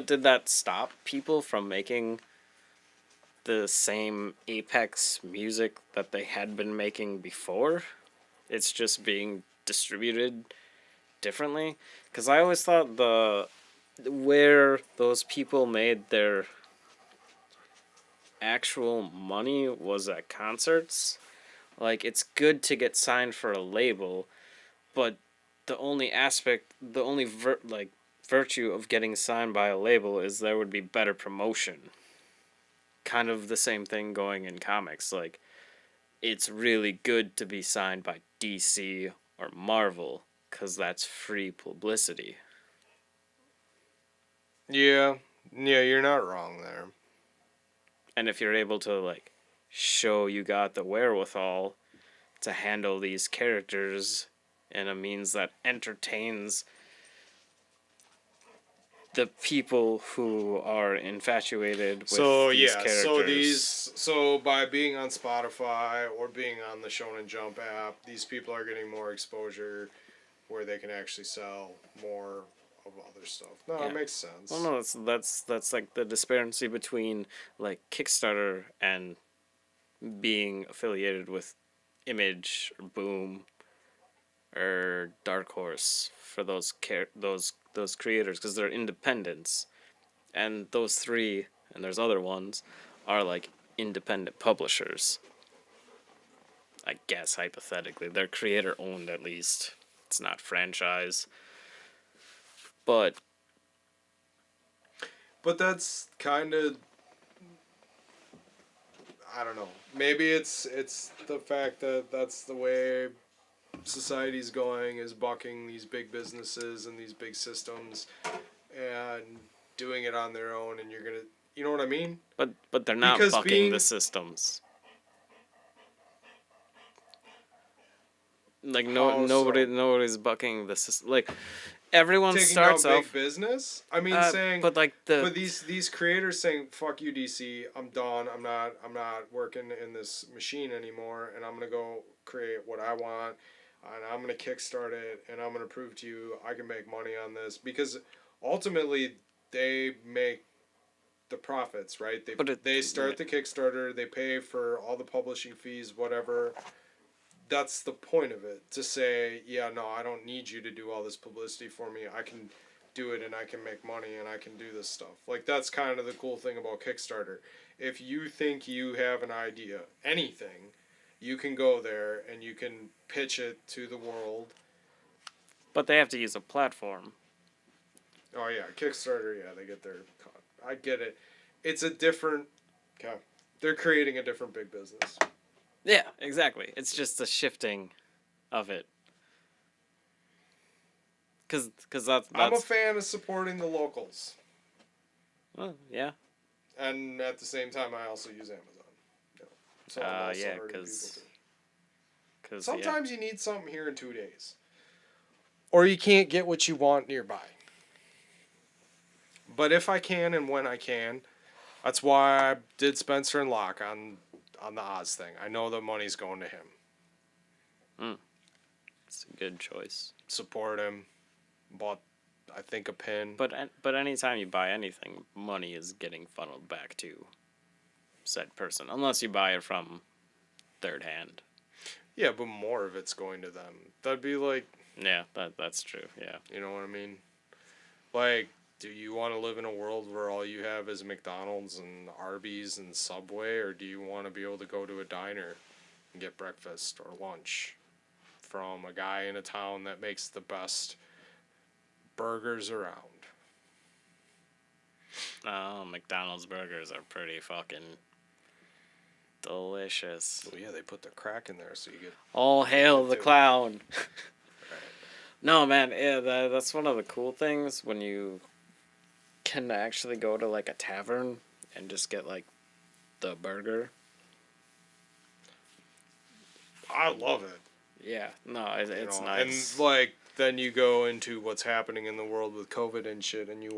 did that stop people from making the same apex music that they had been making before? It's just being distributed differently. Because I always thought where those people made their actual money was at concerts. Like, it's good to get signed for a label, but the only virtue of getting signed by a label is there would be better promotion. Kind of the same thing going in comics. Like, it's really good to be signed by DC or Marvel, because that's free publicity. Yeah, yeah, you're not wrong there. And if you're able to, like, show you got the wherewithal to handle these characters in a means that entertains the people who are infatuated with these characters. So by being on Spotify or being on the Shonen Jump app, these people are getting more exposure where they can actually sell more of other stuff. No, Yeah. it makes sense. Well, no, that's like the disparity between like Kickstarter and being affiliated with Image or Boom or Dark Horse for those creators, because they're independents, and those three and there's other ones are like independent publishers. I guess hypothetically they're creator owned, at least it's not franchise, but that's kind of, I don't know. Maybe it's the fact that that's the way society's going, is bucking these big businesses and these big systems and doing it on their own, and you're going to, you know what I mean? but they're not Because bucking the systems. Like nobody's bucking the system. Like everyone taking starts down big off business. I mean, saying, but like but these creators saying, "Fuck you, DC. I'm done. I'm not working in this machine anymore, and I'm gonna go create what I want, and I'm gonna kickstart it, and I'm gonna prove to you I can make money on this." Because ultimately, they make the profits, right? They start the Kickstarter. They pay for all the publishing fees, whatever. That's the point of it, to say, yeah, no, I don't need you to do all this publicity for me. I can do it, and I can make money, and I can do this stuff. Like, that's kind of the cool thing about Kickstarter. If you think you have an idea, anything, you can go there and you can pitch it to the world. But they have to use a platform. Oh yeah, Kickstarter, yeah, they get their cut. I get it. It's a different, okay, they're creating a different big business. Yeah, exactly. It's just a shifting of it. Cause that's I'm a fan of supporting the locals. Well, yeah. And at the same time, I also use Amazon. So I'm also hurting people too. Cause sometimes you need something here in 2 days. Or you can't get what you want nearby. But if I can and when I can, that's why I did Spencer and Locke on the Oz thing. I know the money's going to him. It's a good choice. Support him. Bought, I think, a pin. But anytime you buy anything, money is getting funneled back to said person, unless you buy it from third hand. Yeah, but more of it's going to them. That'd be like... Yeah, that's true, yeah. You know what I mean? Like, do you want to live in a world where all you have is McDonald's and Arby's and Subway, or do you want to be able to go to a diner and get breakfast or lunch from a guy in a town that makes the best burgers around? Oh, McDonald's burgers are pretty fucking delicious. Oh yeah, they put the crack in there so you get... All hail the clown. No, man, yeah, that's one of the cool things when you can actually go to like a tavern and just get like the burger. I love it. Yeah, no, it's nice. And like, then you go into what's happening in the world with COVID and shit, and you're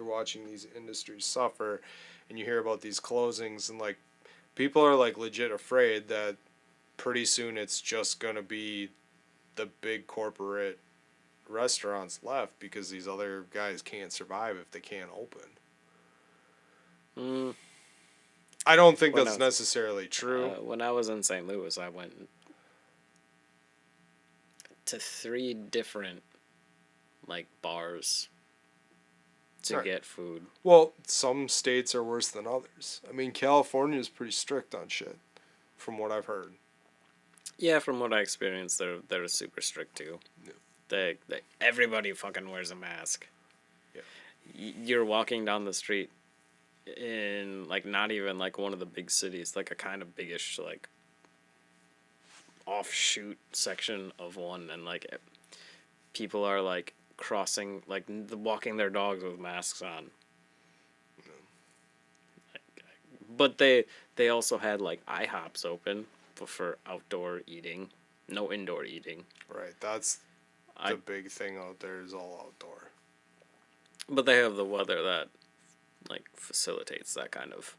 watching these industries suffer, and you hear about these closings, and like, people are like legit afraid that pretty soon it's just gonna be the big corporate restaurants left because these other guys can't survive if they can't open. I don't think that's necessarily true. When I was in St. Louis, I went to 3 different like bars to Right. get food. Well, some states are worse than others. I mean, California is pretty strict on shit, from what I've heard. Yeah, from what I experienced, they're super strict too. Yeah. They everybody fucking wears a mask. Yeah. You're walking down the street in like not even like one of the big cities, like a kind of biggish like offshoot section of one, and like people are like crossing like walking their dogs with masks on. But they also had like IHOPs open for outdoor eating, no indoor eating. Right. That's the big thing out there is all outdoor. But they have the weather that like facilitates that kind of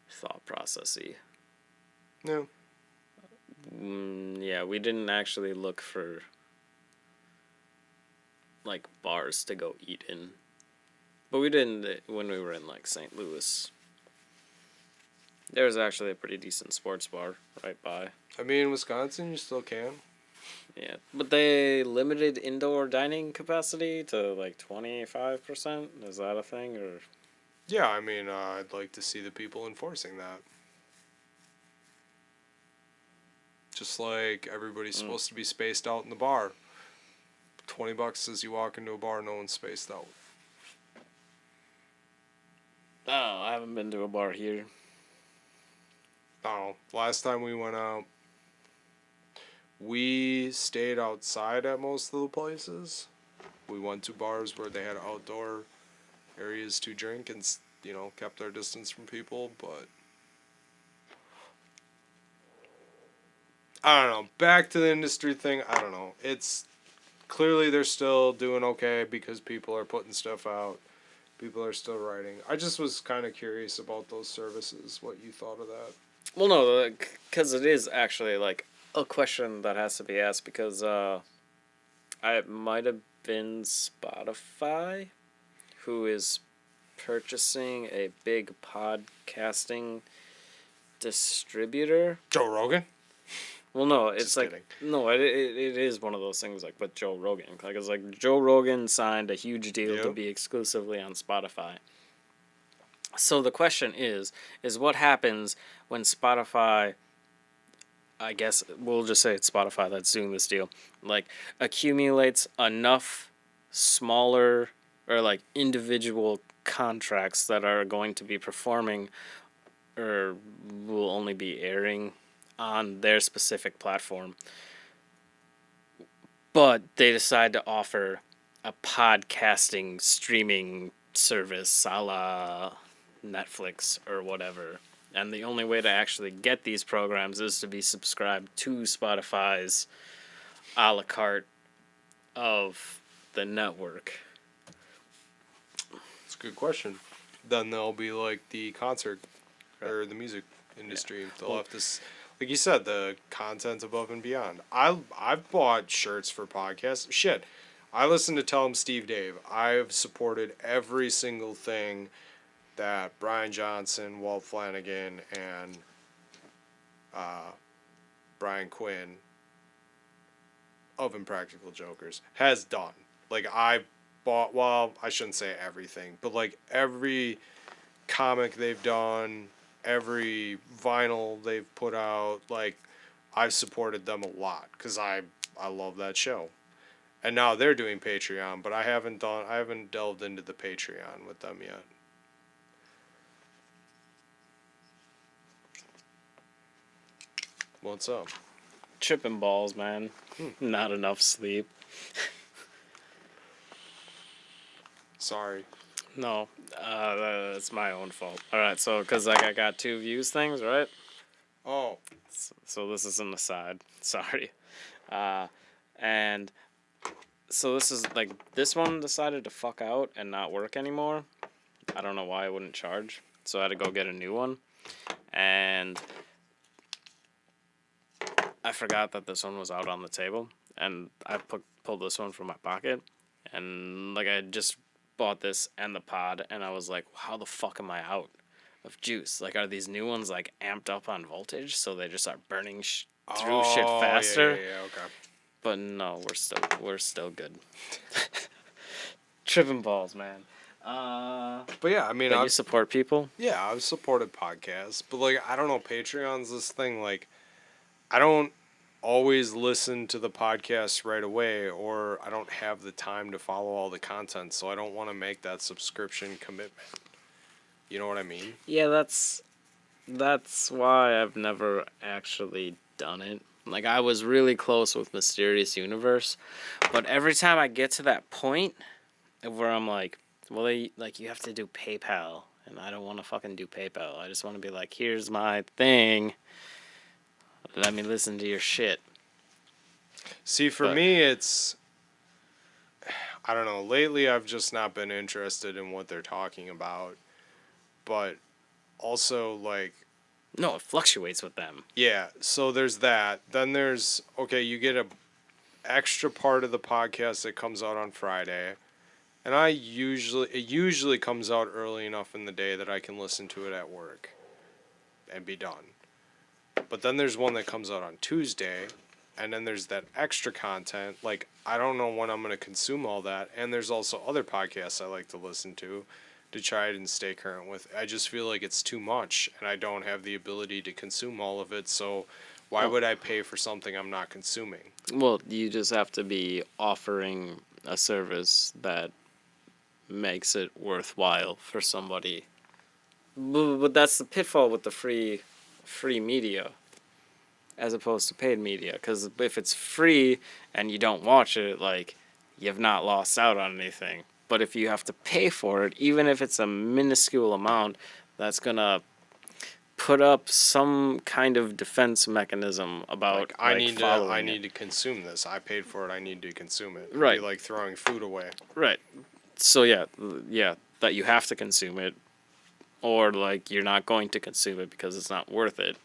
thought processy. Yeah. Yeah, we didn't actually look for like bars to go eat in, but we didn't when we were in like St. Louis. There was actually a pretty decent sports bar right by. I mean, in Wisconsin, you still can. Yeah, but they limited indoor dining capacity to like 25%. Is that a thing or? Yeah, I mean, I'd like to see the people enforcing that. Just like everybody's supposed to be spaced out in the bar. $20 as you walk into a bar, no one's spaced out. Oh, I haven't been to a bar here. No, last time we went out, we stayed outside at most of the places. We went to bars where they had outdoor areas to drink and, you know, kept our distance from people, but I don't know. Back to the industry thing, I don't know. It's clearly they're still doing okay because people are putting stuff out. People are still writing. I just was kind of curious about those services, what you thought of that. Well, no, because it is actually like a question that has to be asked because it might have been Spotify who is purchasing a big podcasting distributor. Joe Rogan? Well, no, it's Just like kidding. no, it is one of those things like with Joe Rogan. Like it's like Joe Rogan signed a huge deal to Yep. be exclusively on Spotify. So the question is what happens when Spotify, I guess we'll just say it's Spotify that's doing this deal, like accumulates enough smaller or like individual contracts that are going to be performing or will only be airing on their specific platform. But they decide to offer a podcasting streaming service a la Netflix or whatever. And the only way to actually get these programs is to be subscribed to Spotify's a la carte of the network. It's a good question. Then there'll be like the concert or the music industry. They'll have this, like you said, the content above and beyond. I've bought shirts for podcasts. Shit, I listen to Tell 'em Steve Dave. I've supported every single thing that Brian Johnson, Walt Flanagan, and Brian Quinn of Impractical Jokers has done. Like I bought, well, I shouldn't say everything, but like every comic they've done, every vinyl they've put out, like I've supported them a lot because I love that show. And now they're doing Patreon, but I haven't delved into the Patreon with them yet. What's up? Tripping balls, man. Not enough sleep. Sorry. No, that's my own fault. All right, so because like I got 2 views things, right? Oh. So this is an aside. Sorry. And so this is like this one decided to fuck out and not work anymore. I don't know why it wouldn't charge. So I had to go get a new one. And I forgot that this one was out on the table. And I pulled this one from my pocket. And like I just bought this and the pod. And I was like, how the fuck am I out of juice? Like, are these new ones like amped up on voltage so they just start burning through shit faster? Yeah, okay. But no, we're still good. Tripping balls, man. But yeah, I mean, But you support people? yeah, I've supported podcasts, but like I don't know, Patreon's this thing. Like I don't always listen to the podcast right away, or I don't have the time to follow all the content, so I don't want to make that subscription commitment. You know what I mean? Yeah, that's why I've never actually done it. Like I was really close with Mysterious Universe, but every time I get to that point where I'm like, well, you have to do PayPal, and I don't want to fucking do PayPal. I just want to be like, here's my thing. Let me listen to your shit. See, for But- me, it's I don't know. Lately, I've just not been interested in what they're talking about, but also like No, it fluctuates with them. yeah. So there's that. Then there's okay. You get a extra part of the podcast that comes out on Friday. And it usually comes out early enough in the day that I can listen to it at work and be done. But then there's one that comes out on Tuesday, and then there's that extra content. Like, I don't know when I'm going to consume all that. And there's also other podcasts I like to listen to try and stay current with. I just feel like it's too much, and I don't have the ability to consume all of it. So why would I pay for something I'm not consuming? Well, you just have to be offering a service that makes it worthwhile for somebody. But that's the pitfall with the free media as opposed to paid media, because if it's free and you don't watch it, like, you've not lost out on anything. But if you have to pay for it, even if it's a minuscule amount, that's gonna put up some kind of defense mechanism about Like, I following need to consume this. I paid for it. I need to consume it. It'd Right. be like throwing food away. Right. So yeah, that you have to consume it, or like you're not going to consume it because it's not worth it.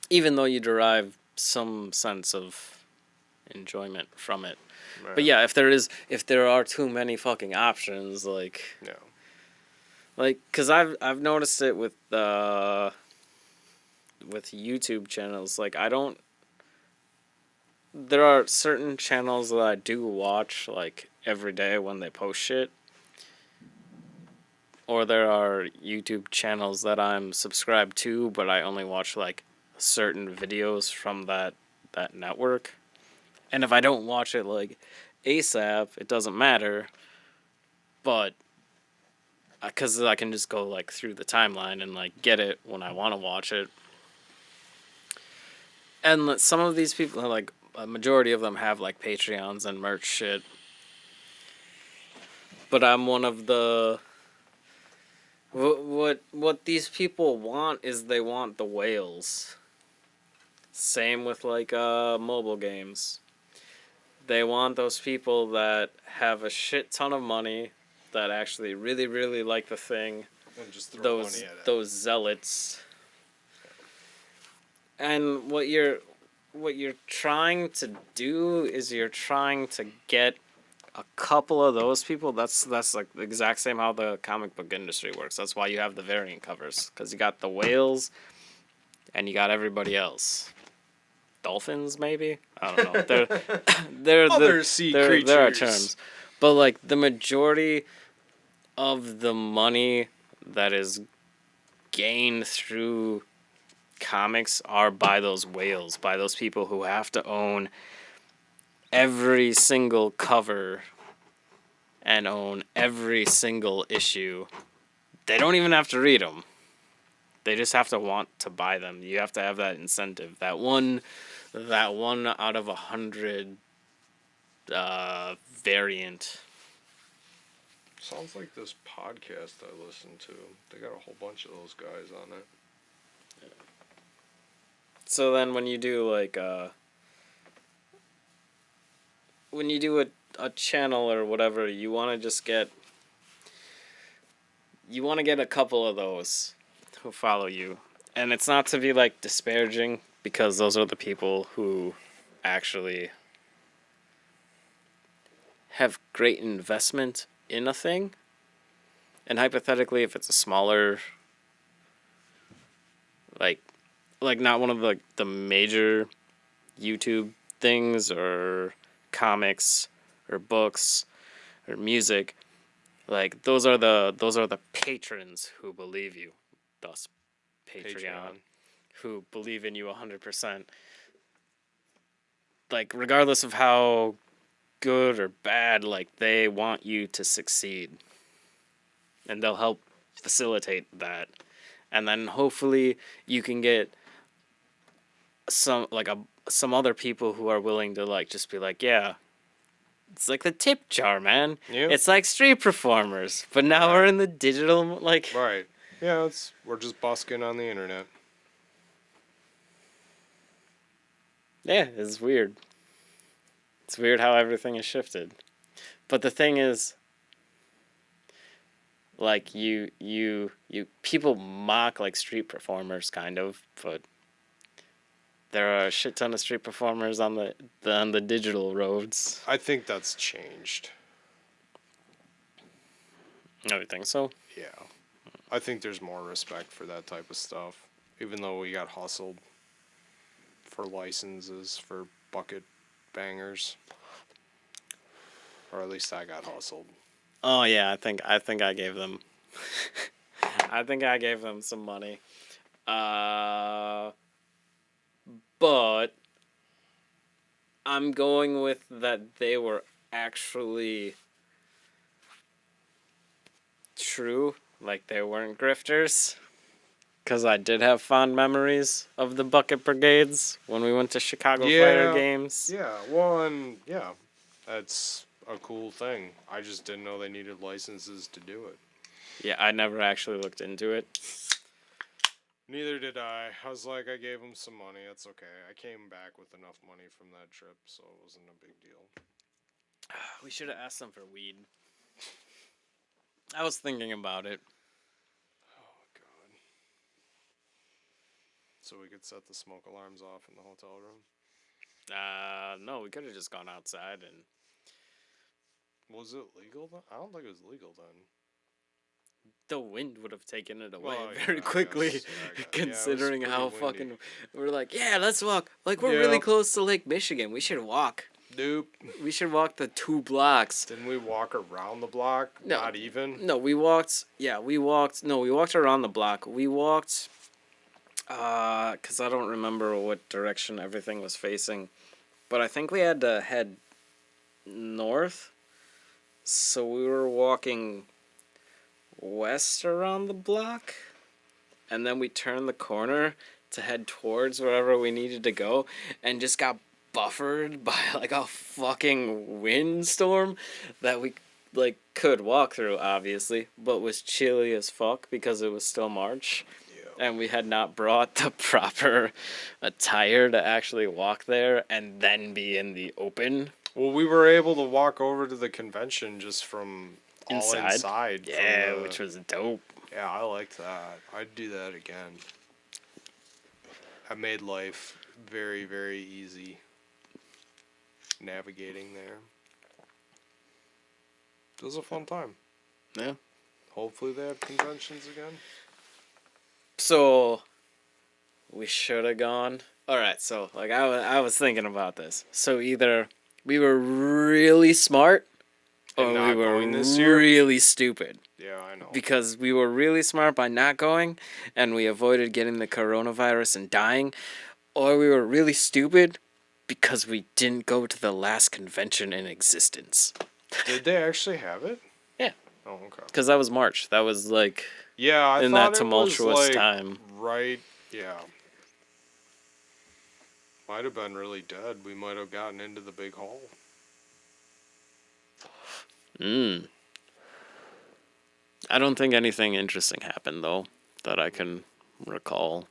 Even though you derive some sense of enjoyment from it. Right. But yeah, if there are too many fucking options, like Yeah. cuz I've noticed it with YouTube channels, like there are certain channels that I do watch like every day when they post shit. Or there are YouTube channels that I'm subscribed to, but I only watch like certain videos from that network. And if I don't watch it like ASAP, it doesn't matter. But because I can just go like through the timeline and like get it when I want to watch it. And some of these people, like a majority of them, have like Patreons and merch shit. But I'm one of the. What these people want is they want the whales. Same with like mobile games. They want those people that have a shit ton of money, that actually really really like the thing. And just throw Those money at it. those zealots. And what you're trying to do is you're trying to get a couple of those people. That's like the exact same how the comic book industry works. That's why you have the variant covers, because you got the whales and you got everybody else. Dolphins, maybe? I don't know. They're Other sea there are creatures. terms, but like the majority of the money that is gained through comics are by those whales, by those people who have to own every single cover and own every single issue. They don't even have to read them. They just have to want to buy them. You have to have that incentive. That one out of 100 variant. Sounds like this podcast I listen to. They got a whole bunch of those guys on it. So then when you do like when you do a channel or whatever, you want to just get a couple of those who follow you. And it's not to be like disparaging, because those are the people who actually have great investment in a thing. And hypothetically, if it's a smaller, like not one of the major YouTube things or comics or books or music, like those are the patrons who believe you, thus Patreon, who believe in you 100%. Like regardless of how good or bad, like they want you to succeed, and they'll help facilitate that, and then hopefully you can get some other people who are willing to like just be like, yeah, it's like the tip jar, man. Yeah. It's like street performers, but now we're in the digital like. Right. Yeah, we're just busking on the internet. Yeah, it's weird. It's weird how everything has shifted. But the thing is, like you people mock like street performers kind of, but there are a shit ton of street performers on the digital roads. I think that's changed. Oh, you think so? Yeah. I think there's more respect for that type of stuff. Even though we got hustled for licenses for bucket bangers. Or at least I got hustled. Oh yeah, I think I gave them I think I gave them some money. But I'm going with that they were actually true, like they weren't grifters. Because I did have fond memories of the bucket brigades when we went to Chicago Fire games. Yeah, well, and yeah, that's a cool thing. I just didn't know they needed licenses to do it. Yeah, I never actually looked into it. Neither did I. I was like, I gave them some money. That's okay. I came back with enough money from that trip, so it wasn't a big deal. We should have asked them for weed. I was thinking about it. Oh, God. So we could set the smoke alarms off in the hotel room? No, we could have just gone outside and... Was it legal then? I don't think it was legal then. The wind would have taken it away Well, very yeah, quickly, considering how fucking... We're like, yeah, let's walk. Like, we're really close to Lake Michigan. We should walk. Nope. We should walk the 2 blocks. Didn't we walk around the block? No. Not even? No, we walked... Yeah, we walked around the block. We walked... because I don't remember what direction everything was facing. But I think we had to head north. So we were walking west around the block. And then we turned the corner to head towards wherever we needed to go. And just got buffered by like a fucking windstorm that we like could walk through, obviously. But was chilly as fuck because it was still March. And we had not brought the proper attire to actually walk there and then be in the open. Well, we were able to walk over to the convention just from inside. Yeah, which was dope. Yeah, I liked that. I'd do that again. I made life very, very easy navigating there. It was a fun time. Yeah. Hopefully they have conventions again. So, we should have gone. All right, so like I was thinking about this. So either we were really smart, or we were really stupid. Yeah, I know. Because we were really smart by not going, and we avoided getting the coronavirus and dying, or we were really stupid because we didn't go to the last convention in existence. Did they actually have it? Yeah. Oh, okay. Because that was March. That was like... Yeah, I in thought that tumultuous it was, like, time. Right, yeah. Might have been really dead. We might have gotten into the big hall. I don't think anything interesting happened, though, that I can recall.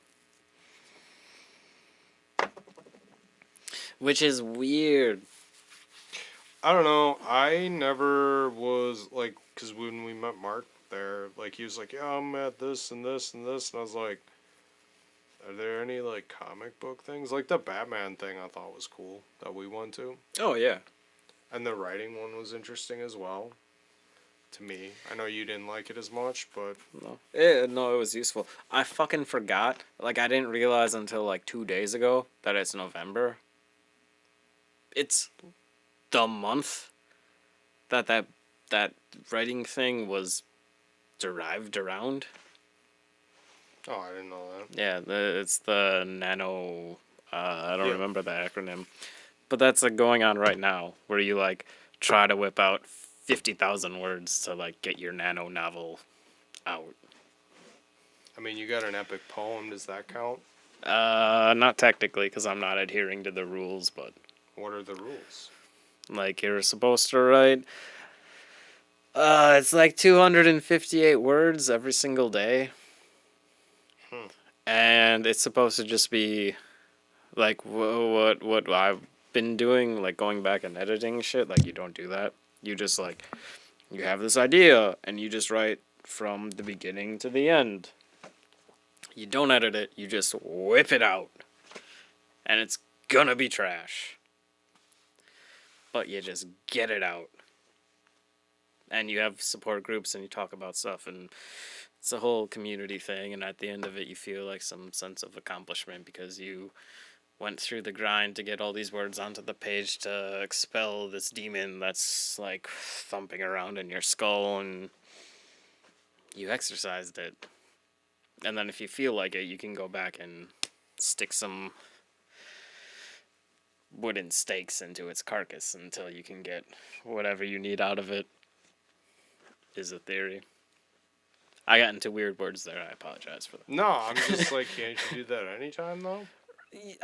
Which is weird. I don't know. I never was, like, because when we met Mark there, like, he was like, yeah, I'm at this and this and this. And I was like, are there any, like, comic book things? Like, the Batman thing I thought was cool that we went to. Oh, yeah. And the writing one was interesting as well. To me. I know you didn't like it as much, but... No, it was useful. I fucking forgot. Like, I didn't realize until, like, 2 days ago that it's November. it's the month that writing thing was derived around. Oh, I didn't know that. Yeah, it's the nano. I don't Yeah. remember the acronym, but that's like going on right now, where you like try to whip out 50,000 words to like get your nano novel out. I mean, you got an epic poem. Does that count? Not technically, because I'm not adhering to the rules, but What are the rules? like you're supposed to write. It's like 258 words every single day. And it's supposed to just be like what I've been doing, like going back and editing shit. Like you don't do that. You just like you have this idea and you just write from the beginning to the end. You don't edit it. You just whip it out, and it's gonna be trash. But you just get it out. And you have support groups and you talk about stuff, and it's a whole community thing, and at the end of it you feel like some sense of accomplishment because you went through the grind to get all these words onto the page to expel this demon that's like thumping around in your skull, and you exercised it. And then if you feel like it, you can go back and stick some wooden stakes into its carcass until you can get whatever you need out of it, is a theory. I got into weird words there. I apologize for that. No, I'm just like, can't you do that anytime though?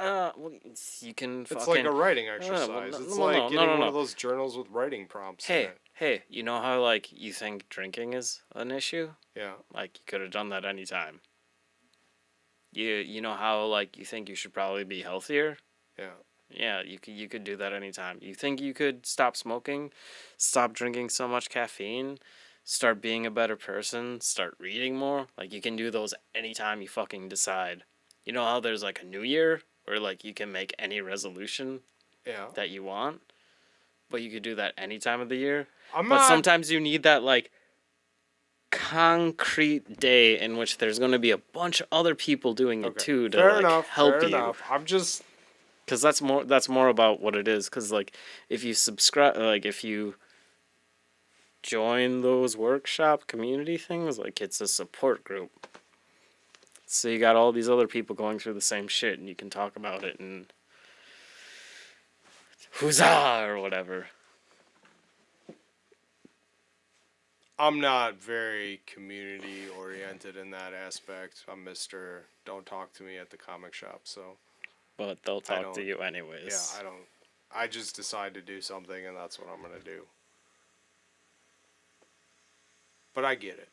Well, you can. It's like a writing well, exercise. no, It's no, like no, getting no, one no. of those journals with writing prompts in Hey, it. hey, you know how like you think drinking is an issue? Yeah. Like you could have done that anytime. You know how like you think you should probably be healthier? Yeah. Yeah, you could do that anytime. You think you could stop smoking, stop drinking so much caffeine, start being a better person, start reading more? Like you can do those anytime you fucking decide. You know how there's like a new year where like you can make any resolution Yeah. that you want, but you could do that any time of the year. I'm But not. sometimes you need that like concrete day in which there's going to be a bunch of other people doing it Okay. too to Fair like enough. help Fair you. enough. I'm just. Cuz that's more about what it is, cuz like if you subscribe, like if you join those workshop community things, like it's a support group. So you got all these other people going through the same shit and you can talk about it and huzzah or whatever. I'm not very community oriented in that aspect. I'm Mr. Don't talk to me at the comic shop, so But they'll talk to don't- you anyways. yeah, I don't. I just decide to do something, and that's what I'm gonna do. But I get it.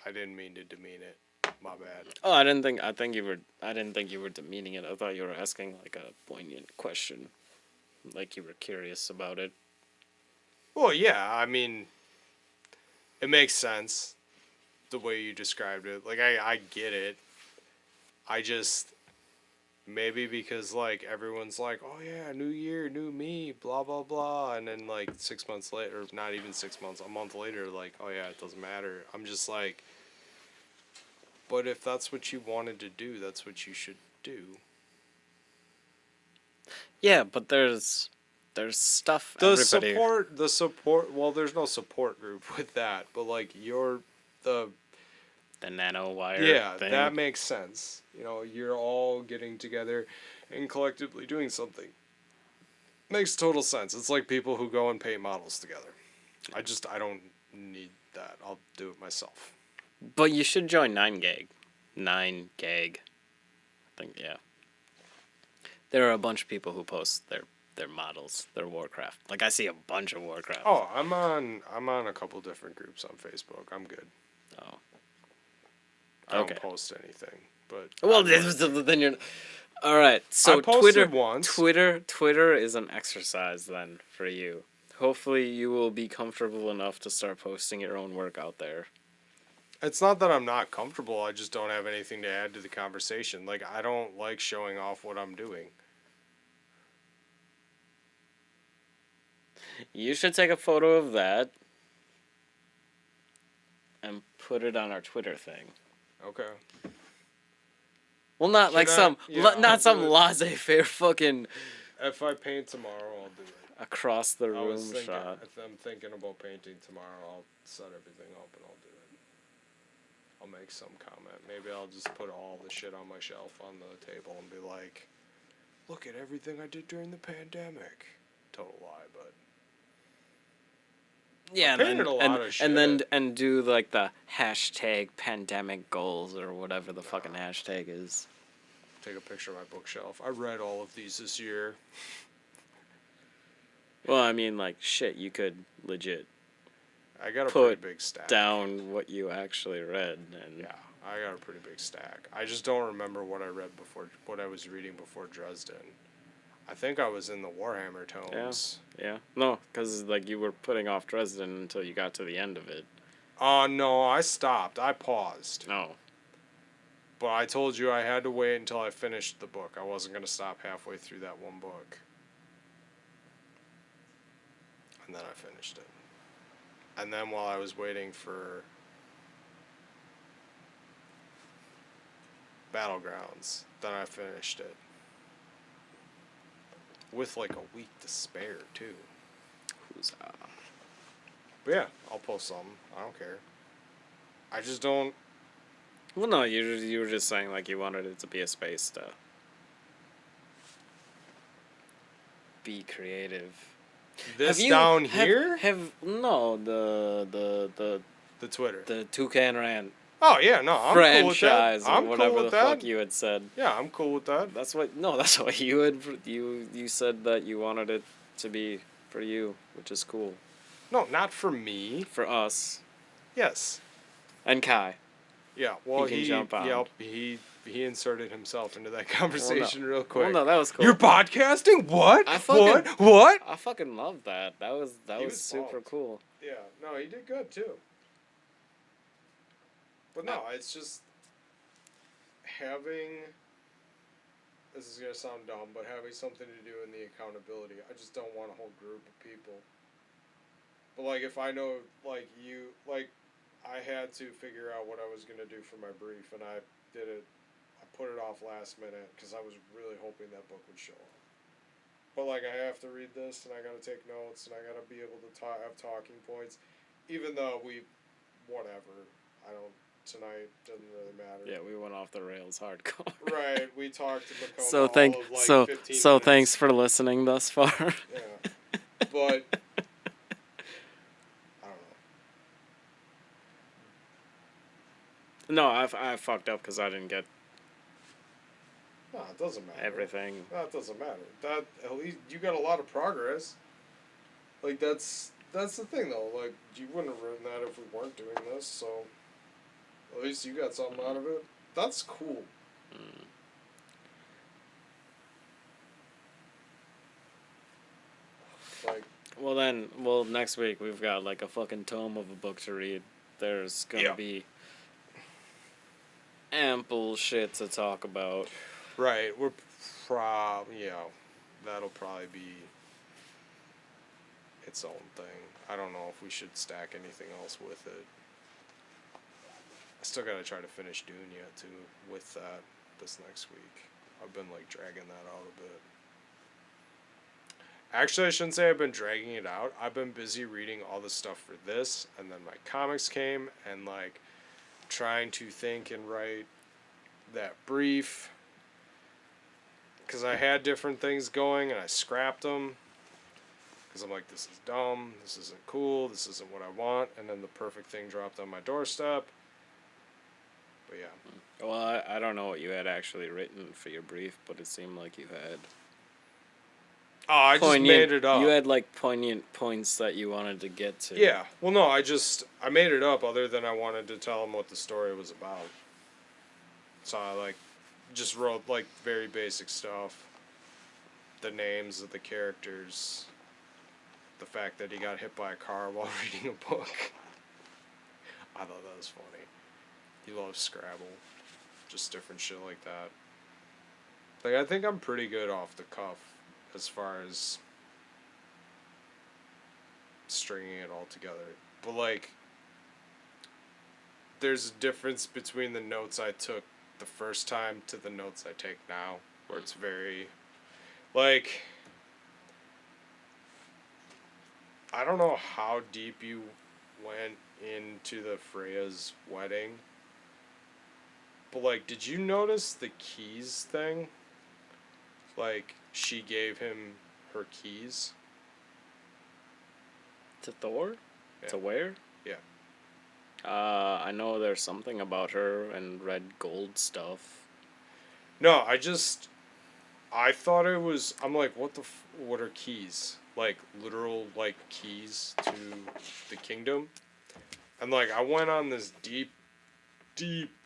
I didn't mean to demean it. My bad. Oh, I didn't think you were demeaning it. I thought you were asking like a poignant question. Like you were curious about it. Well, yeah. I mean, it makes sense the way you described it. Like I get it. I just maybe because like everyone's like, oh yeah, new year, new me, blah blah blah, and then like 6 months later, or not even 6 months, a month later, like, oh yeah, it doesn't matter. I'm just like, but if that's what you wanted to do, that's what you should do. Yeah, but there's stuff everybody. The support. Well, there's no support group with that, but like the The nano wire. yeah, thing. that makes sense. You know, you're all getting together and collectively doing something. Makes total sense. It's like people who go and paint models together. I don't need that. I'll do it myself. But you should join 9gag. 9gag. I think yeah. There are a bunch of people who post their models, their Warcraft. Like I see a bunch of Warcraft. Oh, I'm on a couple different groups on Facebook. I'm good. Oh. I Okay. don't post anything, but Well, then you're. All right. So I posted Twitter. once. Twitter is an exercise then for you. Hopefully, you will be comfortable enough to start posting your own work out there. It's not that I'm not comfortable. I just don't have anything to add to the conversation. Like I don't like showing off what I'm doing. You should take a photo of that and put it on our Twitter thing. Okay. Well, not like Should I? some, Yeah, I'll not some do it. laissez-faire fucking If I paint tomorrow, I'll do it. Across the I was room thinking, shot. if I'm thinking about painting tomorrow, I'll set everything up and I'll do it. I'll make some comment. Maybe I'll just put all the shit on my shelf on the table and be like, look at everything I did during the pandemic. Total lie, but Yeah, and painted then, a lot and, of and then shit. and do like the hashtag pandemic goals or whatever the fucking hashtag is. Take a picture of my bookshelf. I read all of these this year. Well, I mean, like, shit, you could legit I got a put pretty big stack. down what you actually read. And Yeah, I got a pretty big stack. I just don't remember what I read before, what I was reading before Dresden. I think I was in the Warhammer tomes. Yeah. No, because, like, you were putting off Dresden until you got to the end of it. No, I stopped. I paused. No. But I told you I had to wait until I finished the book. I wasn't going to stop halfway through that one book. And then I finished it. And then while I was waiting for Battlegrounds, then I finished it. With like a week to spare, too. Who's But yeah, I'll post something. I don't care. I just don't. Well, no, you were just saying, like, you wanted it to be a space to be creative. This down here? No, the Twitter. the Toucan Rant Oh yeah, no, I'm franchise cool with that. or I'm whatever cool with the that. fuck you had said. Yeah, I'm cool with that. That's what you had. You said that you wanted it to be for you, which is cool. No, not for me. For us Yes. and Kai. Yeah. Well, He can jump on. Yep. He inserted himself into that conversation real quick. Well, no, that was cool. You're podcasting? What? I fucking- What? I fucking love that. That was was super pumped. cool. Yeah. No, he did good too. But no, it's just having. This is gonna sound dumb, but having something to do in the accountability. I just don't want a whole group of people. But like, if I know, like you, like, I had to figure out what I was gonna do for my brief, and I did it. I put it off last minute because I was really hoping that book would show up. But like, I have to read this, and I gotta take notes, and I gotta be able to have talking points, even though whatever. I don't. Tonight doesn't really matter. Yeah, we went off the rails hardcore. Right, we talked to Macomb So all thank of like so 15 so minutes. thanks for listening thus far. Yeah, but I don't know. No, I fucked up because I didn't get No, it doesn't matter. everything. No, it doesn't matter. That at least you got a lot of progress. Like that's the thing though. Like you wouldn't have written that if we weren't doing this. So at least you got something out of it. That's cool. Like Well, next week we've got like a fucking tome of a book to read. There's gonna Yeah. be ample shit to talk about. right, we're that'll probably be its own thing. I don't know if we should stack anything else with it. I still gotta try to finish Dune yet too with that this next week. I've been like dragging that out a bit. Actually, I shouldn't say I've been dragging it out. I've been busy reading all the stuff for this, and then my comics came, and like trying to think and write that brief. Because I had different things going, and I scrapped them. Because I'm like, this is dumb, this isn't cool, this isn't what I want, and then the perfect thing dropped on my doorstep. But yeah. Well, I don't know what you had actually written for your brief, but it seemed like you had Oh, I just made it up. You had like poignant points that you wanted to get to. Yeah. Well, no, I made it up other than I wanted to tell them what the story was about. So I like just wrote like very basic stuff. The names of the characters. The fact that he got hit by a car while reading a book. I thought that was funny. He loves Scrabble. Just different shit like that. Like, I think I'm pretty good off the cuff as far as stringing it all together. But, like, there's a difference between the notes I took the first time to the notes I take now, where it's very, like, I don't know how deep you went into the Freya's wedding, but like, did you notice the keys thing? Like, she gave him her keys. To Thor? Yeah. To where? Yeah. I know there's something about her and red gold stuff. No, I thought it was. I'm like, what are keys? Like literal like keys to the kingdom. And like, I went on this deep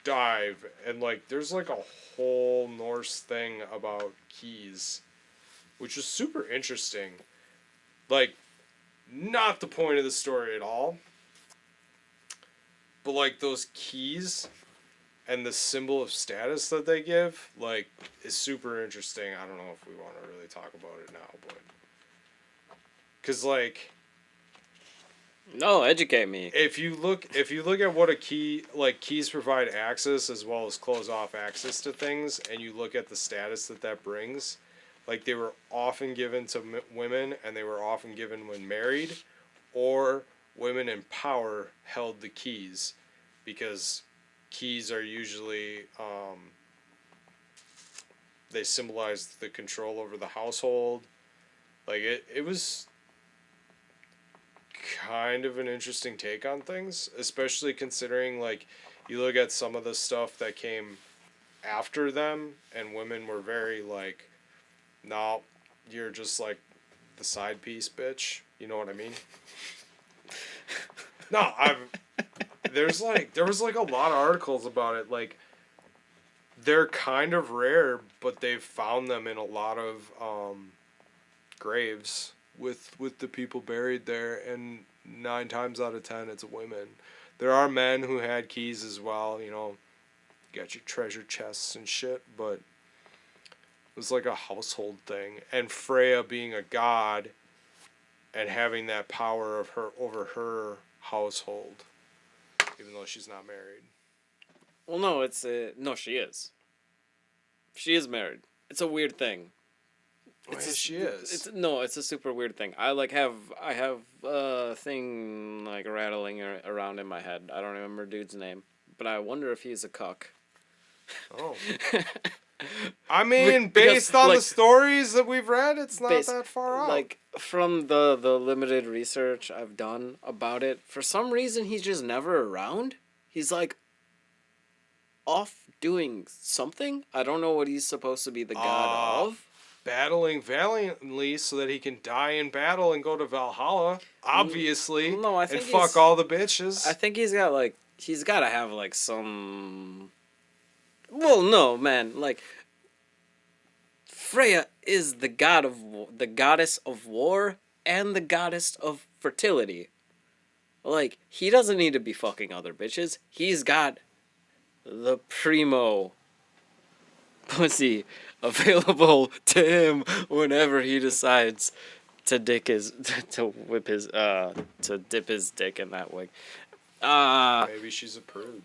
dive, and like, there's like a whole Norse thing about keys, which was super interesting. Like, not the point of the story at all, but like those keys and the symbol of status that they give, like, is super interesting. I don't know if we want to really talk about it now, but because like, No, educate me. if you look at what a key, like, keys provide access as well as close off access to things, and you look at the status that brings, like, they were often given to women, and they were often given when married, or women in power held the keys, because keys are usually they symbolize the control over the household. Like, it was kind of an interesting take on things, especially considering, like, you look at some of the stuff that came after them, and women were very like, no, you're just like the side piece, bitch. You know what I mean? No, there was like a lot of articles about it. Like, they're kind of rare, but they've found them in a lot of graves with the people buried there, and 9 times out of 10 it's women. There are men who had keys as well, you know, got your treasure chests and shit, but it was like a household thing. And Freya being a god and having that power of her over her household, even though she's not married. Well, no, no, she is. She is married. It's a weird thing. She is. It's a super weird thing. I have a thing like rattling around in my head. I don't remember dude's name, but I wonder if he's a cuck. Oh. I mean, Because, based on like, the stories that we've read, it's not bas- that far out. Like from the limited research I've done about it, for some reason he's just never around. He's like off doing something. I don't know what he's supposed to be the god of. Battling valiantly so that he can die in battle and go to Valhalla, obviously, No, I and think fuck all the bitches. I think he's got to have like some. Well, no, man. Like Freya is the the goddess of war and the goddess of fertility. Like, he doesn't need to be fucking other bitches. He's got the primo pussy available to him whenever he decides to to dip his dick in that wig. Maybe she's a prude.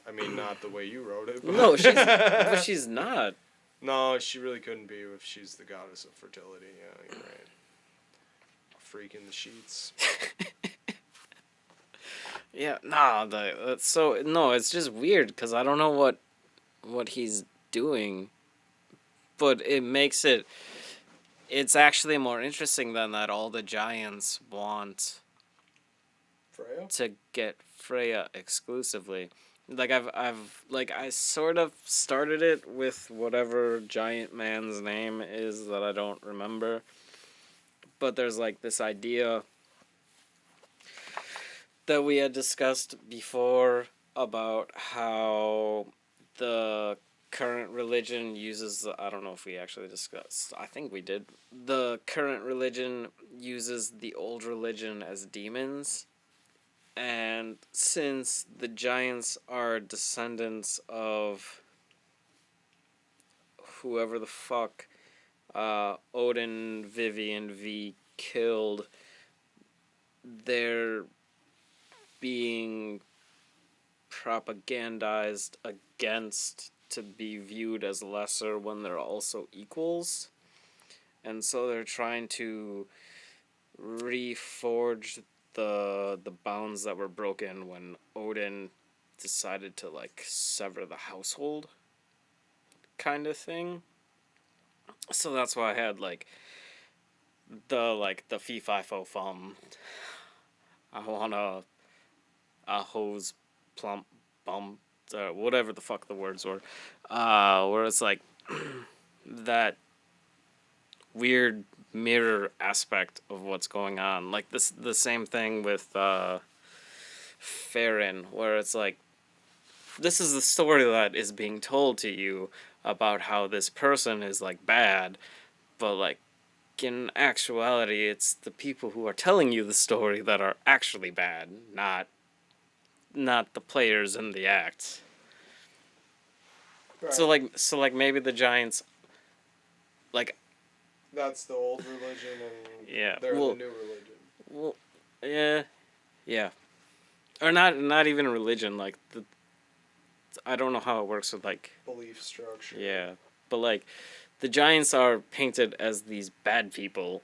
I mean, not the way you wrote it. But No, but she's not. No, she really couldn't be if she's the goddess of fertility. Yeah, you're right. A freak in the sheets. Yeah, nah, it's just weird because I don't know what he's doing, but it's actually more interesting than that all the giants want Freya? to get Freya exclusively. Like I sort of started it with whatever giant man's name is that I don't remember. But there's like this idea that we had discussed before about how the current religion uses I don't know if we actually discussed. I think we did. The current religion uses the old religion as demons. And since the giants are descendants of whoever the fuck Odin Vivian V killed, they're being propagandized against to be viewed as lesser when they're also equals. And so they're trying to reforged the bounds that were broken when Odin decided to like sever the household kind of thing. So that's why I had the fee fi fo fum. I want a hose plump bum whatever the fuck the words were. Where it's like that weird mirror aspect of what's going on. Like this the same thing with Farron, where it's like this is the story that is being told to you about how this person is like bad, but like in actuality it's the people who are telling you the story that are actually bad, not the players in the act. Right. So like maybe the Giants like That's the old religion, and yeah, they're well, the new religion. well yeah. Or not even religion, like the I don't know how it works with like Belief structure. yeah, but like the Giants are painted as these bad people,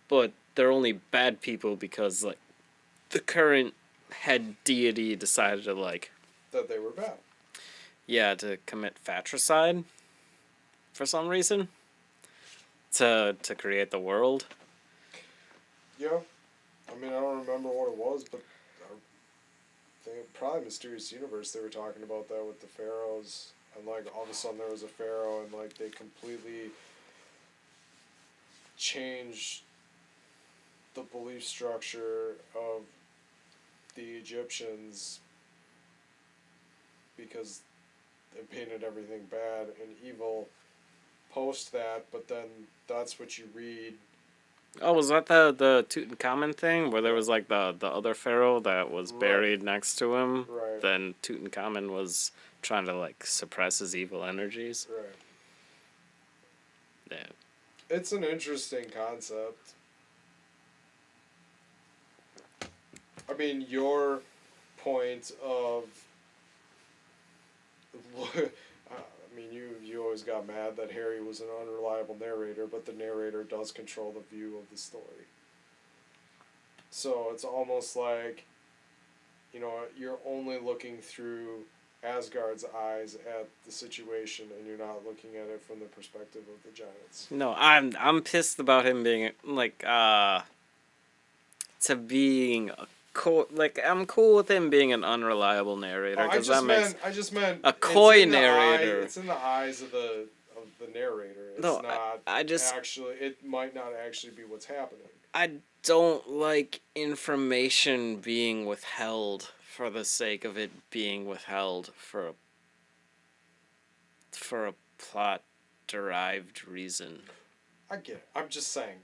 but they're only bad people because like the current head deity decided to like That they were bad. yeah to commit fratricide for some reason to create the world. Yeah. I mean, I don't remember what it was, but I think probably Mysterious Universe, they were talking about that with the pharaohs. And, like, all of a sudden there was a pharaoh, and, like, they completely changed the belief structure of the Egyptians because they painted everything bad and evil post that, but then that's what you read. Oh, was that the Tutankhamun thing where there was like the other pharaoh that was Right. buried next to him? Right. Then Tutankhamun was trying to like suppress his evil energies. Right. Yeah. It's an interesting concept. I mean, your point of. I mean, you always got mad that Harry was an unreliable narrator, but the narrator does control the view of the story. So it's almost like, you're only looking through Asgard's eyes at the situation, and you're not looking at it from the perspective of the Giants. No, I'm pissed about him being like to being a like I'm cool with him being an unreliable narrator because that makes I just meant a coy it's in narrator. It's in the eyes of the narrator. It's No, not I just actually. It might not actually be what's happening. I don't like information being withheld for the sake of it being withheld for a plot derived reason. I get it. I'm just saying,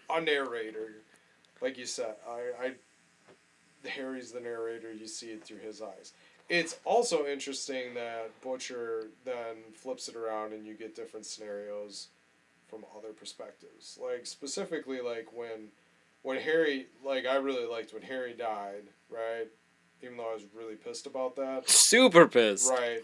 a narrator, like you said, Harry's the narrator. You see it through his eyes. It's also interesting that Butcher then flips it around and you get different scenarios from other perspectives. Like specifically, like when Harry, like I really liked when Harry died, right? Even though I was really pissed about that. Super pissed. Right.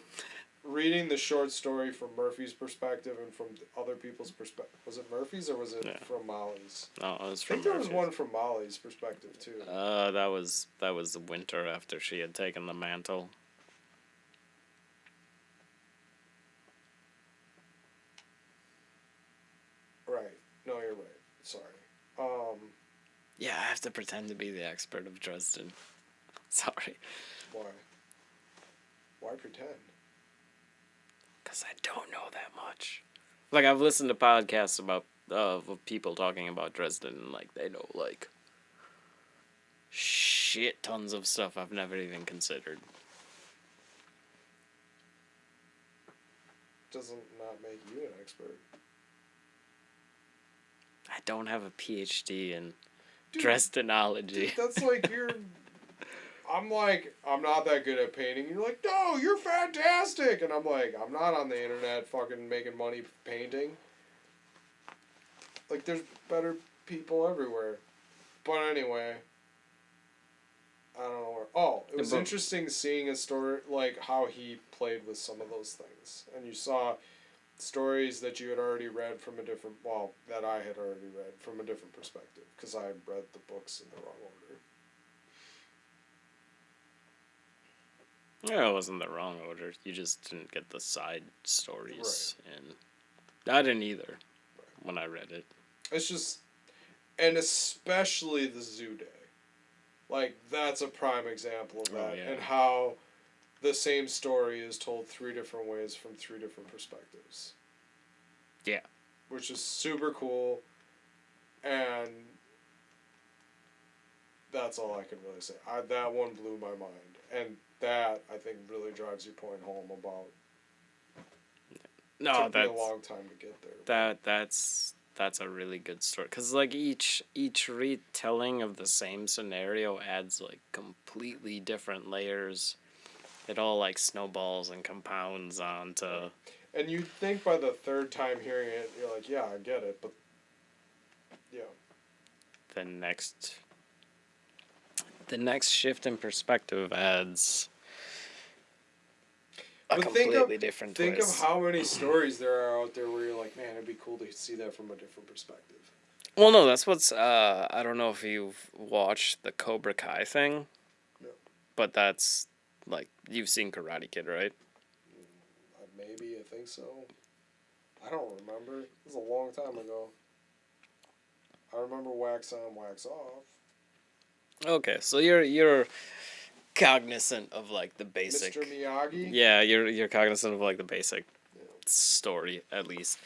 Reading the short story from Murphy's perspective and from other people's perspective. Was it Murphy's or was it from Molly's? No, it was I from think there was Murphy's. one from Molly's perspective too. That was the winter after she had taken the mantle. Right. No, you're right. Sorry. Yeah, I have to pretend to be the expert of Dresden. Sorry. Why? Why pretend? Because I don't know that much. Like, I've listened to podcasts about of people talking about Dresden, and, like, they know, like, shit tons of stuff I've never even considered. Doesn't not make you an expert. I don't have a PhD in Dude, Dresdenology. Dude, that's like you're... I'm not that good at painting. You're like, no, you're fantastic. And I'm like, I'm not on the internet fucking making money painting. Like, there's better people everywhere. But anyway, I don't know where. Oh, it was interesting seeing a story, like, how he played with some of those things. And you saw stories that you had already read from a different, well, that I had already read from a different perspective, because I read the books in the wrong order. Yeah, it wasn't the wrong order. You just didn't get the side stories. And I didn't either when I read it. It's just, and especially the Zoo Day. Like, that's a prime example of that. Oh, yeah. And how the same story is told 3 different ways from 3 different perspectives. Yeah. Which is super cool. And that's all I can really say. That one blew my mind. And that, I think, really drives your point home about No, took me a long time to get there. That's a really good story, because like each retelling of the same scenario adds like completely different layers. It all like snowballs and compounds onto. And you'd think by the 3rd time hearing it, you're like, yeah, I get it, but yeah. The next shift in perspective adds a completely different twist. Think of how many stories there are out there where you're like, man, it'd be cool to see that from a different perspective. Well, no, that's what's, I don't know if you've watched the Cobra Kai thing. No. But that's, like, you've seen Karate Kid, right? Maybe, I think so. I don't remember. It was a long time ago. I remember wax on, wax off. Okay, so you're cognizant of, like, the basic... Mr. Miyagi? Yeah, you're cognizant of, like, the basic story, at least.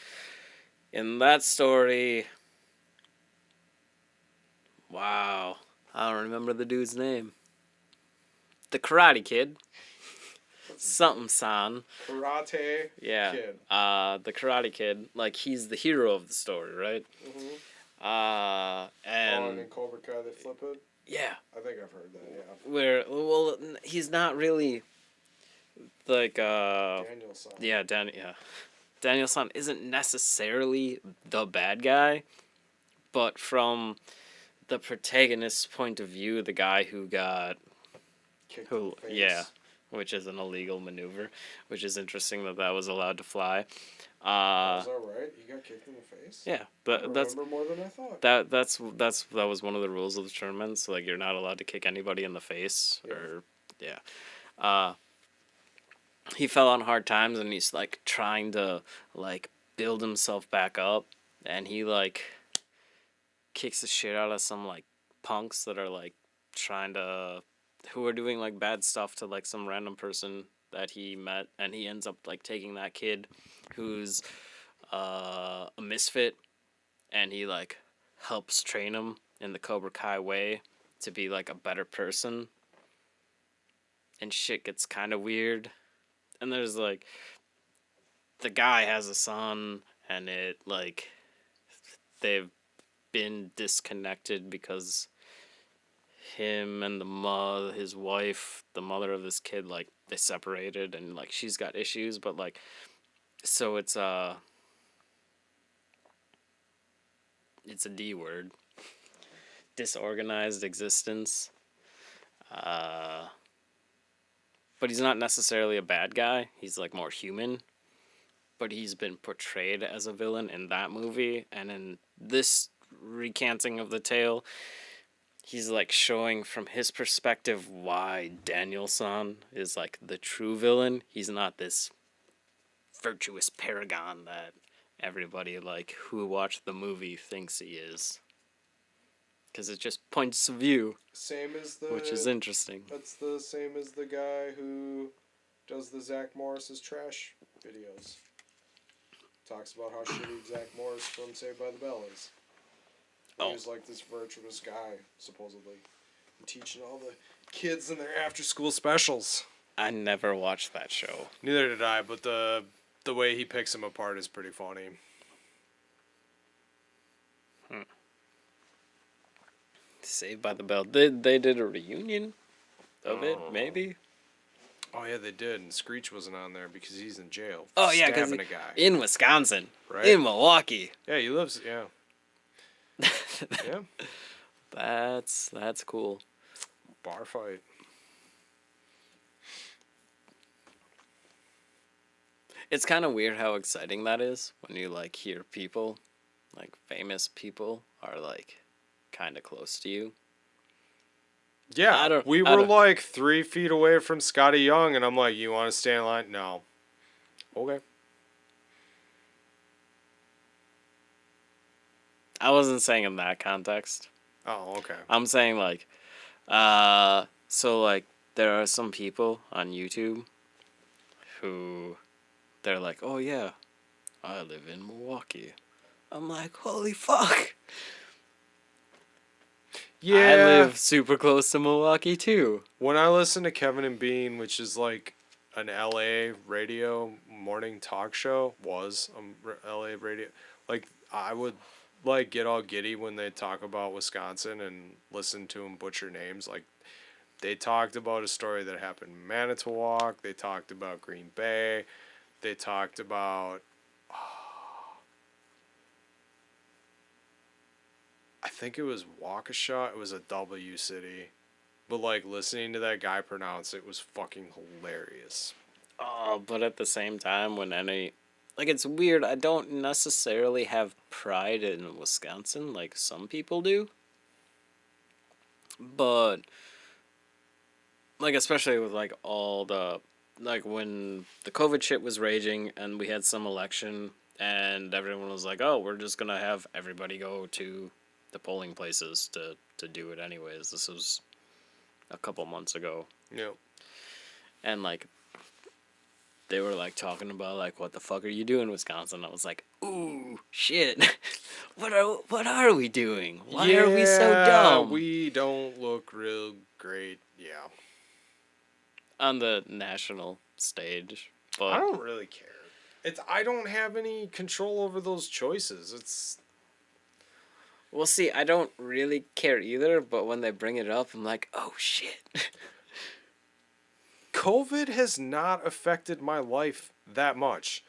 In that story... Wow. I don't remember the dude's name. The Karate Kid. Something san. Karate Kid. The Karate Kid. Like, he's the hero of the story, right? Mm-hmm. And in Cobra Kai they flip it? Yeah. I think I've heard that, yeah. Well, he's not really, like, Daniel-san. Yeah, Daniel-san isn't necessarily the bad guy, but from the protagonist's point of view, the guy who got... Kicked in the face. Yeah, which is an illegal maneuver, which is interesting that was allowed to fly. Is that right? He got kicked in the face? Yeah, Remember more than I thought. that was one of the rules of the tournament. So like, you're not allowed to kick anybody in the face, he fell on hard times, and he's like trying to like build himself back up, and he like kicks the shit out of some like punks that are like who are doing like bad stuff to like some random person that he met, and he ends up like taking that kid who's a misfit, and he like helps train him in the Cobra Kai way to be like a better person, and shit gets kind of weird. And there's like, the guy has a son, and it like they've been disconnected because him and his wife, the mother of this kid, like they separated, and like she's got issues, but like, so it's a D word, disorganized existence. But he's not necessarily a bad guy. He's like more human. But he's been portrayed as a villain in that movie, and in this recanting of the tale, he's like showing from his perspective why Daniel-san is like the true villain. He's not this virtuous paragon that everybody like who watched the movie thinks he is. Because it just points of view. Which is interesting. That's the same as the guy who does the Zach Morris's trash videos. Talks about how shitty Zach Morris from Saved by the Bell is. He was like this virtuous guy, supposedly. Teaching all the kids in their after-school specials. I never watched that show. Neither did I, but the way he picks them apart is pretty funny. Saved by the Bell. They did a reunion of it, maybe? Oh, yeah, they did. And Screech wasn't on there because he's in jail. Oh, yeah, because stabbing a guy. In Wisconsin. Right? In Milwaukee. Yeah, he lives, yeah. Yeah. That's cool. Bar fight. It's kind of weird how exciting that is when you like hear people, like famous people, are like kind of close to you. Yeah, we I were don't. like 3 feet away from Scotty Young, and I'm like, "You want to stay in line?" No. Okay. I wasn't saying in that context. Oh, okay. I'm saying like, so like there are some people on YouTube who they're like, oh yeah, I live in Milwaukee. I'm like, holy fuck. Yeah. I live super close to Milwaukee too. When I listen to Kevin and Bean, which is like an LA radio morning talk show, was LA radio, like I would like get all giddy when they talk about Wisconsin and listen to them butcher names. Like they talked about a story that happened in Manitowoc. They talked about Green Bay. They talked about I think it was Waukesha. It was a W city. But like listening to that guy pronounce it was fucking hilarious. Oh, but at the same time, like it's weird. I don't necessarily have pride in Wisconsin like some people do. But like especially with like all the like when the COVID shit was raging and we had some election and everyone was like, "Oh, we're just gonna have everybody go to the polling places to do it anyways." This was a couple months ago, Yep. and like they were like talking about like, "What the fuck are you doing, Wisconsin?" I was like, "Ooh, shit, what are we doing? Why are we so dumb?" We don't look real great. Yeah. On the national stage, but I don't really care. I don't have any control over those choices. It's we'll see. I don't really care either, but when they bring it up, I'm like, oh shit. COVID has not affected my life that much.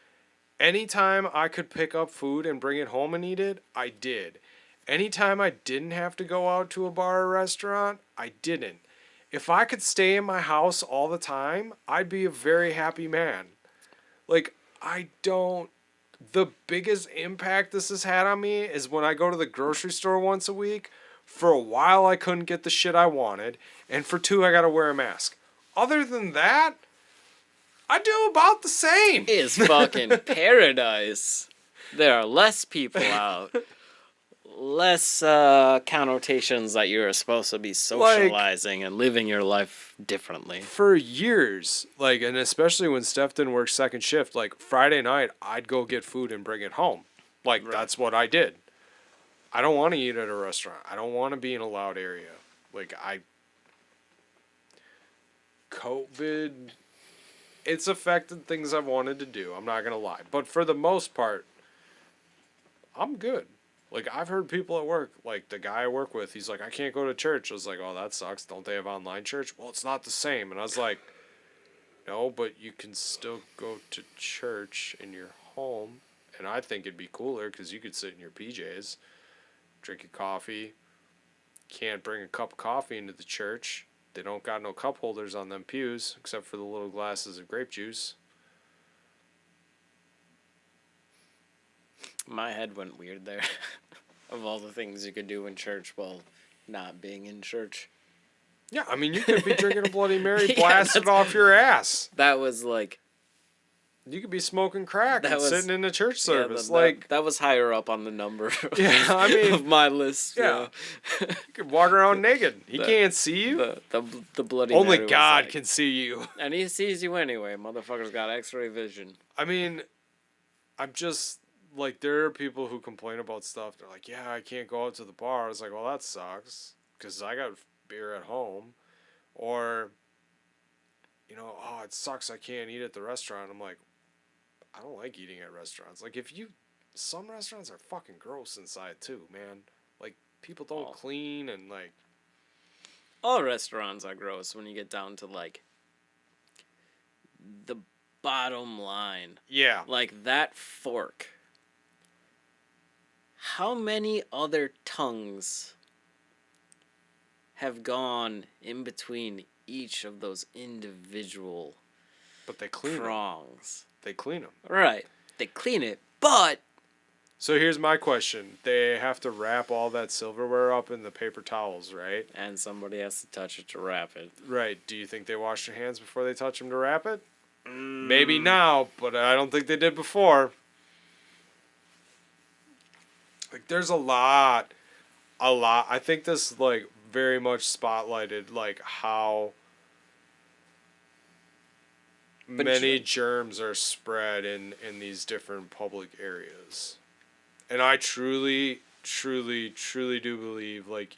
Anytime I could pick up food and bring it home and eat it, I did. Anytime I didn't have to go out to a bar or restaurant, I didn't. If I could stay in my house all the time, I'd be a very happy man. Like, I don't. The biggest impact this has had on me is when I go to the grocery store once a week. For a while, I couldn't get the shit I wanted, and for two, I gotta wear a mask. Other than that, I do about the same. It's fucking paradise. There are less people out. Less connotations that you're supposed to be socializing and living your life differently. For years, like, and especially when Steph didn't work second shift, like Friday night, I'd go get food and bring it home. Like, Right. that's what I did. I don't want to eat at a restaurant. I don't want to be in a loud area. Like, COVID, it's affected things I've wanted to do. I'm not going to lie. But for the most part, I'm good. Like, I've heard people at work, like the guy I work with, he's like, I can't go to church. I was like, oh, that sucks. Don't they have online church? Well, it's not the same. And I was like, no, but you can still go to church in your home. And I think it'd be cooler because you could sit in your PJs, drink your coffee. Can't bring a cup of coffee into the church. They don't got no cup holders on them pews except for the little glasses of grape juice. My head went weird there. Of all the things you could do in church while not being in church. Yeah, I mean, you could be drinking a Bloody Mary, Yeah, blasted that's- off your ass. That was like You could be smoking crack That and was- sitting in a church yeah, service. that was higher up on the number. Yeah, I mean, of my list. yeah. You could walk around naked. He The- can't see you. The bloody Only Mary was God like- can see you. And he sees you anyway. Motherfucker's got X-ray vision. I mean, I'm just like, there are people who complain about stuff. They're like, yeah, I can't go out to the bar. I was like, well, that sucks because I got beer at home. Or, you know, oh, it sucks I can't eat at the restaurant. I'm like, I don't like eating at restaurants. Like, some restaurants are fucking gross inside too, man. Like, people don't Oh. clean and like, All restaurants are gross when you get down to like the bottom line. yeah. Like that fork. How many other tongues have gone in between each of those individual But they clean them. prongs. They clean them. Right. They clean it, but So here's my question. They have to wrap all that silverware up in the paper towels, right? and somebody has to touch it to wrap it. Right. Do you think they wash their hands before they touch them to wrap it? Maybe now, but I don't think they did before. Like, there's a lot. I think this, like, very much spotlighted, like, how many germs are spread in these different public areas. And I truly, truly, truly do believe, like,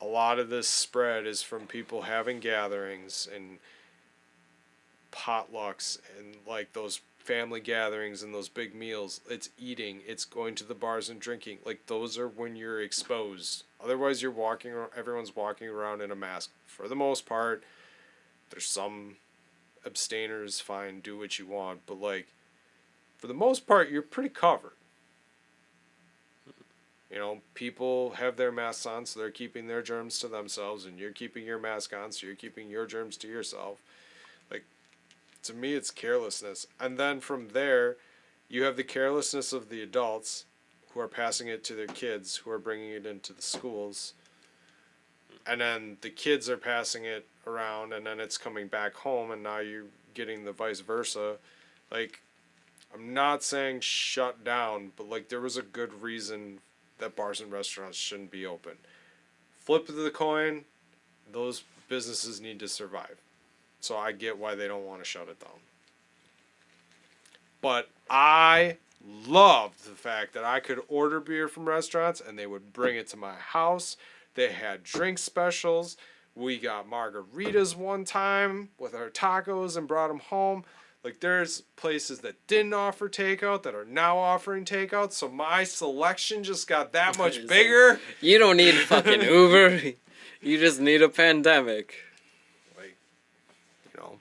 a lot of this spread is from people having gatherings and potlucks and, like, those family gatherings and those big meals. It's eating, it's going to the bars and drinking. Like, those are when you're exposed. Otherwise, everyone's walking around in a mask. For the most part, there's some abstainers, fine, do what you want. But, like, for the most part, you're pretty covered. You know, people have their masks on, so they're keeping their germs to themselves, and you're keeping your mask on, so you're keeping your germs to yourself. Like, to me, it's carelessness. And then from there, you have the carelessness of the adults who are passing it to their kids, who are bringing it into the schools. And then the kids are passing it around, and then it's coming back home, and now you're getting the vice versa. Like, I'm not saying shut down, but, like, there was a good reason that bars and restaurants shouldn't be open. Flip of the coin, those businesses need to survive. So I get why they don't want to shut it down. But I loved the fact that I could order beer from restaurants and they would bring it to my house. They had drink specials. We got margaritas one time with our tacos and brought them home. Like, there's places that didn't offer takeout that are now offering takeout. So my selection just got that much bigger. You don't need fucking Uber. You just need a pandemic. Like, you know,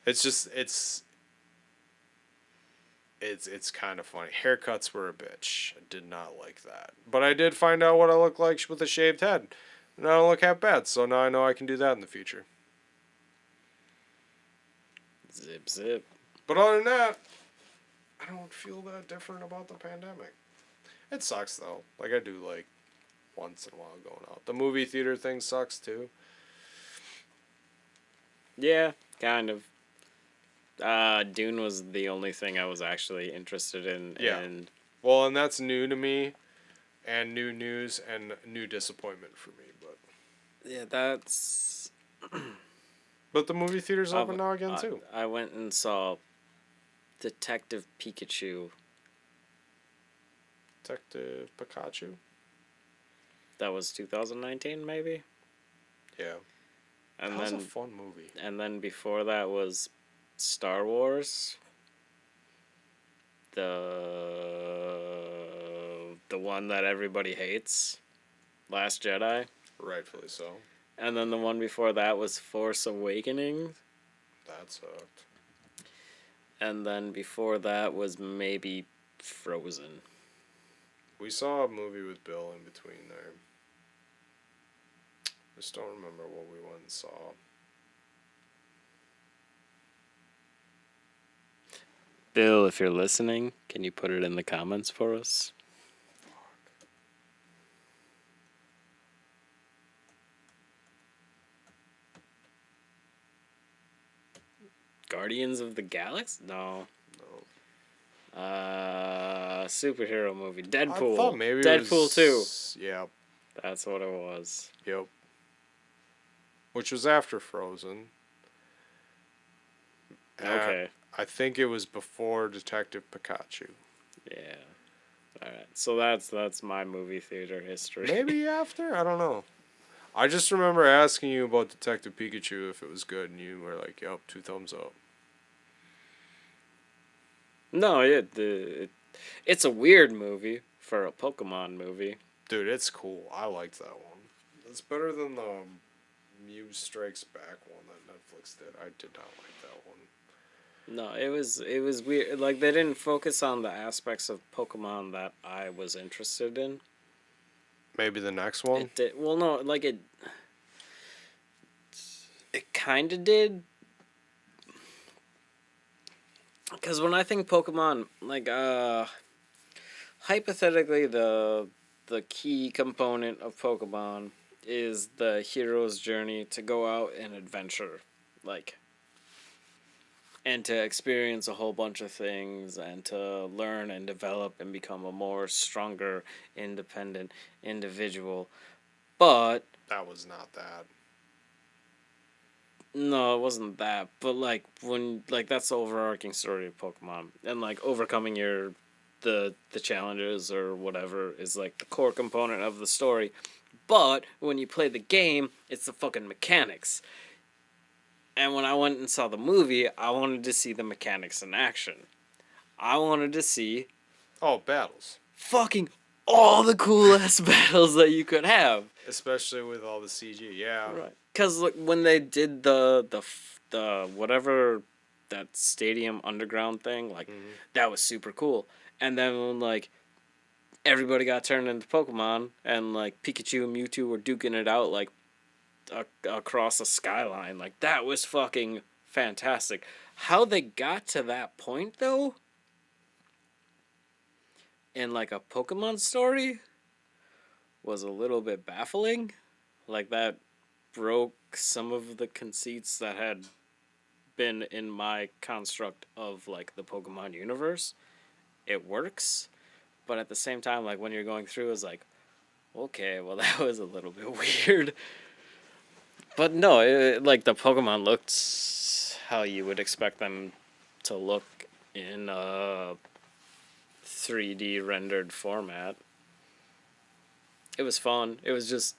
it's just, it's kind of funny. Haircuts were a bitch. I did not like that. But I did find out what I look like with a shaved head. And I don't look half bad. So now I know I can do that in the future. Zip, zip. But other than that, I don't feel that different about the pandemic. It sucks, though. Like, I do, like, once in a while going out. The movie theater thing sucks, too. Yeah, kind of. Dune was the only thing I was actually interested in. Yeah. And Well, and that's new to me, and new news, and new disappointment for me. But yeah, that's... But the movie theater's open now again, too. I went and saw Detective Pikachu. Detective Pikachu? That was 2019, maybe? Yeah. And That was then, a fun movie. and then before that was Star Wars. The one that everybody hates. Last Jedi. Rightfully so. And then the one before that was Force Awakens. That sucked. And then before that was maybe Frozen. We saw a movie with Bill in between there. I just don't remember what we went and saw. Bill, if you're listening, can you put it in the comments for us? Guardians of the Galaxy? No. No. Superhero movie. Deadpool. I thought maybe Deadpool 2. Yeah. That's what it was. Yep. Which was after Frozen. Okay. I think it was before Detective Pikachu. Yeah. Alright. So that's my movie theater history. Maybe after? I don't know. I just remember asking you about Detective Pikachu if it was good, and you were like, yep, 2 thumbs up. No, it's a weird movie for a Pokemon movie. Dude, it's cool. I liked that one. It's better than the Mew Strikes Back one that Netflix did. I did not like that one. No, it was weird. Like, they didn't focus on the aspects of Pokemon that I was interested in. Maybe the next one? It did. Well, no, like it kind of did. Because when I think Pokemon, like, hypothetically, the key component of Pokemon is the hero's journey to go out and adventure, like, and to experience a whole bunch of things and to learn and develop and become a more stronger, independent individual. But That was not that. no, it wasn't that. But like when like that's the overarching story of Pokemon, and like overcoming the challenges or whatever is like the core component of the story. But when you play the game, it's the fucking mechanics. And when I went and saw the movie, I wanted to see the mechanics in action. I wanted to see Oh, battles. fucking all the cool ass battles that you could have. Especially with all the CG. Yeah. Right. Because like, when they did the whatever that stadium underground thing, like that was super cool. And then when like everybody got turned into Pokemon and like Pikachu and Mewtwo were duking it out like across a skyline, like that was fucking fantastic. How they got to that point though, in like a Pokemon story, was a little bit baffling. Like that broke some of the conceits that had been in my construct of like the Pokemon universe. It works, but at the same time, like when you're going through, it's like, okay, well that was a little bit weird. But no, like the Pokemon looked how you would expect them to look in a 3D rendered format. It was fun. It was just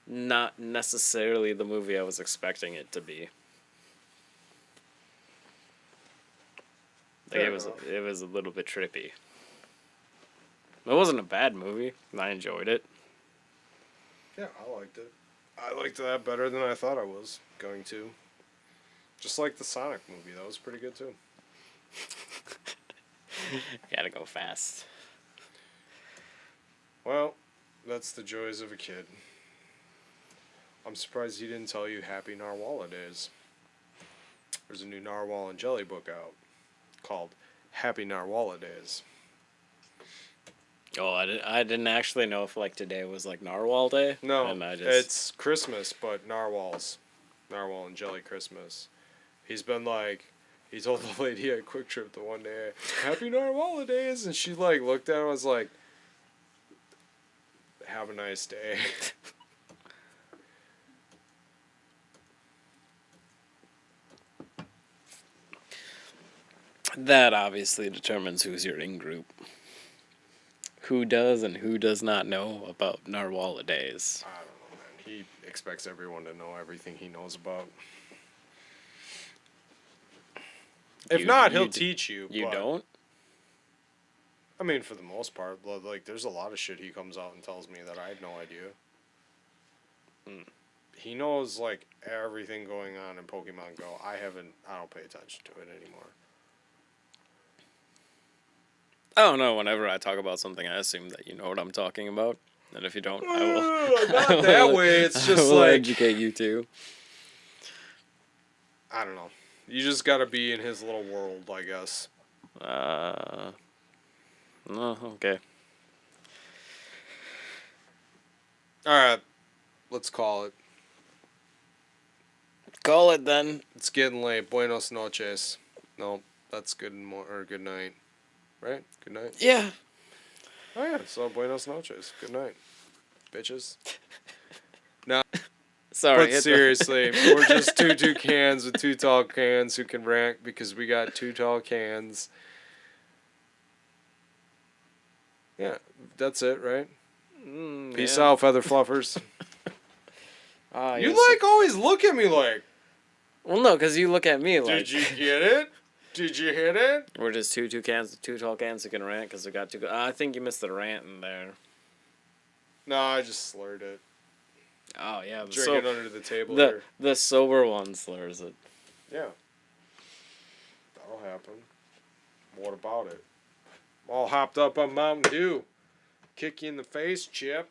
not necessarily the movie I was expecting it to be. Like Fair it was a little bit trippy. It wasn't a bad movie. I enjoyed it. Yeah, I liked it. I liked that better than I thought I was going to. Just like the Sonic movie, that was pretty good too. Gotta go fast. Well, that's the joys of a kid. I'm surprised he didn't tell you Happy Narwhal Days. There's a new Narwhal and Jelly book out called Happy Narwhal Days. Oh, I didn't actually know if like today was like Narwhal Day. No, and I just... it's Christmas, but narwhals. Narwhal and Jelly Christmas. He's been like, he told the lady at Quick Trip the one day, Happy Narwhal Days, and she like looked at him and was like, have a nice day. That obviously determines who's your in-group. Who does and who does not know about Narwhal Days. I don't know, man. He expects everyone to know everything he knows about. If not, he'll teach you. You but, don't? I mean, for the most part, like, there's a lot of shit he comes out and tells me that I had no idea. He knows, like, everything going on in Pokemon Go. I don't pay attention to it anymore. I don't know. Whenever I talk about something, I assume that you know what I'm talking about. And if you don't, I will. Not that way. It's just I will like, educate you too. I don't know. You just gotta be in his little world, I guess. No, okay. Alright. Let's call it. Call it then. It's getting late. Buenos noches. No, that's good or good night. Right? Good night? Yeah. Oh yeah, so buenos noches. Good night. Bitches. No. Sorry. But seriously, we're just two cans with two tall cans who can rant because we got two tall cans. Yeah, that's it, right? Peace out, feather fluffers. You like always look at me like. Well, no, because you look at me like. Did you get it? Did you hit it? We're just two tall cans who can rant because we got two. I think you missed the rant in there. No, I just slurred it. Oh yeah, Drinking under the table here. The sober one slurs it. Yeah. That'll happen. What about it? I'm all hopped up on Mountain Dew. Kick you in the face, Chip.